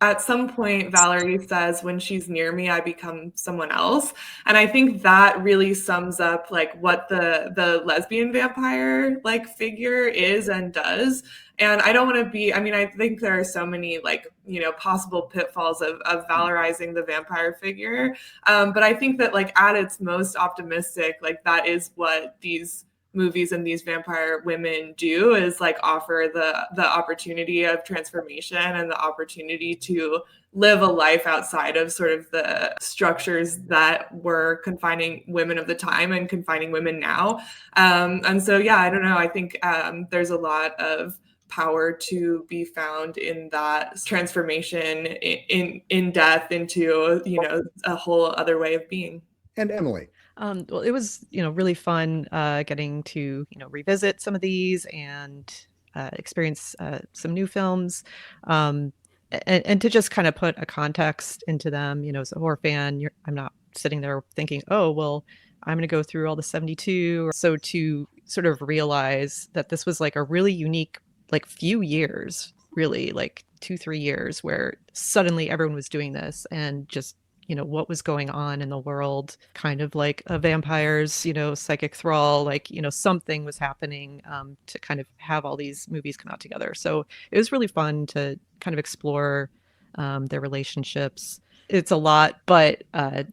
At some point, Valerie says, when she's near me, I become someone else. And I think that really sums up like what the lesbian vampire like figure is and does. And I don't want to be, I mean, I think there are so many like, you know, possible pitfalls of valorizing the vampire figure. But I think that like at its most optimistic, like that is what these movies and these vampire women do, is like offer the opportunity of transformation and the opportunity to live a life outside of sort of the structures that were confining women of the time and confining women now. And so, yeah, I don't know. I think there's a lot of power to be found in that transformation in death into, you know, a whole other way of being. And Emily. Well, it was, you know, really fun getting to, you know, revisit some of these and experience some new films, and to just kind of put a context into them. You know, as a horror fan, I'm not sitting there thinking, oh, well, I'm going to go through all the 72. So to sort of realize that this was like a really unique, like few years, really like 2-3 years where suddenly everyone was doing this, and just, you know, what was going on in the world, kind of like a vampire's, you know, psychic thrall, like, you know, something was happening to kind of have all these movies come out together. So it was really fun to kind of explore their relationships. It's a lot, but I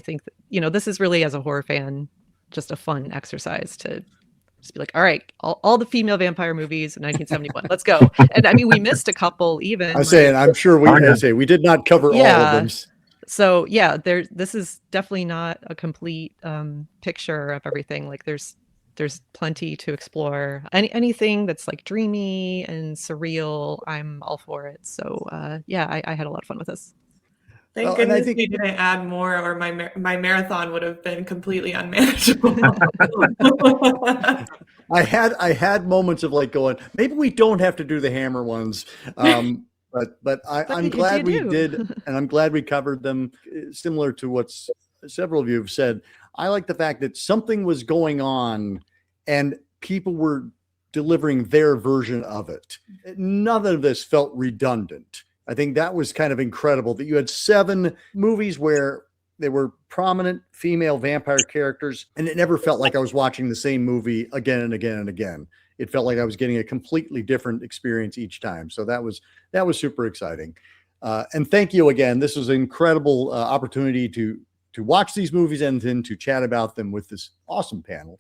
think, you know, this is really, as a horror fan, just a fun exercise to just be like, all right, all the female vampire movies in 1971, let's go. And I mean, we missed a couple even. I'm saying, I'm sure we did not cover all of them. So yeah, this is definitely not a complete picture of everything. Like there's plenty to explore. Anything that's like dreamy and surreal, I'm all for it. So yeah, I had a lot of fun with this. Thank goodness we didn't add more, or my marathon would have been completely unmanageable. I had moments of like going, maybe we don't have to do the Hammer ones. But I'm glad we did, and I'm glad we covered them. Similar to what several of you have said, I like the fact that something was going on, and people were delivering their version of it. None of this felt redundant. I think that was kind of incredible that you had 7 movies where there were prominent female vampire characters, and it never felt like I was watching the same movie again and again and again. It felt like I was getting a completely different experience each time. So that was super exciting. And thank you again. This was an incredible opportunity to watch these movies and then to chat about them with this awesome panel.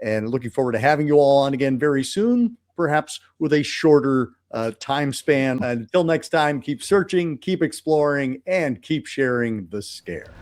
And looking forward to having you all on again very soon, perhaps with a shorter time span. Until next time, keep searching, keep exploring, and keep sharing the scare.